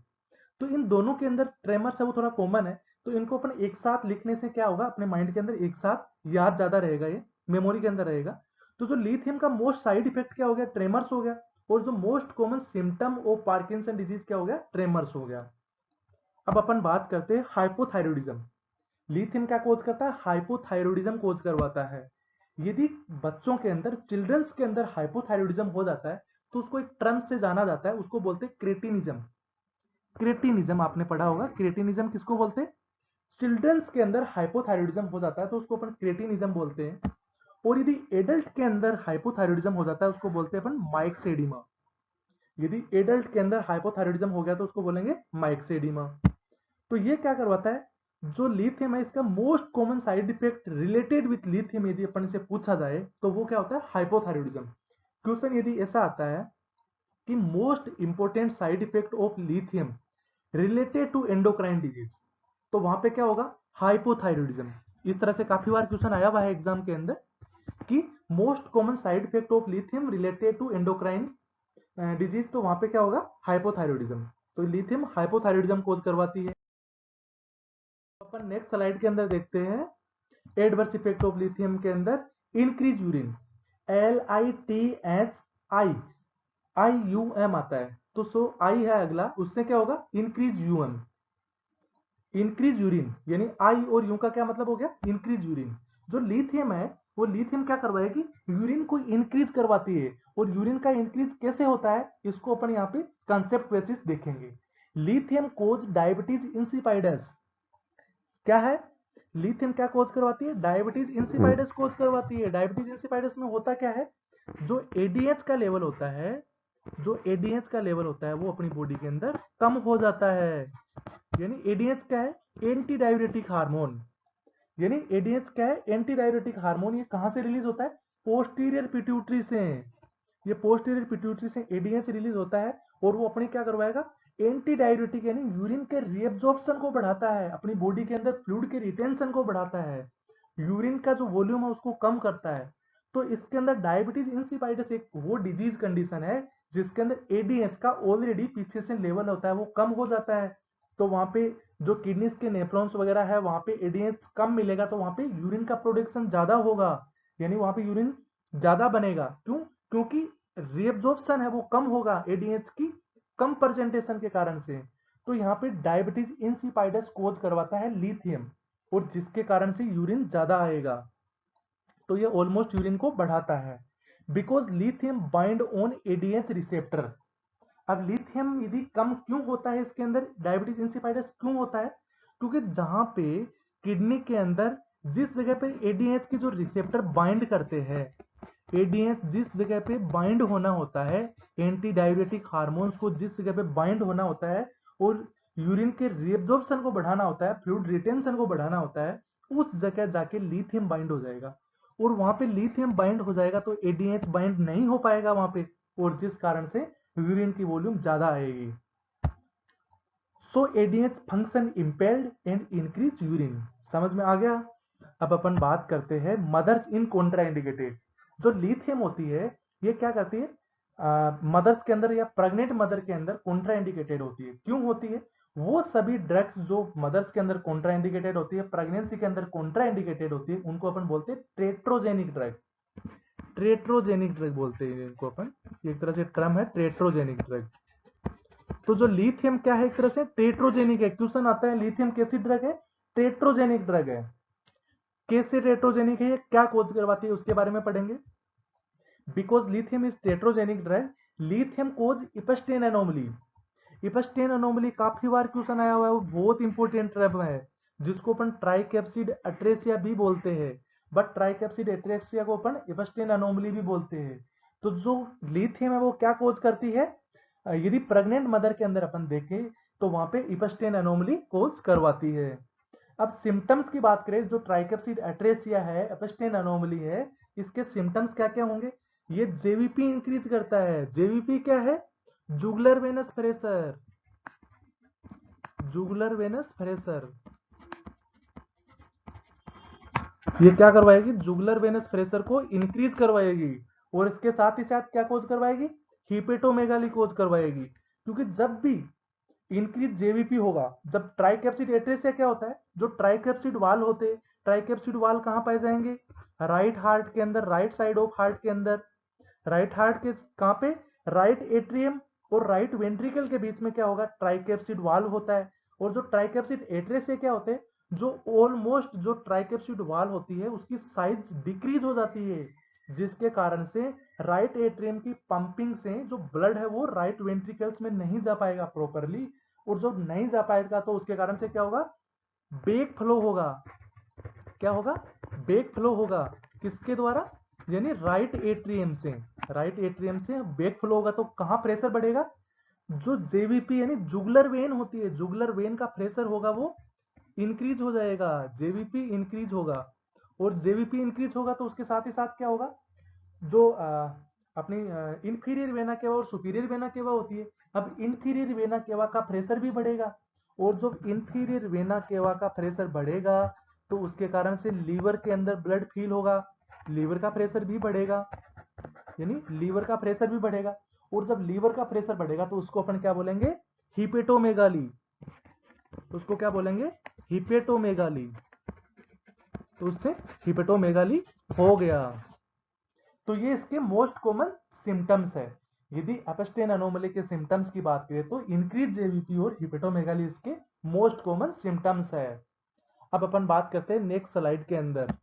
Speaker 1: तो इन दोनों के अंदर ट्रेमर्स है वो थोड़ा कॉमन है, तो इनको अपन एक साथ लिखने से क्या होगा, अपने माइंड के अंदर एक साथ याद ज्यादा रहेगा, ये मेमोरी के अंदर रहेगा। तो जो लिथियम का मोस्ट साइड इफेक्ट क्या हो गया, ट्रेमर्स हो गया, और जो most common symptom of Parkinson disease क्या हो गया, ट्रेमर्स हो गया। अब अपन बात करते हैं हाइपोथायरॉयडिज्म। लिथियम क्या कोज करता है, हाइपोथायरॉयडिज्म कोज करवाता है। यदि बच्चों के अंदर, चिल्ड्रंस के अंदर हाइपोथायरॉयडिज्म हो जाता है तो उसको एक टर्म से जाना जाता है, उसको बोलते हैं क्रेटिनिज्म। क्रेटिनिज्म आपने पढ़ा होगा, क्रेटिनिज्म किसको बोलते हैं, चिल्ड्रंस के अंदर हाइपोथायरॉयडिज्म हो जाता है तो उसको अपन क्रेटिनिज्म बोलते हैं। और यदि एडल्ट के अंदर हाइपोथायरॉयडिज्म हो जाता है उसको बोलते हैं अपन माइक्सेडिमा। यदि एडल्ट के अंदर हाइपोथायरॉयडिज्म हो गया तो उसको बोलेंगे माइक्सेडिमा। तो ये क्या करवाता है, जो लिथियम है इसका most common side effect related with lithium यदि अपन से पूछा जाए तो वो क्या होता है, हाइपोथायरॉयडिज्म। क्वेश्चन यदि ऐसा आता है कि most important side effect of lithium related to endocrine disease, तो वहां पे क्या होगा, हाइपोथायरॉयडिज्म। इस तरह से काफी बार क्वेश्चन आया हुआ है एग्जाम के अंदर कि most common side effect of lithium related to endocrine disease, तो वहां पे क्या होगा, हाइपोथायरॉयडिज्म। तो लिथियम हाइपोथायरॉयडिज्म कोज करवाती है। अपन नेक्स्ट स्लाइड के अंदर देखते हैं एडवर्स इफेक्ट ऑफ लिथियम के अंदर इंक्रीज यूरिन, LITHI, IUM आता है, तो सो आई है अगला, उससे क्या होगा, इंक्रीज यूएम, इंक्रीज यूरिन, यानी आई और यू का क्या मतलब हो गया, इंक्रीज यूरिन। जो लिथियम है वो लिथियम क्या करवाएगी, यूरिन को इंक्रीज करवाती है। और यूरिन का इंक्रीज कैसे होता है इसको अपन यहाँ पे कंसेप्ट बेसिस देखेंगे। लिथियम कोज डायबिटीज इंसिपाइडस, क्या है, लिथियम क्या कोज करवाती है, डायबिटीज इंसिपाइडस कोज करवाती है। डायबिटीज इंसिपाइडस में होता क्या है, जो एडीएच का लेवल होता है, जो एडीएच का लेवल होता है वो अपनी बॉडी के अंदर कम हो जाता है। यानी एडीएच क्या है, एंटी डायबिटिक हार्मोन। यानी एडीएच क्या है, एंटी डायबिटिक हार्मोन। ये कहां से रिलीज होता है, पोस्टीरियर पिट्यूटरी से। ये पोस्टीरियर पिट्यूटरी से एडीएच रिलीज होता है और वो अपनी क्या करवाएगा, एंटी डायबिटिक यानी यूरिन के रीअब्जॉर्प्शन को बढ़ाता है, अपनी बॉडी के अंदर फ्लूइड के रिटेंशन को बढ़ाता है, यूरिन का जो वॉल्यूम है उसको कम करता है। तो इसके अंदर डायबिटीज इंसिपाइडस एक वो डिजीज कंडीशन है जिसके अंदर एडीएच का ऑलरेडी पीछे से लेवल होता है वो कम हो जाता है। तो वहां पे जो किडनीज के नेफ्रॉन्स वगैरह है वहां पे एडीएच कम मिलेगा, तो वहां पे यूरिन का प्रोडक्शन ज्यादा होगा, यानी वहां पे यूरिन ज्यादा बनेगा। क्यों, क्योंकि रीअब्जॉर्प्शन है वो कम होगा एडीएच की कम परसेंटेशन के कारण से। तो यहाँ पे डायबिटीज इंसिपाइडस कोज करवाता है लिथियम, और जिसके कारण से यूरिन ज्यादा आएगा, तो ये ऑलमोस्ट यूरिन को बढ़ाता है। Because lithium bind on ADH receptor. अब लिथियम यदि कम क्यों होता है इसके अंदर, डायबिटीज इंसिपाइडस क्यों होता है, क्योंकि जहां पे किडनी के अंदर जिस जगह पे एडीएच की जो रिसेप्टर बाइंड करते हैं, एडीएच जिस जगह पे बाइंड होना होता है, एंटी डायबिटिक हार्मोन्स को जिस जगह पे बाइंड होना होता है और यूरिन के रीअब्जॉर्प्शन को बढ़ाना होता है, फ्लूइड रिटेंशन को बढ़ाना होता है, उस जगह जाके लिथियम बाइंड हो जाएगा। और वहां पे लिथियम बाइंड हो जाएगा तो एडीएच बाइंड नहीं हो पाएगा वहां पे, और जिस कारण से यूरिन की वॉल्यूम ज्यादा आएगी। So ADH function impaired and increase urine. समझ में आ गया। अब अपन बात करते हैं मदर्स इन कॉन्ट्राइंडिकेटेड। जो लिथियम होती है ये क्या करती है, मदर्स के अंदर या प्रेग्नेंट मदर के अंदर कॉन्ट्राइंडिकेटेड होती है। क्यों होती है, वो सभी ड्रग्स जो मदर्स के अंदर कॉन्ट्राइंडिकेटेड होती है, प्रेगनेंसी के अंदर कॉन्ट्राइंडिकेटेड होती है, उनको अपन बोलते हैं ट्रेट्रोजेनिक ड्रग। ट्रेट्रोजेनिक ड्रग बोलते हैं इनको अपन, एक तरह से टर्म है ट्रेट्रोजेनिक ड्रग। तो जो लिथियम क्या है, एक तरह से ट्रेट्रोजेनिक है। क्वेश्चन आता है लिथियम कैसी ड्रग है, ट्रेट्रोजेनिक ड्रग है। कैसे ट्रेट्रोजेनिक है, ये क्या कोज करवाती है उसके बारे में पढ़ेंगे। Because lithium is teratogenic drug, lithium cause Ebstein anomaly. Ebstein anomaly काफी बार क्वेश्चन आया हुआ है, वो बहुत इंपॉर्टेंट टर्म है जिसको अपन ट्राइकैप्सिड अट्रेसिया भी बोलते हैं, बट ट्राइकैप्सिड अट्रेसिया को अपन इपस्टेन एनोमली भी बोलते हैं। तो जो लिथियम है वो क्या कोज करती है, यदि प्रेग्नेंट मदर के अंदर अपन देखें तो वहां पे इपस्टेन एनोमली कोज करवाती है। अब सिम्टम्स की बात करें, जो ट्राइकैप्सिड अट्रेसिया है, इपस्टेन एनोमली है, इसके सिम्टम्स क्या क्या होंगे, ये जेवीपी इंक्रीज करता है। जेवीपी क्या है, jugular venous pressure, jugular venous pressure. ये क्या करवाएगी, जुगुलर वेनस प्रेशर को इंक्रीज करवाएगी, और इसके साथ ही साथ क्या कोज करवाएगी, हिपेटोमेगाली कोज करवाएगी। क्योंकि जब भी इंक्रीज जेवीपी होगा, जब ट्राइकैप्सिड एट्रेसिया क्या होता है, जो ट्राइकैप्सिड वाल होते हैं, ट्राइकैप्सिड वाल कहां पाए जाएंगे, राइट हार्ट के अंदर, राइट साइड ऑफ हार्ट के अंदर। राइट हार्ट के कहां पे, राइट एट्रियम और राइट वेंट्रिकल के बीच में क्या होगा, ट्राइकैप्सिड वाल होता है। और जो ट्राइकैप्सिड एट्रेसिया क्या होते हैं, जो ऑलमोस्ट जो ट्राइकैप्सिड वाल होती है उसकी साइज डिक्रीज हो जाती है, जिसके कारण से राइट एट्रियम की पंपिंग से जो ब्लड है वो राइट वेंट्रिकल्स में नहीं जा पाएगा प्रॉपरली, और जब नहीं जा पाएगा तो उसके कारण से क्या होगा, बैक फ्लो होगा। क्या होगा, बैक फ्लो होगा। किसके द्वारा, यानी राइट एट्रियम से। राइट एट्रियम से बैक फ्लो होगा तो कहाँ प्रेशर बढ़ेगा, जो जेवीपी यानी जुगुलर वेन होती है, जुगुलर वेन का प्रेशर होगा वो इंक्रीज हो जाएगा, जेवीपी इंक्रीज होगा। और जेवीपी इंक्रीज होगा तो उसके साथ ही साथ क्या होगा, जो अपनी इंफीरियर वेना केवा और सुपीरियर वेना केवा होती है, अब इंफीरियर वेना केवा का प्रेशर भी बढ़ेगा। और जब इंफीरियर वेना केवा का प्रेशर बढ़ेगा तो उसके कारण से लीवर के अंदर ब्लड फील होगा, लीवर का प्रेशर भी बढ़ेगा, यानी लीवर का प्रेशर भी बढ़ेगा। और जब लीवर का प्रेशर बढ़ेगा तो उसको अपन क्या बोलेंगे, हिपेटोमेगाली। उसको क्या बोलेंगे, हिपेटोमेगाली। तो उससे हिपेटोमेगाली हो गया। तो ये इसके मोस्ट कॉमन सिम्टम्स है। यदि एपस्टेन अनोमली के सिम्टम्स की बात करें तो इंक्रीज जेवीपी और हिपेटोमेगाली इसके मोस्ट कॉमन सिम्टम्स है। अब अपन बात करते हैं नेक्स्ट स्लाइड के अंदर।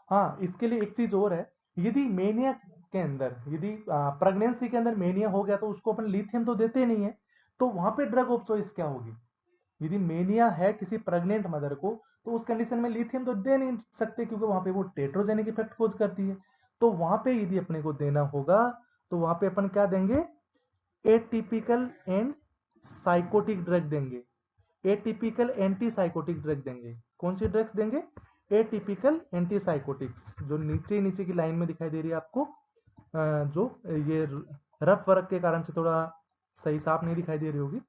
Speaker 1: हाँ, इसके लिए एक चीज और है, यदि मेनिया के अंदर, यदि प्रेगनेंसी के अंदर मेनिया हो गया तो उसको अपन लिथियम तो देते नहीं है, तो वहां पे ड्रग ऑफ चॉइस क्या होगी। यदि मेनिया है किसी प्रेग्नेंट मदर को तो उस कंडीशन में लिथियम तो दे नहीं सकते, क्योंकि वहां पे वो टेट्रोजेनिक इफेक्ट कोज करती है। तो वहां पे यदि अपने को देना होगा तो वहां पे अपन क्या देंगे, एटिपिकल एंड साइकोटिक ड्रग देंगे, एटिपिकल एंटी साइकोटिक ड्रग देंगे। कौन सी ड्रग्स देंगे, एटिपिकल एंटी साइकोटिक्स, जो नीचे नीचे की लाइन में दिखाई दे रही है आपको, जो ये रफ वर्क के कारण से थोड़ा सही साफ नहीं दिखाई दे रही होगी।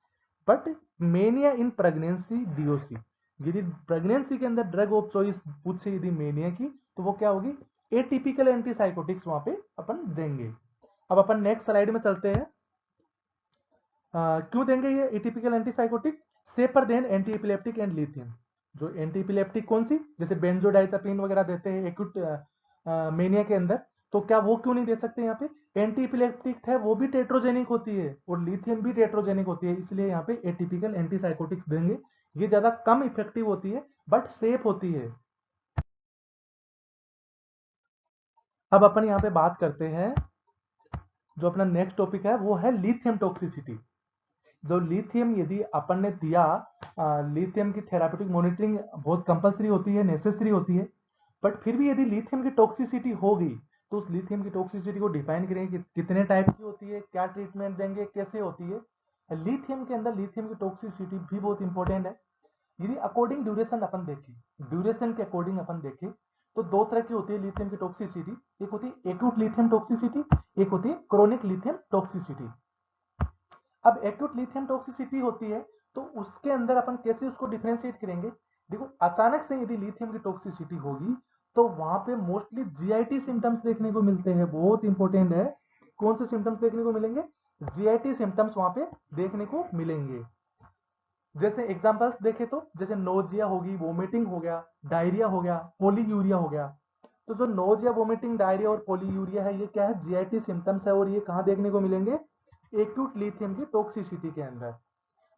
Speaker 1: But mania in pregnancy DOC, यदि प्रेगनेंसी के अंदर ड्रग ऑफ चॉइस पूछे यदि मेनिया की, तो वो क्या होगी, एटिपिकल एंटीसाइकोटिक्स वहां पे अपन देंगे। अब अपन नेक्स्ट स्लाइड में चलते हैं। क्यों देंगे ये एटिपिकल एंटीसाइकोटिक, सेपर then anti epileptic and lithium. जो एंटी एपिलेप्टिक कौन सी, जैसे बेंजोडाइजापिन वगैरह देते हैं एक्यूट मेनिया के अंदर, तो क्या वो क्यों नहीं दे सकते यहाँ पे, एंटी एपिलेप्टिक है वो भी टेट्रोजेनिक होती है और लिथियम भी टेट्रोजेनिक होती है, इसलिए यहाँ पे एटिपिकल एंटीसाइकोटिक्स देंगे। ये ज्यादा कम इफेक्टिव होती है बट सेफ होती है। अब अपन यहाँ पे बात करते हैं, जो अपना नेक्स्ट टॉपिक है वो है लिथियम टॉक्सिसिटी। जो लिथियम यदि अपन ने दिया, लिथियम की थेरापेटिक मॉनिटरिंग बहुत कंपलसरी होती है, नेसेसरी होती है, बट फिर भी यदि लिथियम की टॉक्सिसिटी होगी तो उस लिथियम की टॉक्सिसिटी को डिफाइन करेंगे कि कितने टाइप की होती है, क्या ट्रीटमेंट देंगे, कैसे होती है। लिथियम के अंदर लिथियम की टॉक्सिसिटी भी बहुत इंपॉर्टेंट है। यदि अकॉर्डिंग ड्यूरेशन अपन देखें, ड्यूरेशन के अकॉर्डिंग अपन देखें तो दो तरह की होती है लिथियम की टॉक्सिसिटी, एक होती है एक्यूट लिथियम टॉक्सिसिटी, एक होती है क्रोनिक लिथियम टॉक्सिसिटी। अब एक्यूट लिथियम टॉक्सिसिटी होती है तो उसके अंदर अपन कैसे उसको डिफरेंशिएट करेंगे, देखो अचानक से यदि लिथियम की टॉक्सिसिटी होगी तो वहां पे मोस्टली जीआईटी सिम्टम्स देखने को मिलते हैं, बहुत इंपॉर्टेंट है। कौन से सिम्टम्स देखने को मिलेंगे, जीआईटी सिम्टम्स वहां पे देखने को मिलेंगे। जैसे एग्जांपल्स देखें तो जैसे नोजिया होगी, वोमिटिंग हो गया, डायरिया हो गया, पोलीयूरिया हो गया। तो जो नोजिया, वोमिटिंग, डायरिया और पोलीयूरिया है ये क्या है, जीआईटी सिम्टम्स है और ये कहाँ देखने को मिलेंगे, एक्यूट लिथियम की टॉक्सिसिटी के अंदर।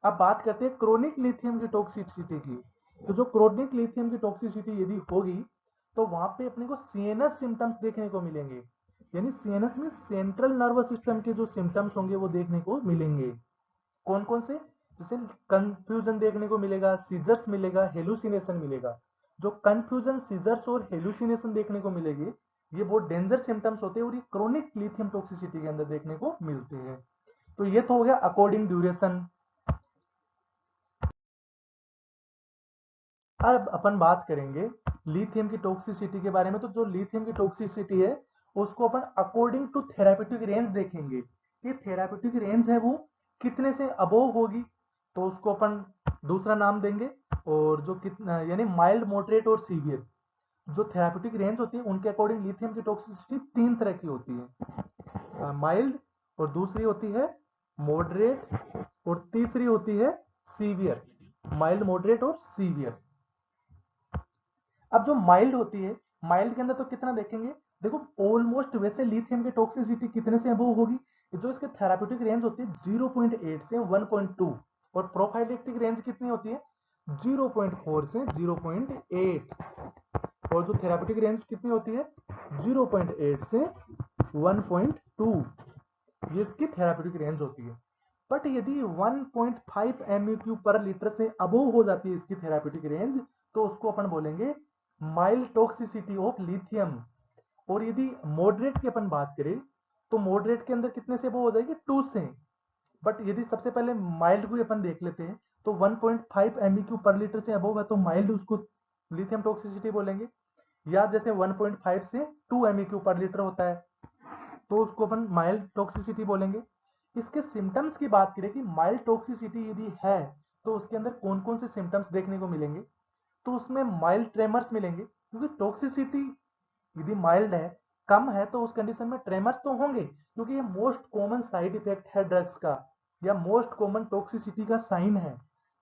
Speaker 1: अब बात करते हैं क्रोनिक लिथियम की टॉक्सिसिटी की। तो जो क्रोनिक लिथियम की टॉक्सिसिटी यदि होगी तो वहां पे अपने को सीएनएस सिम्टम्स देखने को मिलेंगे, यानी सीएनएस में सेंट्रल नर्वस सिस्टम के जो सिम्टम्स होंगे वो देखने को मिलेंगे। कौन कौन से, जैसे कंफ्यूजन देखने को मिलेगा, सीजर्स मिलेगा, हेलुसिनेशन मिलेगा। जो कंफ्यूजन, सीजर्स और हेलुसिनेशन देखने को मिलेगी ये बहुत डेंजर सिम्टम्स होते हैं और ये क्रोनिक लिथियम टॉक्सिसिटी के अंदर देखने को मिलते हैं। तो ये तो हो गया अकॉर्डिंग ड्यूरेशन। अब अपन बात करेंगे लिथियम की टॉक्सिसिटी के बारे में। तो जो लिथियम की टॉक्सिसिटी है उसको अपन अकॉर्डिंग टू थेरापेटिक रेंज देखेंगे कि थेरापेटिक रेंज है वो कितने से अबोव होगी, तो उसको अपन दूसरा नाम देंगे। और जो कितना, यानी माइल्ड, मॉडरेट और सीवियर, जो थेरापेटिक रेंज होती है उनके अकॉर्डिंग लिथियम की टॉक्सिसिटी तीन तरह की होती है, माइल्ड, और दूसरी होती है मॉडरेट, और तीसरी होती है सीवियर। माइल्ड, मॉडरेट और सीवियर। अब जो माइल्ड होती है, माइल्ड के अंदर तो कितना देखेंगे, देखो ऑलमोस्ट वैसे लिथियम की टॉक्सिसिटी कितने से अबव होगी, जो इसके थेरापेटिक रेंज होती है 0.8 से 1.2, और प्रोफाइलेक्टिक रेंज कितनी होती है 0.4 से 0.8, और जो थेरापेटिक रेंज कितनी होती है 0.8 से 1.2, ये इसकी थेरापेटिक रेंज होती है। बट यदि 1.5 MUQ पर लीटर से अबोव हो जाती है इसकी थेरापेटिक रेंज तो उसको अपन बोलेंगे माइल्ड टॉक्सिसिटी ऑफ लिथियम। और यदि मॉडरेट की अपन बात करें तो मॉडरेट के अंदर कितने से अबव हो जाएगी, 2 से। बट यदि सबसे पहले माइल्ड को अपन देख लेते हैं तो 1.5 MEQ पर लीटर से अबव है तो माइल्ड उसको लिथियम टॉक्सिसिटी बोलेंगे। या जैसे 1.5 से 2 MEQ पर लीटर होता है तो उसको अपन माइल्ड टॉक्सिसिटी बोलेंगे। इसके सिम्टम्स की बात करें कि माइल्ड टॉक्सिसिटी यदि है तो उसके अंदर कौन कौन से सिम्टम्स देखने को मिलेंगे, तो उसमें माइल्ड ट्रेमर्स मिलेंगे, क्योंकि टॉक्सिसिटी यदि माइल्ड है, कम है, तो उस कंडीशन में ट्रेमर्स तो होंगे, क्योंकि ये मोस्ट कॉमन साइड इफेक्ट है ड्रग्स का या मोस्ट कॉमन टॉक्सिसिटी का साइन है,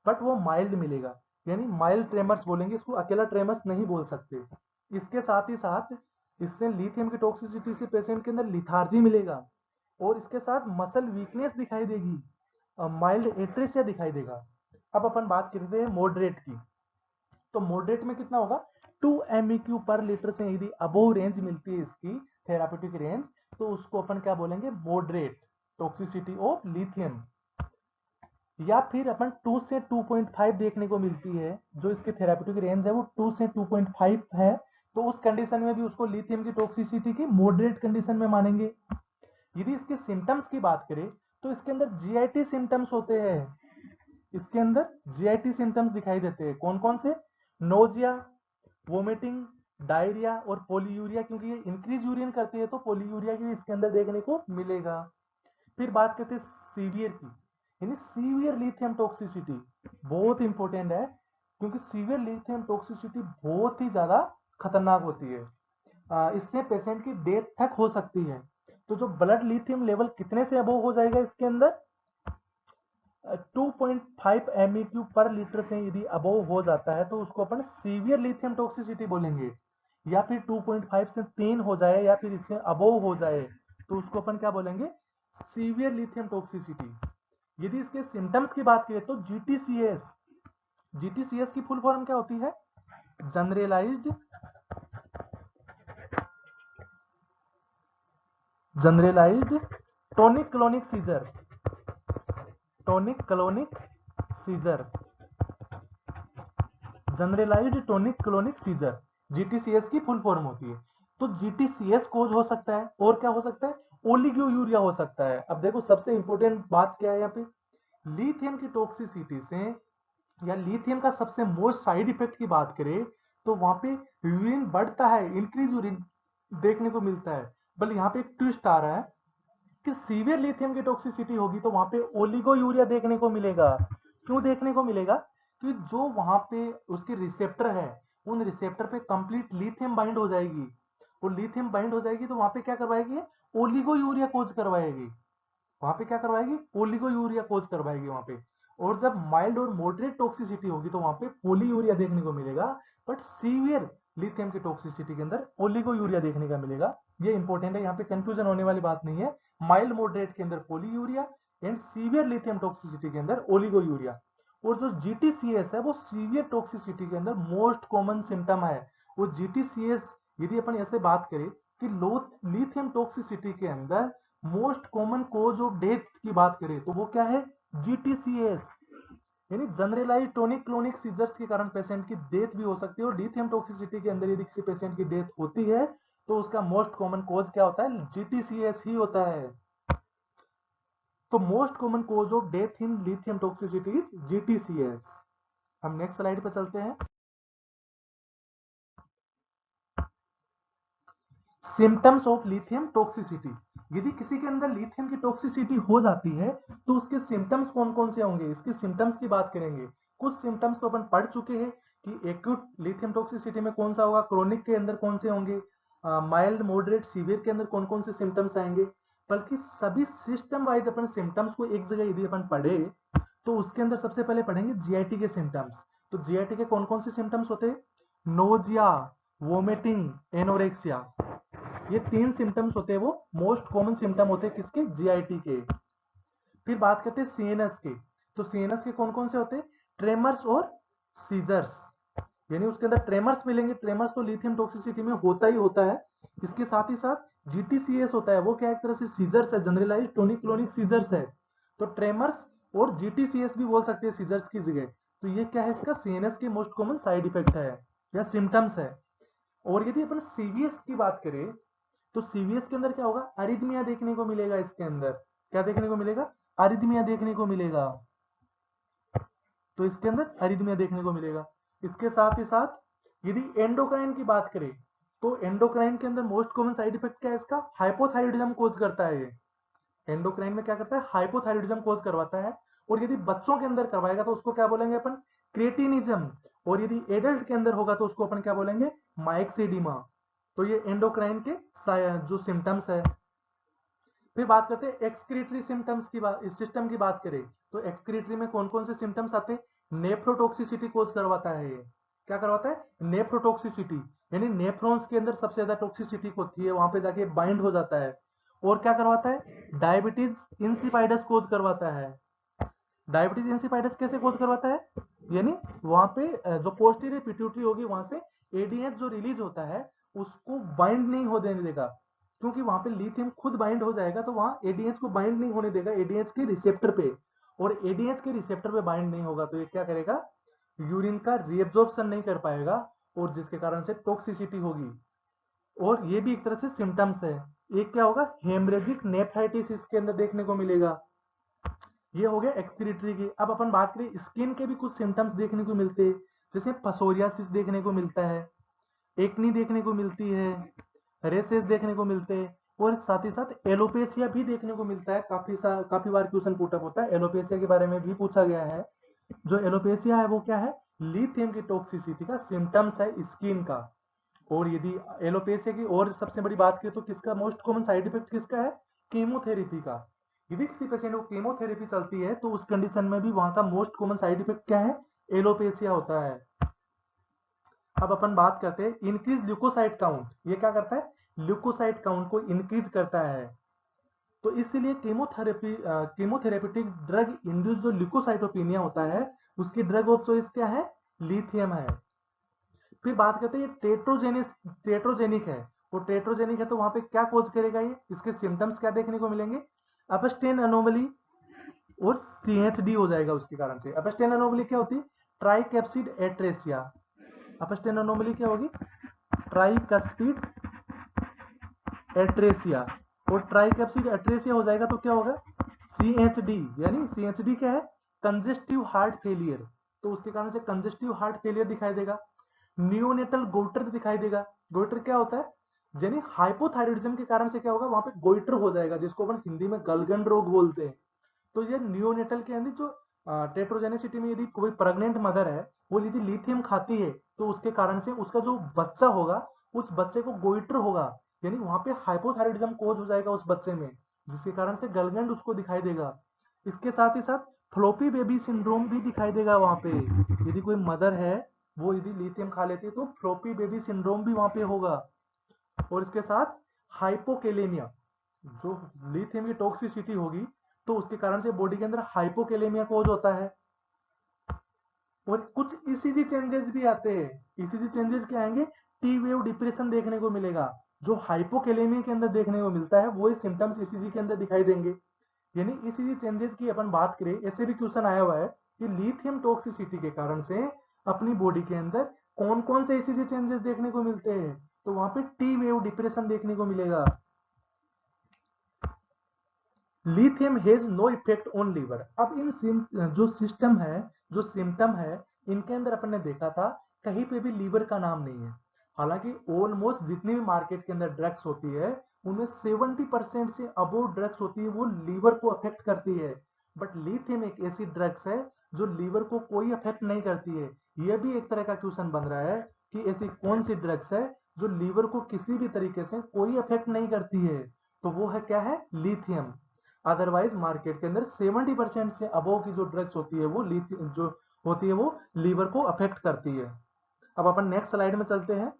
Speaker 1: बट वो माइल्ड मिलेगा, यानी माइल्ड ट्रेमर्स बोलेंगे इसको, अकेला ट्रेमर्स नहीं बोल सकते। इसके साथ ही साथ इससे लिथियम की टॉक्सिसिटी से पेशेंट के अंदर लिथार्जी मिलेगा और इसके साथ मसल वीकनेस दिखाई देगी, माइल्ड एट्रेसिया दिखाई देगा। अब अपन बात करते हैं मॉडरेट की, तो मॉडरेट में कितना होगा, 2 MEQ पर लीटर से यदि अबोव रेंज मिलती है इसकी थेरापेटिक रेंज, तो उसको अपन क्या बोलेंगे, मॉडरेट टॉक्सिसिटी ऑफ लिथियम। या फिर अपन 2 से 2.5 देखने को मिलती है, जो इसकी थेरापेटिक रेंज है वो 2 से 2.5 है, तो उस कंडीशन में भी उसको लिथियम की टॉक्सिसिटी की मॉडरेट कंडीशन में मानेंगे। यदि इसके सिम्टम्स की बात करें तो इसके अंदर GIT सिम्टम्स होते हैं, इसके अंदर GIT सिम्टम्स दिखाई देते हैं। कौन कौन से, नोजिया, वोमिटिंग, डायरिया और पोलीयूरिया, क्योंकि ये इंक्रीज यूरिन करती है तो पोलीयूरिया भी इसके अंदर देखने को मिलेगा। फिर बात करते हैं सीवियर की, यानी सीवियर लिथियम टॉक्सिसिटी बहुत इंपॉर्टेंट है, क्योंकि सीवियर लिथियम टॉक्सिसिटी बहुत ही ज्यादा खतरनाक होती है, इससे पेशेंट की डेथ तक हो सकती है। तो जो ब्लड लिथियम लेवल कितने से अबव हो जाएगा इसके अंदर, 2.5 MEQ पर लीटर से यदि अबव हो जाता है तो उसको अपन सीवियर लिथियम टॉक्सिसिटी बोलेंगे। या फिर 2.5 से 3 हो जाए या फिर इससे अबव हो जाए तो उसको अपन क्या बोलेंगे, सीवियर लिथियम टॉक्सिसिटी। यदि इसके सिम्टम्स की बात करें तो GTCS की फुल फॉर्म क्या होती है, generalized tonic clonic seizure, tonic clonic seizure, generalized tonic clonic seizure, GTCS की फुल फॉर्म होती है। तो GTCS कोज हो सकता है और क्या हो सकता है, ओलिगोयूरिया हो सकता है। अब देखो सबसे इंपॉर्टेंट बात क्या है यहाँ पे, लिथियम की टॉक्सिसिटी से या लिथियम का सबसे मोस्ट साइड इफेक्ट की बात करें तो वहां पे यूरिन बढ़ता है, इंक्रीज यूरिन देखने को मिलता है। बल यहाँ पे एक ट्विस्ट आ रहा है कि सीवियर लिथियम की टॉक्सिसिटी होगी तो वहां पे ओलिगोयूरिया देखने को मिलेगा। क्यों देखने को मिलेगा, कि जो वहां पे उसके रिसेप्टर है उन रिसेप्टर पे कंप्लीट लिथियम बाइंड हो जाएगी, और लिथियम बाइंड हो जाएगी तो वहां पे क्या करवाएगी, ओलिगोयूरिया कोज करवाएगी, वहां पे क्या करवाएगी, ओलिगोयूरिया कोज करवाएगी वहां पे। और जब माइल्ड और मॉडरेट टॉक्सिसिटी होगी तो वहां पे पोलीयूरिया देखने को मिलेगा, बट सीवियर लिथियम की टॉक्सिसिटी के अंदर ओलिगोयूरिया देखने का मिलेगा। ये इंपॉर्टेंट है, यहाँ पे कंफ्यूजन होने वाली बात नहीं है। माइल्ड मॉडरेट के अंदर polyuria and severe lithium toxicity के अंदर ओलिगोयूरिया। और जो GTCS है वो सीवियर टॉक्सिसिटी के अंदर मोस्ट कॉमन सिम्टम है। वो GTCS यदि अपन ऐसे बात करें कि लो लिथियम टॉक्सिसिटी के अंदर most common cause of death की बात करें तो वो क्या है, GTCS, यानी जनरलाइज्ड टोनिक क्लोनिक सीजर्स के कारण पेशेंट की डेथ भी हो सकती है। और लिथियम टॉक्सिसिटी के अंदर यदि किसी पेशेंट की डेथ होती है तो उसका मोस्ट कॉमन कोज क्या होता है, GTCS ही होता है। तो most common cause of death in lithium toxicity is GTCS। हम नेक्स्ट स्लाइड पे चलते हैं। सिम्टम्स ऑफ लिथियम टॉक्सिसिटी, यदि किसी के अंदर लिथियम की टॉक्सिसिटी हो जाती है तो उसके सिम्टम्स कौन कौन से होंगे, इसके सिम्टम्स की बात करेंगे। कुछ सिम्टम्स तो अपन पढ़ चुके हैं कि एक्यूट लिथियम टॉक्सिसिटी में कौन सा होगा, क्रोनिक के अंदर कौन से होंगे, माइल्ड मॉडरेट सीवियर के अंदर कौन कौन से सिम्टम्स आएंगे। बल्कि सभी सिस्टम वाइज अपन सिम्टम्स को एक जगह यदि अपन पढ़े तो उसके अंदर सबसे पहले पढ़ेंगे GIT के सिम्टम्स। तो GIT के कौन कौन से सिम्टम्स होते हैं, नोजिया, वोमिटिंग, एनोरेक्सिया, ये 3 सिम्टम्स होते हैं वो मोस्ट कॉमन सिम्टम होते हैं किसके, GIT के। फिर बात करते हैं CNS के, तो CNS के कौन कौन से होते हैं, ट्रेमर्स और सीजर्स, यानी उसके अंदर ट्रेमर्स मिलेंगे। ट्रेमर्स तो लिथियम टॉक्सिसिटी में होता ही होता है। इसके साथ ही साथ GTCS होता है, वो क्या एक तरह से सीजर्स है, जनरलाइज्ड टोनिक क्लोनिक सीजर्स है। तो ट्रेमर्स और GTCS भी बोल सकते हैं सीजर्स की जगह। तो ये क्या है, इसका CNS के मोस्ट कॉमन साइड इफेक्ट है या सिम्टम्स है। और यदि अपन सीवीएस की बात करें तो सीवीएस के अंदर क्या होगा, अरिथमिया देखने को मिलेगा। इसके अंदर क्या देखने को मिलेगा, अरिथमिया देखने को मिलेगा। तो इसके अंदर अरिथमिया देखने को मिलेगा। इसके साथ ही साथ यदि एंडोक्राइन की बात करें तो एंडोक्राइन के अंदर मोस्ट कॉमन साइड इफेक्ट क्या है इसका, हाइपोथायरॉयडिज्म कोज करता है। ये एंडोक्राइन में क्या करता है, हाइपोथायरॉयडिज्म कोज करवाता है। और यदि बच्चों के अंदर करवाएगा तो उसको क्या बोलेंगे अपन, क्रेटिनिज्म। और यदि एडल्ट के अंदर होगा तो उसको अपन क्या बोलेंगे, माइक्सेडिमा। तो ये एंडोक्राइन के जो सिम्टम्स है। फिर बात करते हैं एक्सक्रीटरी सिम्टम्स की बात, इस सिस्टम की बात करें तो एक्सक्रीटरी में कौन कौन से सिम्टम्स आते हैं, नेफ्रोटॉक्सिसिटी कोज करवाता है। ये क्या करवाता है, नेफ्रोटॉक्सिसिटी, यानी नेफ्रॉन्स के अंदर सबसे ज्यादा टॉक्सिसिटी होती है, वहां पे जाके बाइंड हो जाता है। और क्या करवाता है, डायबिटीज इंसिपाइडस कोज करवाता है। डायबिटीज इंसिपाइडस कैसे कोज करवाता है, यानी वहां पे जो पोस्टीरियर पिट्यूटरी होगी वहां से एडीएच जो रिलीज होता है उसको बाइंड नहीं हो देने देगा, क्योंकि वहां पे लिथियम खुद बाइंड हो जाएगा तो वहां एडीएच को बाइंड नहीं होने देगा एडीएच के रिसेप्टर पे। और एडीएच के रिसेप्टर पे बाइंड नहीं होगा तो ये क्या करेगा, यूरिन का रीअब्जॉर्प्शन नहीं कर पाएगा और जिसके कारण से टॉक्सिसिटी होगी। और ये भी एक तरह से सिम्टम्स है। एक क्या होगा, हेमरेजिक नेफ्राइटिस इसके अंदर देखने को मिलेगा। ये हो गया एक्सक्रीटरी की। अब अपन बात करें स्किन के भी कुछ सिम्टम्स देखने को मिलते हैं, जैसे पसोरियासिस देखने को मिलता है, एक्नी देखने को मिलती है, रेसेस देखने को मिलते हैं, और साथ ही साथ एलोपेशिया भी देखने को मिलता है। काफी बार क्वेश्चन पुटअप होता है, एलोपेशिया के बारे में भी पूछा गया है। जो एलोपेशिया है वो क्या है, लिथियम की टॉक्सिसिटी का सिम्टम्स है स्किन का। और यदि एलोपेशिया की और सबसे बड़ी बात करें तो किसका मोस्ट कॉमन साइड इफेक्ट किसका है, कीमोथेरेपी का। यदि किसी पेशेंट को कीमोथेरेपी चलती है तो उस कंडीशन में भी वहां का मोस्ट कॉमन साइड इफेक्ट क्या है, एलोपेशिया होता है। अब अपन बात करते हैं इंक्रीज ल्यूकोसाइट काउंट। ये क्या करता है, ल्यूकोसाइट काउंट को इंक्रीज करता है। तो इसीलिए कीमोथेरेपेटिक ड्रग इंड्यूस जो ल्यूकोसाइटोपिनिया होता है उसकी ड्रग ऑफ चॉइस क्या है, लिथियम है। फिर बात करते हैं टेट्रोजेनिक है। वो टेट्रोजेनिक है तो वहां पे क्या कोज करेगा, ये इसके सिम्टम्स क्या देखने को मिलेंगे, अपस्टेन अनोमली और सीएचडी हो जाएगा उसके कारण से। अपस्टेन अनोमली क्या होती है, ट्राइकैप्सिड एट्रेसिया। अपस्टेन अनोमली क्या होगी, ट्राइकस्पिड एट्रेसिया। और ट्राइकैप्सिड एट्रेसिया हो जाएगा तो क्या होगा, सीएचडी। यानी सीएचडी क्या है, कंजेस्टिव हार्ट फेलियर। तो उसके कारण से कंजेस्टिव हार्ट फेलियर दिखाई देगा। नियोनेटल गोइटर दिखाई देगा। गोइटर क्या होता है, यानी हाइपोथायरॉयडिज्म के कारण से क्या होगा, वहां पे गोइटर हो जाएगा जिसको अपन हिंदी में गलगंड रोग बोलते हैं। तो ये नियोनेटल के अंदर जो टेट्रोजेनिसिटी में यदि कोई प्रेग्नेंट मदर है वो यदि लिथियम खाती है तो उसके कारण से उसका जो बच्चा होगा उस बच्चे को गोइटर होगा, यानी वहां पे हाइपोथायरॉयडिज्म कोज हो जाएगा उस बच्चे में, जिसके कारण से गलगंड उसको दिखाई देगा। इसके साथ ही साथ फ्लोपी बेबी सिंड्रोम भी दिखाई देगा वहां पे। यदि कोई मदर है वो यदि लिथियम खा लेती है तो फ्लोपी बेबी सिंड्रोम भी वहां पे होगा। और इसके साथ हाइपोकेलेमिया, जो लिथियम की टॉक्सिसिटी होगी तो उसके कारण से बॉडी के अंदर हाइपोकेलेमिया कोज होता है। और कुछ ईसीजी चेंजेस भी आते हैं। ईसीजी चेंजेस क्या आएंगे, टी वेव डिप्रेशन देखने को मिलेगा। जो हाइपोकेलेमिया के अंदर देखने को मिलता है वो सिम्टम्स ईसीजी के अंदर दिखाई देंगे। यानी ईसीजी चेंजेस की अपन बात करें, ऐसे भी क्वेश्चन आया हुआ है कि लिथियम टॉक्सिसिटी के कारण से अपनी बॉडी के अंदर कौन कौन से ईसीजी चेंजेस देखने को मिलते हैं, तो वहां पे टी वेव डिप्रेशन देखने को मिलेगा। Lithium has no effect on liver. अब जो सिस्टम है, जो सिम्टम है, इनके अंदर अपन ने देखा था कहीं पे भी लीवर का नाम नहीं है। हालांकि ऑलमोस्ट जितनी भी मार्केट के अंदर ड्रग्स होती है उनमें 70% से अबोव ड्रग्स होती है वो लीवर को अफेक्ट करती है। बट लिथियम एक ऐसी ड्रग्स है जो लीवर को कोई अफेक्ट नहीं करती है। यह भी एक तरह का क्वेश्चन बन रहा है कि ऐसी कौन सी ड्रग्स है जो लीवर को किसी भी तरीके से कोई अफेक्ट नहीं करती है, तो वो है क्या है, लिथियम। अदरवाइज मार्केट के अंदर 70% से अबोव की जो ड्रग्स होती है वो जो होती है वो लीवर को अफेक्ट करती है। अब अपन नेक्स्ट स्लाइड में चलते हैं।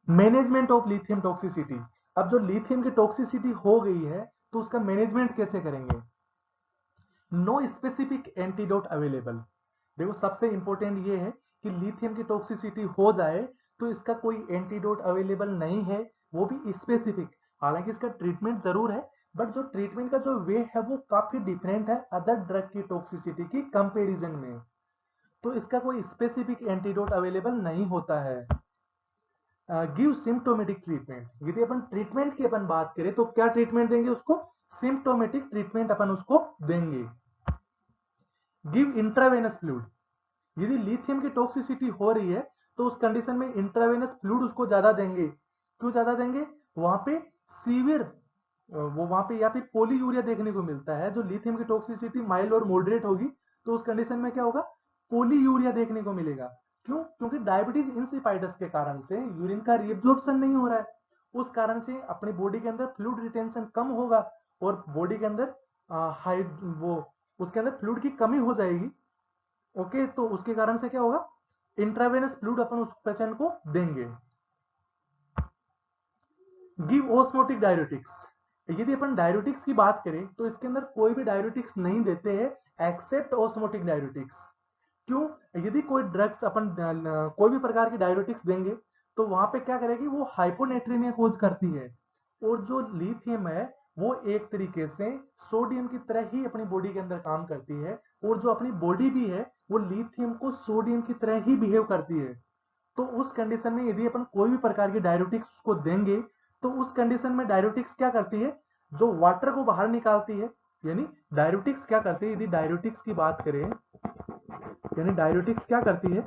Speaker 1: Management of lithium toxicity. अब जो लिथियम की टॉक्सिसिटी हो गई है तो उसका मैनेजमेंट कैसे करेंगे, नो स्पेसिफिक एंटीडोट अवेलेबल। देखो सबसे इंपॉर्टेंट ये है कि लिथियम की टॉक्सिसिटी हो जाए तो इसका कोई एंटीडोट अवेलेबल नहीं है, वो भी स्पेसिफिक। हालांकि इसका ट्रीटमेंट जरूर है बट जो ट्रीटमेंट का जो वे है वो काफी डिफरेंट है अदर ड्रग की टॉक्सिसिटी की कंपैरिजन में। तो इसका कोई स्पेसिफिक एंटीडोट अवेलेबल नहीं होता है। गिव सिम्प्टोमेटिक ट्रीटमेंट, यदि अपन ट्रीटमेंट की अपन बात करें तो क्या ट्रीटमेंट देंगे उसको, सिम्प्टोमेटिक ट्रीटमेंट अपन उसको देंगे। गिव इंट्रावेनस फ्लूइड, यदि लिथियम की टॉक्सिसिटी हो रही है तो उस कंडीशन में इंट्रावेनस फ्लूइड उसको ज्यादा देंगे। क्यों ज्यादा देंगे, वहां पे सीवियर वो वहां पे या फिर पोलीयूरिया देखने को मिलता है। जो लिथियम की टॉक्सिसिटी माइल्ड और मॉडरेट होगी तो उस कंडीशन में क्या होगा, पोलीयूरिया देखने को मिलेगा। क्यों, क्योंकि डायबिटीज इंसिपाइडस के कारण से यूरिन का रीअब्जॉर्प्शन नहीं हो रहा है, उस कारण से अपनी बॉडी के अंदर फ्लूइड रिटेंशन कम होगा और बॉडी के अंदर वो उसके अंदर फ्लूइड की कमी हो जाएगी। ओके, तो उसके कारण से क्या होगा, इंट्रावेनस फ्लूइड अपन उस पेशेंट को देंगे। गिव ओस्मोटिक डायरेटिक्स, यदि अपन डायरेटिक्स की बात करें तो इसके अंदर कोई भी डायरेटिक्स नहीं देते हैं एक्सेप्ट ओस्मोटिक डायरेटिक्स। क्यों, यदि कोई ड्रग्स अपन कोई भी प्रकार की डायरेटिक्स देंगे तो वहां पे क्या करेगी, वो हाइपोनेट्रीमिया कोज करती है। और जो लिथियम है वो एक तरीके से सोडियम की तरह ही अपनी बॉडी के अंदर काम करती है, और जो अपनी बॉडी भी है वो लिथियम को सोडियम की तरह ही बिहेव करती है। तो उस कंडीशन में यदि अपन कोई भी प्रकार की डायरेटिक्स को देंगे तो उस कंडीशन में डायरेटिक्स क्या करती है, जो वाटर को बाहर निकालती है। यानी डायरेटिक्स क्या करती है, यदि डायरेटिक्स की बात करें, यानी डायरेटिक्स क्या करती है,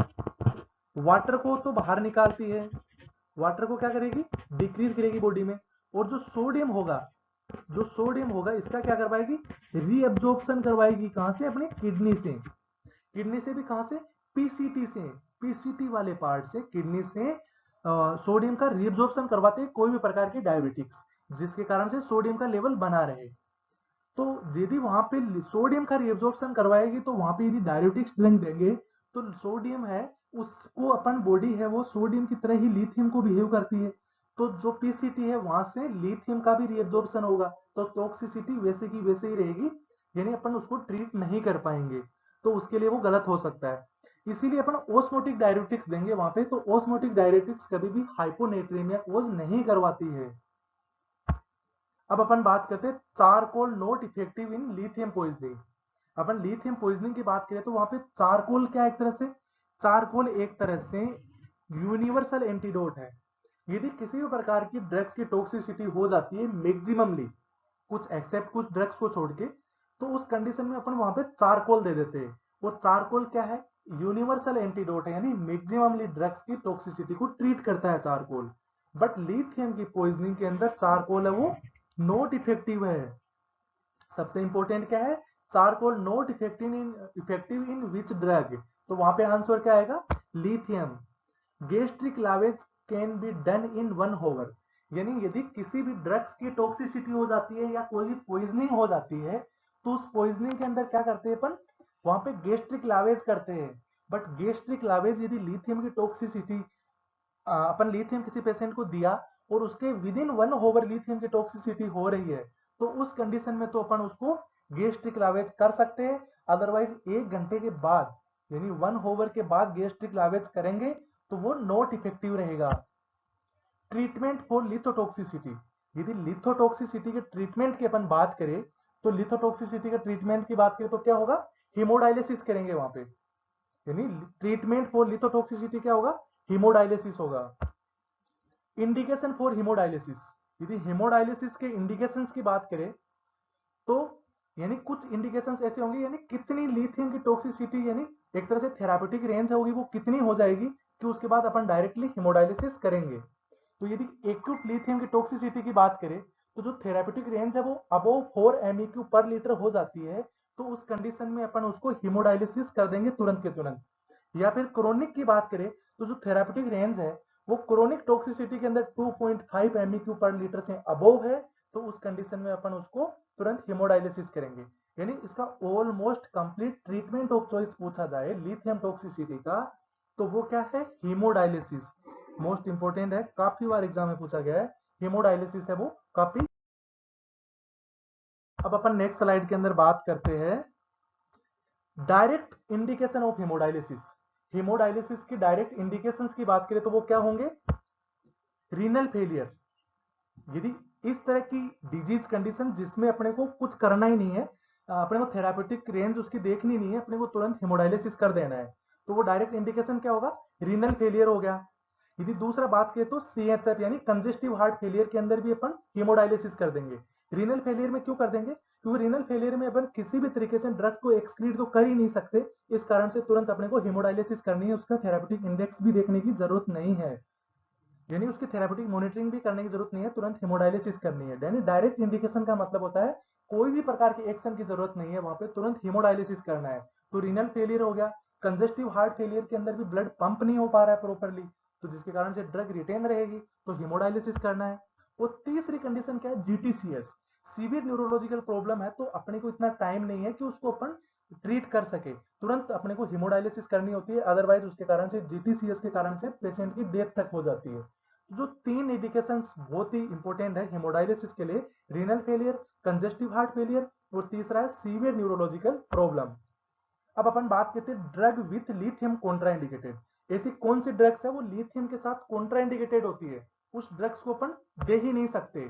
Speaker 1: वाटर को तो बाहर निकालती है, वाटर को क्या करेगी, डिक्रीज करेगी बॉडी में। और जो सोडियम होगा, जो सोडियम होगा इसका क्या करवाएगी, रीअब्जॉर्प्शन करवाएगी। कहां से, अपनी किडनी से। किडनी से भी कहां से, पीसीटी से, पीसीटी वाले पार्ट से, किडनी से सोडियम का रीअब्जॉर्प्शन करवाते हैं कोई भी प्रकार की डायबिटिक्स, जिसके कारण से सोडियम का लेवल बना रहे। तो यदि वहां पे सोडियम का रीअब्जॉर्प्शन करवाएगी तो वहां पे यदि डायरेटिक्स ड्रिंक देंगे तो सोडियम है उसको, अपन बॉडी है वो सोडियम की तरह ही लिथियम को बिहेव करती है। तो जो पीसीटी है वहां से लिथियम का भी रीअब्जॉर्प्शन होगा, तो टॉक्सिसिटी वैसे की वैसे ही रहेगी, यानी अपन उसको ट्रीट नहीं कर पाएंगे, तो उसके लिए वो गलत हो सकता है। इसीलिए अपन ओस्मोटिक डायरेटिक्स देंगे वहां पे, तो ओस्मोटिक डायरेटिक्स कभी भी हाइपोनेट्रीमिया कोज नहीं करवाती है। अब अपन बात करते हैं charcoal not effective in lithium poisoning. Upon lithium poisoning की बात करें तो वहां पे चारकोल क्या, एक तरह से चारकोल एक तरह से यूनिवर्सल एंटीडोट है। यदि किसी भी प्रकार की ड्रग्स की टॉक्सिसिटी हो जाती है मैक्सिममली, कुछ एक्सेप्ट कुछ ड्रग्स को छोड़ के, तो उस कंडीशन में अपन वहां पे चारकोल दे देते हैं। और चारकोल क्या है, यूनिवर्सल एंटीडोट है, यानी मैक्सिममली ड्रग्स की टॉक्सिसिटी को ट्रीट करता है चारकोल। बट लिथियम की पॉइजनिंग के अंदर चारकोल है वो नॉट इफेक्टिव है। सबसे इंपॉर्टेंट क्या है, charcoal not effective in which drug, तो वहां पे आंसर क्या आएगा, lithium. Gastric lavage can be done in 1 hour, यानी यदि किसी भी ड्रग्स की टॉक्सिसिटी हो जाती है या कोई भी पॉइजनिंग हो जाती है तो उस पॉइजनिंग के अंदर क्या करते हैं अपन, वहां पे गेस्ट्रिक लावेज करते हैं। बट गेस्ट्रिक लावेज यदि लिथियम की टॉक्सिसिटी, अपन लिथियम किसी पेशेंट को दिया और उसके विद इन 1 आवर लिथियम की टॉक्सिसिटी हो रही है, तो उस कंडीशन में तो अपन उसको गेस्ट्रिक लावेज कर सकते हैं। अदरवाइज 1 घंटे के बाद, यानी 1 आवर के बाद गेस्ट्रिक लावेज करेंगे तो वो नॉट इफेक्टिव रहेगा। ट्रीटमेंट फॉर लिथोटॉक्सिसिटी, यदि लिथोटॉक्सिसिटी के ट्रीटमेंट की अपन बात करें तो लिथोटॉक्सिसिटी के ट्रीटमेंट की बात करें तो क्या होगा, हीमोडायलिसिस करेंगे वहां पे। यानी ट्रीटमेंट फॉर लिथोटॉक्सिसिटी क्या होगा, हीमोडायलिसिस होगा। इंडिकेशन फॉर हीमोडायलिसिस, यदि हीमोडायलिसिस के इंडिकेशंस की बात करें तो यानी कुछ इंडिकेशंस ऐसे होंगे, यानी कितनी लिथियम की टॉक्सिसिटी, यानी एक तरह से थेरापेटिक रेंज होगी वो कितनी हो जाएगी कि उसके बाद अपन डायरेक्टली हीमोडायलिसिस करेंगे। तो यदि एक्यूट लिथियम की टॉक्सिसिटी की बात करें तो जो थेरापेटिक रेंज है वो अबव 4 MEq पर लीटर हो जाती है, तो उस कंडीशन में अपन उसको हीमोडायलिसिस कर देंगे तुरंत के तुरंत। या फिर क्रोनिक की बात करें तो जो थेरापेटिक रेंज है वो क्रोनिक टॉक्सिसिटी के अंदर 2.5 MEq पर लीटर से अबव है, तो उस कंडीशन में अपन उसको तुरंत हीमोडायलिसिस करेंगे। यानी इसका almost complete treatment of choice पूछा जाए लिथियम टॉक्सिसिटी का तो वो क्या है, हीमोडायलिसिस। मोस्ट इंपोर्टेंट है, काफी बार एग्जाम में पूछा गया है, हीमोडायलिसिस है वो काफी। अब अपन नेक्स्ट स्लाइड के अंदर बात करते हैं direct indication of haemodialysis. Haemodialysis की डायरेक्ट इंडिकेशंस की बात करें तो वो क्या होंगे, रीनल फेलियर, यदि इस तरह की डिजीज कंडीशन जिसमें अपने को कुछ करना ही नहीं है, अपने को थेरापेटिक रेंज उसकी देखनी नहीं है, अपने को तुरंत हेमोडायलिसिस कर देना है, तो वो डायरेक्ट इंडिकेशन क्या होगा, रीनल फेलियर हो गया। यदि दूसरा बात करें तो CHF यानी कंजेस्टिव हार्ट फेलियर के अंदर भी अपन हीमोडायलिसिस कर देंगे। रीनल फेलियर में क्यों कर देंगे, क्योंकि रीनल फेलियर में अपन किसी भी तरीके से ड्रग्स को एक्सक्रीट तो कर ही नहीं सकते, इस कारण से तुरंत अपने को हीमोडायलिसिस करनी है, उसका थेरापेटिक इंडेक्स भी देखने की जरूरत नहीं है, यानी उसकी थेरापेटिक मॉनिटरिंग भी करने की जरूरत नहीं है, तुरंत हेमोडायलिसिस करनी है। यानी डायरेक्ट इंडिकेशन का मतलब होता है कोई भी प्रकार के एक्शन की जरूरत नहीं है, वहां पे तुरंत हेमोडायलिसिस करना है। तो रीनल फेलियर हो गया, कंजेस्टिव हार्ट फेलियर के अंदर भी ब्लड पंप नहीं हो पा रहा है प्रॉपरली, तो जिसके कारण से ड्रग रिटेन रहेगी, तो हेमोडायलिसिस करना है। और तीसरी कंडीशन क्या है, GTCS, सीवियर न्यूरोलॉजिकल प्रॉब्लम है, तो अपने को इतना टाइम नहीं है कि उसको अपन ट्रीट कर सके, तुरंत अपने को हेमोडायलिसिस करनी होती है, अदरवाइज उसके कारण से GTCS के कारण से पेशेंट की डेथ तक हो जाती है। जो तीन इंडिकेशंस बहुत ही इंपॉर्टेंट है हेमोडायलिसिस के लिए, renal failure, congestive heart failure और तीसरा है सीवियर न्यूरोलॉजिकल प्रॉब्लम। अब अपन बात करते हैं ड्रग विथ लिथियम कॉन्ट्राइंडिकेटेड। ऐसी कौन सी ड्रग्स है वो लिथियम के साथ कॉन्ट्राइंडिकेटेड होती है, उस ड्रग्स को अपन दे ही नहीं सकते।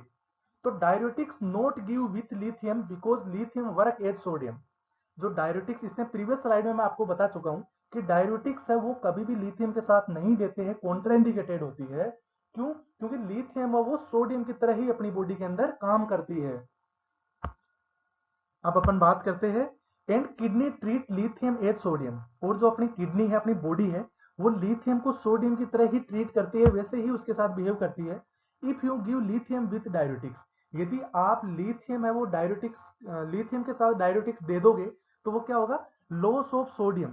Speaker 1: तो diuretics not give with lithium because lithium work as sodium. जो डायरेटिक्स, इससे प्रीवियस स्लाइड में मैं आपको बता चुका हूं कि डायरेटिक्स है वो कभी भी लिथियम के साथ नहीं देते हैं, कॉन्ट्राइंडिकेटेड होती है। क्यों, क्योंकि लिथियम है वो सोडियम की तरह ही अपनी बॉडी के अंदर काम करती है। अब अपन बात करते हैं and kidney treat lithium as sodium, और जो अपनी किडनी है, अपनी बॉडी है, वो लिथियम को सोडियम की तरह ही ट्रीट करती है, वैसे ही उसके साथ बिहेव करती है। If you give lithium with diuretics, यदि आप लिथियम है वो डायरेटिक्स, लिथियम के साथ डायरेटिक्स दे दोगे, तो वो क्या होगा, लॉस ऑफ सोडियम,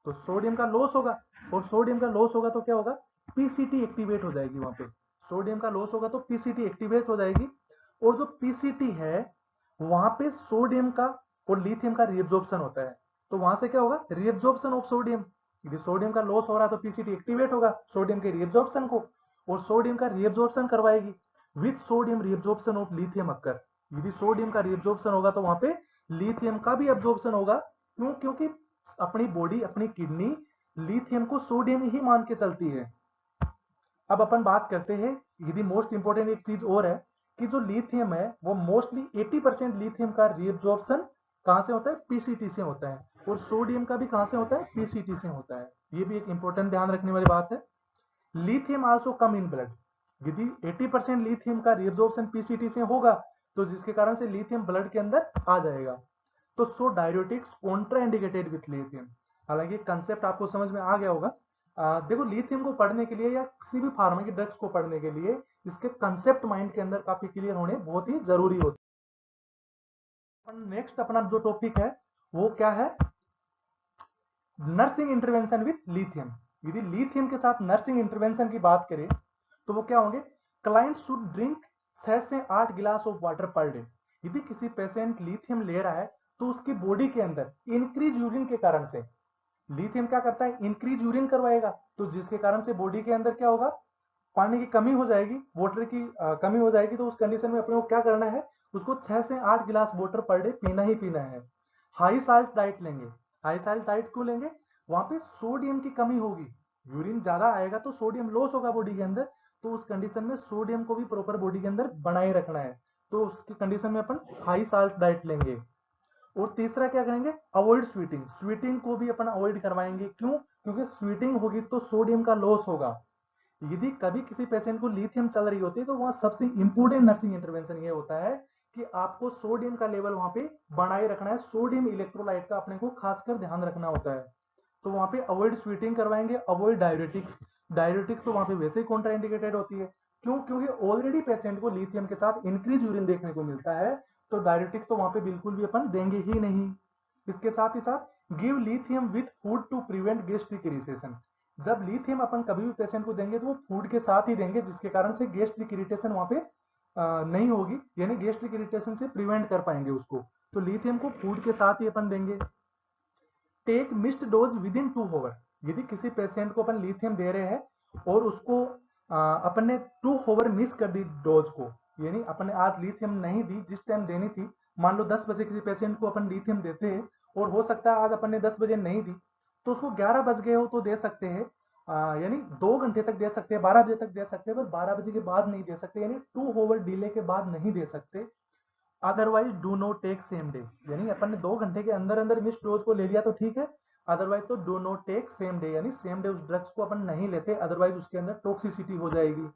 Speaker 1: तो सोडियम का लॉस होगा, और सोडियम का लॉस होगा तो क्या होगा, पीसीटी एक्टिवेट हो जाएगी वहां पे, सोडियम का लॉस होगा तो पीसीटी एक्टिवेट हो जाएगी। और जो पीसीटी है वहां पे सोडियम का और लिथियम का रीअब्जॉर्प्शन होता है, तो वहां से क्या होगा, रीअब्जॉर्प्शन ऑफ सोडियम, यदि सोडियम का लॉस हो रहा है तो पीसीटी एक्टिवेट होगा सोडियम के रीअब्जॉर्प्शन को, और सोडियम का रीअब्जॉर्प्शन करवाएगी, with sodium reabsorption of lithium occur. यदि सोडियम का रीअब्जॉर्प्शन होगा तो वहां पे लिथियम का भी एब्जॉर्प्शन होगा। क्यों, क्योंकि अपनी बॉडी, अपनी किडनी लिथियम को सोडियम ही मान के चलती है। अब अपन बात करते हैं, यदि मोस्ट इंपोर्टेंट एक चीज और है कि जो लिथियम है वो मोस्टली 80% लिथियम का रीअब्जॉर्प्शन कहां से होता है, पीसीटी से होता है, और सोडियम का भी कहां से होता है, पीसीटी से होता है। ये भी एक इंपॉर्टेंट ध्यान रखने वाली बात है। Lithium also come in blood, यदि 80% लिथियम का रीअब्जॉर्प्शन पीसीटी से होगा, तो जिसके कारण से लिथियम ब्लड के अंदर आ जाएगा। तो सो डायरेटिक्स कॉन्ट्राइंडिकेटेड विथ लिथियम। हालांकि कंसेप्ट आपको समझ में आ गया होगा। देखो लिथियम को पढ़ने के लिए या किसी भी फार्मा की ड्रग्स को पढ़ने के लिए इसके कंसेप्ट माइंड के अंदर काफी क्लियर होने बहुत ही जरूरी होते हैं। नेक्स्ट अपना जो टॉपिक है वो क्या है, नर्सिंग इंटरवेंशन विथ लिथियम। यदि लिथियम के साथ नर्सिंग इंटरवेंशन की बात करें तो वो क्या होंगे, क्लाइंट शुड ड्रिंक 6 से 8 गिलास ऑफ वाटर पर डे। यदि किसी पेशेंट लिथियम ले रहा है तो उसकी बॉडी के अंदर इंक्रीज यूरिन के कारण से लिथियम क्या करता है, इंक्रीज यूरिन करवाएगा, तो जिसके कारण से बॉडी के अंदर क्या होगा, पानी की कमी हो जाएगी, वाटर की कमी हो जाएगी। तो उस कंडीशन में अपने को क्या करना है, उसको 6 से 8 गिलास वाटर पर डे पीना ही पीना है। हाई साल्ट डाइट लेंगे, हाई साल्ट डाइट क्यों लेंगे, वहां पे सोडियम की कमी होगी, यूरिन ज्यादा आएगा तो सोडियम लॉस होगा बॉडी के अंदर, तो उस कंडीशन में सोडियम को भी प्रॉपर बॉडी के अंदर बनाए रखना है, तो उसकी कंडीशन में अपन हाई साल्ट डाइट लेंगे। और तीसरा क्या करेंगे, अवॉइड स्वीटिंग, स्वीटिंग को भी अपन अवॉइड करवाएंगे। क्यों, क्योंकि स्वीटिंग होगी तो सोडियम का लॉस होगा। यदि कभी किसी पेशेंट को लिथियम चल रही होती है तो वहां सबसे इंपोर्टेंट नर्सिंग इंटरवेंशन ये होता है कि आपको सोडियम का लेवल वहां पे बनाए रखना है, सोडियम इलेक्ट्रोलाइट का अपने को खासकर ध्यान रखना होता है। तो वहां पे अवॉइड स्वीटिंग करवाएंगे, अवॉइड डायरेटिक्स, डायरेटिक्स तो वहां पे वैसे ही कॉन्ट्राइंडिकेटेड होती है। क्यों, क्योंकि ऑलरेडी पेशेंट को लिथियम के साथ इंक्रीज यूरिन देखने को मिलता है, तो डायरेटिक्स तो वहां पे बिल्कुल भी अपन देंगे ही नहीं। इसके साथ ही साथ give lithium with food to prevent gastric irritation. जब लिथियम अपन कभी भी पेशेंट को देंगे तो वो फूड के साथ ही देंगे, जिसके कारण से गैस्ट्रिक इरिटेशन वहां पे नहीं होगी, यानी गैस्ट्रिक इरिटेशन से प्रिवेंट कर पाएंगे उसको। तो लिथियम को फूड के साथ ही अपन देंगे। Take missed dose within 2 hour, यदि किसी पेशेंट को अपन लिथियम दे रहे हैं और उसको अपन ने 2 आवर मिस कर दी डोज को, यानी अपन ने आज लिथियम नहीं दी जिस टाइम देनी थी, मान लो 10 बजे किसी पेशेंट को अपन लिथियम देते हैं और हो सकता है आज अपन ने 10 बजे नहीं दी, तो उसको 11 बज गए हो तो दे सकते हैं, यानी 2 घंटे तक दे सकते हैं, 12 बजे तक दे सकते हैं, पर 12 बजे के बाद नहीं दे सकते, यानी 2 आवर डिले के बाद नहीं दे सकते। Otherwise do not take same day, यानी अपन ने 2 घंटे के अंदर अंदर मिस डोज को ले लिया तो ठीक है, अदरवाइज तो do not take same day, यानी सेम डे उस ड्रग्स को अपन नहीं लेते, अदरवाइज उसके अंदर टॉक्सिसिटी हो जाएगी।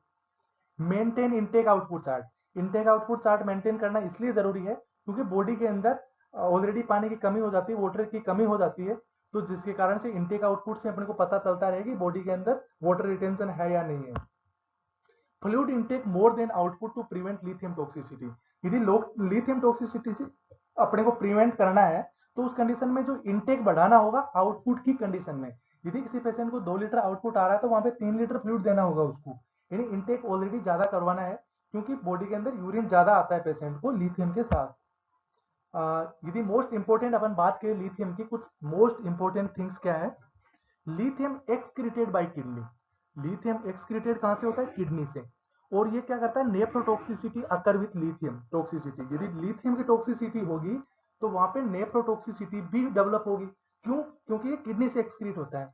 Speaker 1: Maintain intake output chart, intake output chart maintain करना इसलिए जरूरी है क्योंकि बॉडी के अंदर ऑलरेडी पानी की कमी हो जाती है, वाटर की कमी हो जाती है, तो जिसके कारण से इनटेक आउटपुट से अपने को पता चलता रहे कि बॉडी के अंदर वाटर रिटेंशन है या नहीं है। Fluid intake more than output to prevent lithium toxicity, यदि लिथियम टॉक्सिसिटी से अपने को प्रिवेंट करना है तो उस कंडीशन में जो इनटेक बढ़ाना होगा आउटपुट की कंडीशन में। यदि किसी पेशेंट को 2 लीटर आउटपुट आ रहा है तो वहां पे 3 लीटर फ्लूइड देना होगा उसको, यानी इनटेक ऑलरेडी ज्यादा करवाना है क्योंकि बॉडी के अंदर यूरिन ज्यादा आता है पेशेंट को लिथियम के साथ। यदि मोस्ट इंपोर्टेंट अपन बात करें लिथियम की, कुछ मोस्ट इंपोर्टेंट थिंग्स क्या है। Lithium excreted by kidney, lithium excreted कहां से होता है, किडनी से, और ये क्या करता है, nephrotoxicity occur with lithium toxicity, यदि लिथियम की टॉक्सिसिटी होगी तो वहां पे नेफ्रोटॉक्सिसिटी भी डेवलप होगी। क्यों, क्योंकि ये किडनी से एक्सक्रीट होता है।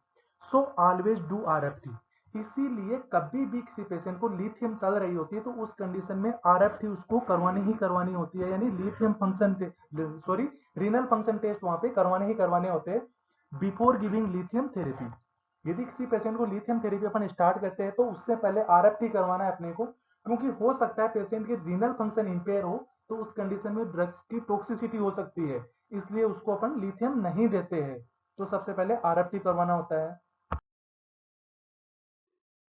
Speaker 1: सो ऑलवेज डू आरएफटी, इसीलिए कभी भी किसी पेशेंट को लिथियम चल रही होती है तो उस कंडीशन में आरएफटी उसको करवानी ही करवानी होती है, यानी lithium function sorry renal function test वहां पे करवाने ही करवाने होते हैं बिफोर गिविंग लिथियम थेरेपी। यदि किसी पेशेंट को लिथियम थेरेपी अपन स्टार्ट करते हैं तो उससे पहले आरएफटी करवाना है अपने को, क्योंकि हो सकता है पेशेंट की रीनल फंक्शन इंपेयर हो तो उस कंडीशन में ड्रग्स की टॉक्सिसिटी हो सकती है, इसलिए उसको अपन लिथियम नहीं देते हैं, तो सबसे पहले आरएफटी करवाना होता है।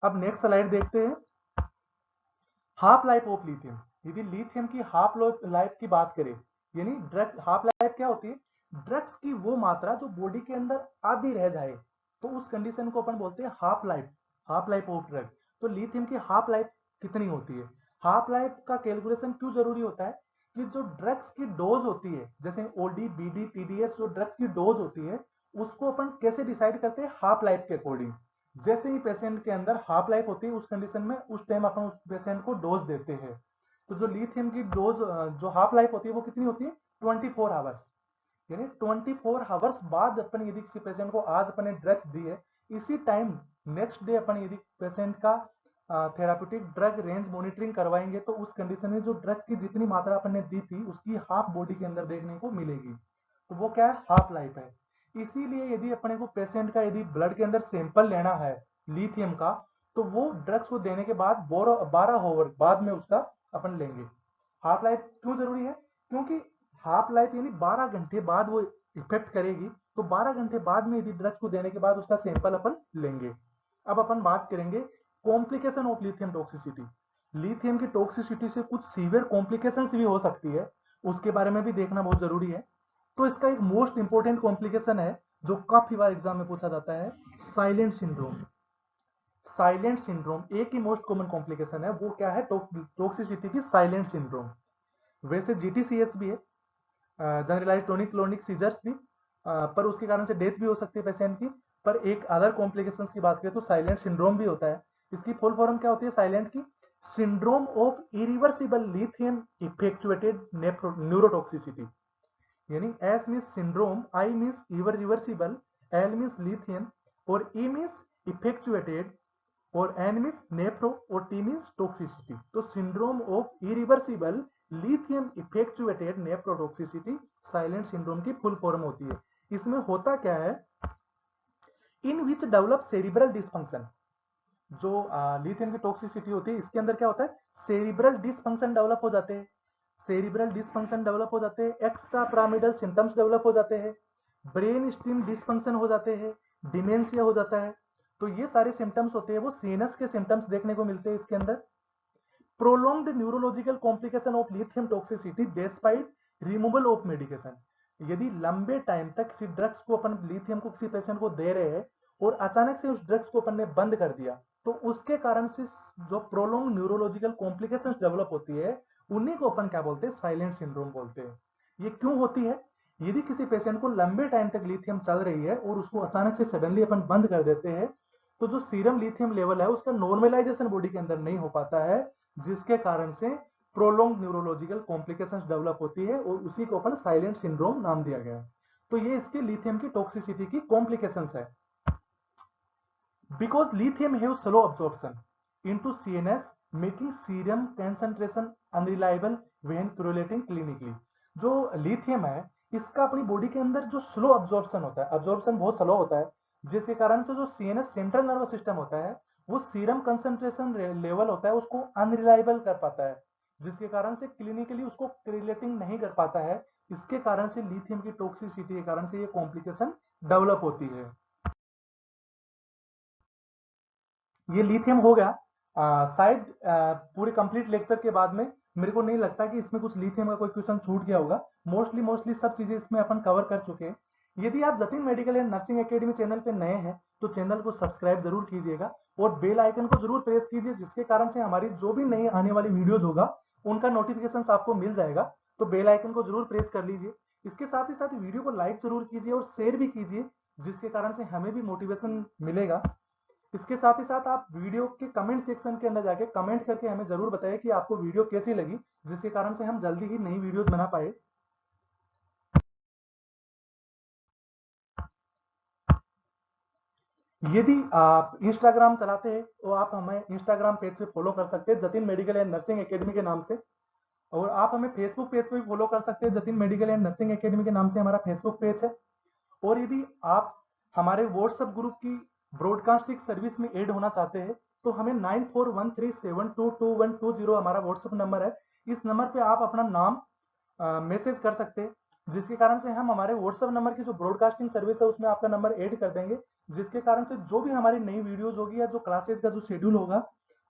Speaker 1: अब नेक्स्ट स्लाइड देखते हैं, हाफ लाइफ ऑफ लिथियम। यदि लिथियम की हाफ लाइफ की बात करें, यानी ड्रग्स हाफ लाइफ क्या होती है, ड्रग्स की वो मात्रा जो बॉडी के अंदर आधी रह जाए तो उस कंडीशन को अपन बोलते हैं half life, half life of drug. तो लिथियम की हाफ लाइफ कितनी होती है, हाफ लाइफ का कैलकुलेशन क्यों जरूरी होता है कि जो ड्रग्स की डोज होती है, जैसे ओडी बीडी पीडीएस, जो ड्रग्स की डोज होती है उसको अपन कैसे डिसाइड करते हैं, हाफ लाइफ के अकॉर्डिंग। जैसे ही पेशेंट के अंदर हाफ लाइफ होती है उस कंडीशन में उस टाइम अपन उस पेशेंट को डोज देते हैं। तो जो लिथियम की डोज जो हाफ लाइफ होती है वो कितनी होती है, 24 आवर्स, यानी 24 आवर्स बाद अपन यदि किसी पेशेंट को आज अपने ड्रग्स दी है, इसी टाइम नेक्स्ट डे अपन यदि पेशेंट का थेराप्यूटिक ड्रग रेंज मॉनिटरिंग करवाएंगे तो उस कंडीशन में जो ड्रग की जितनी मात्रा अपन ने दी थी उसकी हाफ बॉडी के अंदर देखने को मिलेगी, तो वो क्या है, हाफ लाइफ है। इसीलिए यदि अपने को पेशेंट का यदि ब्लड के अंदर सैंपल लेना है लिथियम का तो वो ड्रग्स को देने के बाद 12 आवर बाद में उसका अपन लेंगे। हाफ लाइफ क्यों जरूरी है, क्योंकि हाफ लाइफ यानी 12 घंटे बाद वो इफेक्ट करेगी, तो 12 घंटे बाद में यदि ड्रग्स को देने के बाद उसका सैंपल अपन लेंगे। अब अपन बात करेंगे complication of lithium toxicity. Lithium की टॉक्सिसिटी से कुछ सीवियर कॉम्प्लिकेशंस भी हो सकती है, उसके बारे में भी देखना बहुत जरूरी है। तो इसका एक मोस्ट इंपोर्टेंट कॉम्प्लिकेशन है जो काफी बार एग्जाम में पूछा जाता है, साइलेंट सिंड्रोम। साइलेंट सिंड्रोम एक ही मोस्ट कॉमन कॉम्प्लिकेशन है, वो क्या है, टॉक्सिसिटी की साइलेंट सिंड्रोम। वैसे जीटीसीएस भी है, जनरलाइज टोनिक क्लोनिक सीजर्स भी, पर उसके कारण से डेथ भी हो सकती है पेशेंट की। पर एक अदर कॉम्प्लिकेशंस की बात करें तो साइलेंट सिंड्रोम भी होता है। इसकी फुल फॉर्म क्या होती है साइलेंट की, syndrome of irreversible lithium effectuated neurotoxicity, यानी S means syndrome, I means irreversible, L means lithium, और ई मीन्स इफेक्चुएटेड, और एन मीन्स नेफ्रो, और टी मीन्स टॉक्सिसिटी। तो syndrome of irreversible lithium effectuated nephrotoxicity silent syndrome की full form होती है। इसमें होता क्या है, in which develop cerebral dysfunction. जो लिथियम की टॉक्सिसिटी होती है इसके अंदर क्या होता है, सेरिब्रल डिसफंक्शन डेवलप हो जाते हैं, सेरिब्रल डिसफंक्शन डेवलप हो जाते हैं, एक्स्ट्रा पिरामिडल सिम्टम्स डेवलप हो जाते हैं, ब्रेन स्टीम डिसफंक्शन हो जाते हैं, डिमेंशिया हो जाता है। तो ये सारे सिम्टम्स होते हैं वो सीएनएस के सिम्टम्स देखने को मिलते हैं इसके अंदर। Prolonged neurological complication of lithium toxicity despite removal of medication. यदि लंबे टाइम तक किसी ड्रग्स को अपन लिथियम को किसी पेशेंट को दे रहे हैं और अचानक से उस ड्रग्स को अपन ने बंद कर दिया तो उसके कारण से जो प्रोलॉन्ग न्यूरोलॉजिकल कॉम्प्लिकेशंस डेवलप होती है उन्हीं को अपन क्या बोलते हैं, साइलेंट सिंड्रोम बोलते हैं। ये क्यों होती है, यदि किसी पेशेंट को लंबे टाइम तक लिथियम चल रही है और उसको अचानक से सडनली अपन बंद कर देते हैं तो जो सीरम लिथियम लेवल है उसका नॉर्मलाइजेशन बॉडी के अंदर नहीं हो पाता है, जिसके कारण से प्रोलॉन्ग न्यूरोलॉजिकल कॉम्प्लिकेशंस डेवलप होती है और उसी को अपन साइलेंट सिंड्रोम नाम दिया गया है। तो ये इसके लिथियम की टॉक्सिसिटी की कॉम्प्लिकेशंस है। Because lithium have slow absorption into CNS making serum concentration unreliable when correlating clinically. जो लिथियम है इसका अपनी बॉडी के अंदर जो स्लो अब्जॉर्प्शन होता है, अब्जॉर्प्शन बहुत स्लो होता है, जिसके कारण से जो सीएनएस सेंट्रल नर्वस सिस्टम होता है वो सीरम कंसंट्रेशन लेवल होता है उसको अनरिलायबल कर पाता है, जिसके कारण से क्लिनिकली उसको रिलेटिंग नहीं कर पाता है। इसके कारण से लिथियम की टॉक्सिसिटी के कारण से ये कॉम्प्लिकेशन डेवलप होती है। ये लिथियम हो गया। शायद पूरे कंप्लीट लेक्चर के बाद में मेरे को नहीं लगता कि इसमें कुछ लिथियम का कोई क्वेश्चन छूट गया होगा। मोस्टली सब चीजें इसमें अपन कवर कर चुके हैं। यदि आप Jatin medical and nursing academy channel पे नए हैं तो चैनल को सब्सक्राइब जरूर कीजिएगा और बेल आइकन को जरूर प्रेस कीजिए, जिसके कारण से हमारी जो भी नई आने वाली वीडियोज होगा उनका नोटिफिकेशन आपको मिल जाएगा। तो बेल आइकन को जरूर प्रेस कर लीजिए। इसके साथ ही साथ वीडियो को लाइक जरूर कीजिए और शेयर भी कीजिए, जिसके कारण से हमें भी मोटिवेशन मिलेगा। इसके साथ ही साथ आप वीडियो के कमेंट सेक्शन के अंदर जाके कमेंट करके हमें जरूर बताएं कि आपको वीडियो कैसी लगी, जिसके कारण से हम जल्दी ही नई वीडियोस बना पाए। यदि आप इंस्टाग्राम चलाते हैं तो आप हमें इंस्टाग्राम पेज पे फॉलो कर सकते हैं Jatin medical and nursing academy के नाम से, और आप हमें फेसबुक पेज पे भी फॉलो कर सकते हैं। Jatin medical and nursing academy के नाम से हमारा फेसबुक पेज है। और यदि आप हमारे व्हाट्सएप ग्रुप की ब्रॉडकास्टिंग सर्विस में ऐड होना चाहते हैं तो हमें 9413722120 हमारा व्हाट्सएप नंबर है। इस नंबर पे आप अपना नाम मैसेज कर सकते हैं, जिसके कारण से हम हमारे व्हाट्सएप नंबर की जो ब्रॉडकास्टिंग सर्विस है उसमें आपका नंबर ऐड कर देंगे, जिसके कारण से जो भी हमारी नई वीडियोज होगी या जो क्लासेज का जो शेड्यूल होगा,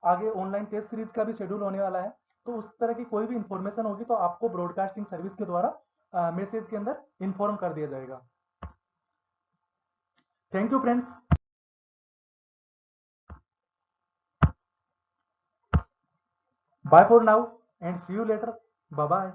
Speaker 1: आगे ऑनलाइन टेस्ट सीरीज का भी शेड्यूल होने वाला है, तो उस तरह की कोई भी इंफॉर्मेशन होगी तो आपको ब्रॉडकास्टिंग सर्विस के द्वारा मैसेज के अंदर इन्फॉर्म कर दिया जाएगा। Thank you friends. Bye for now and see you later. Bye bye.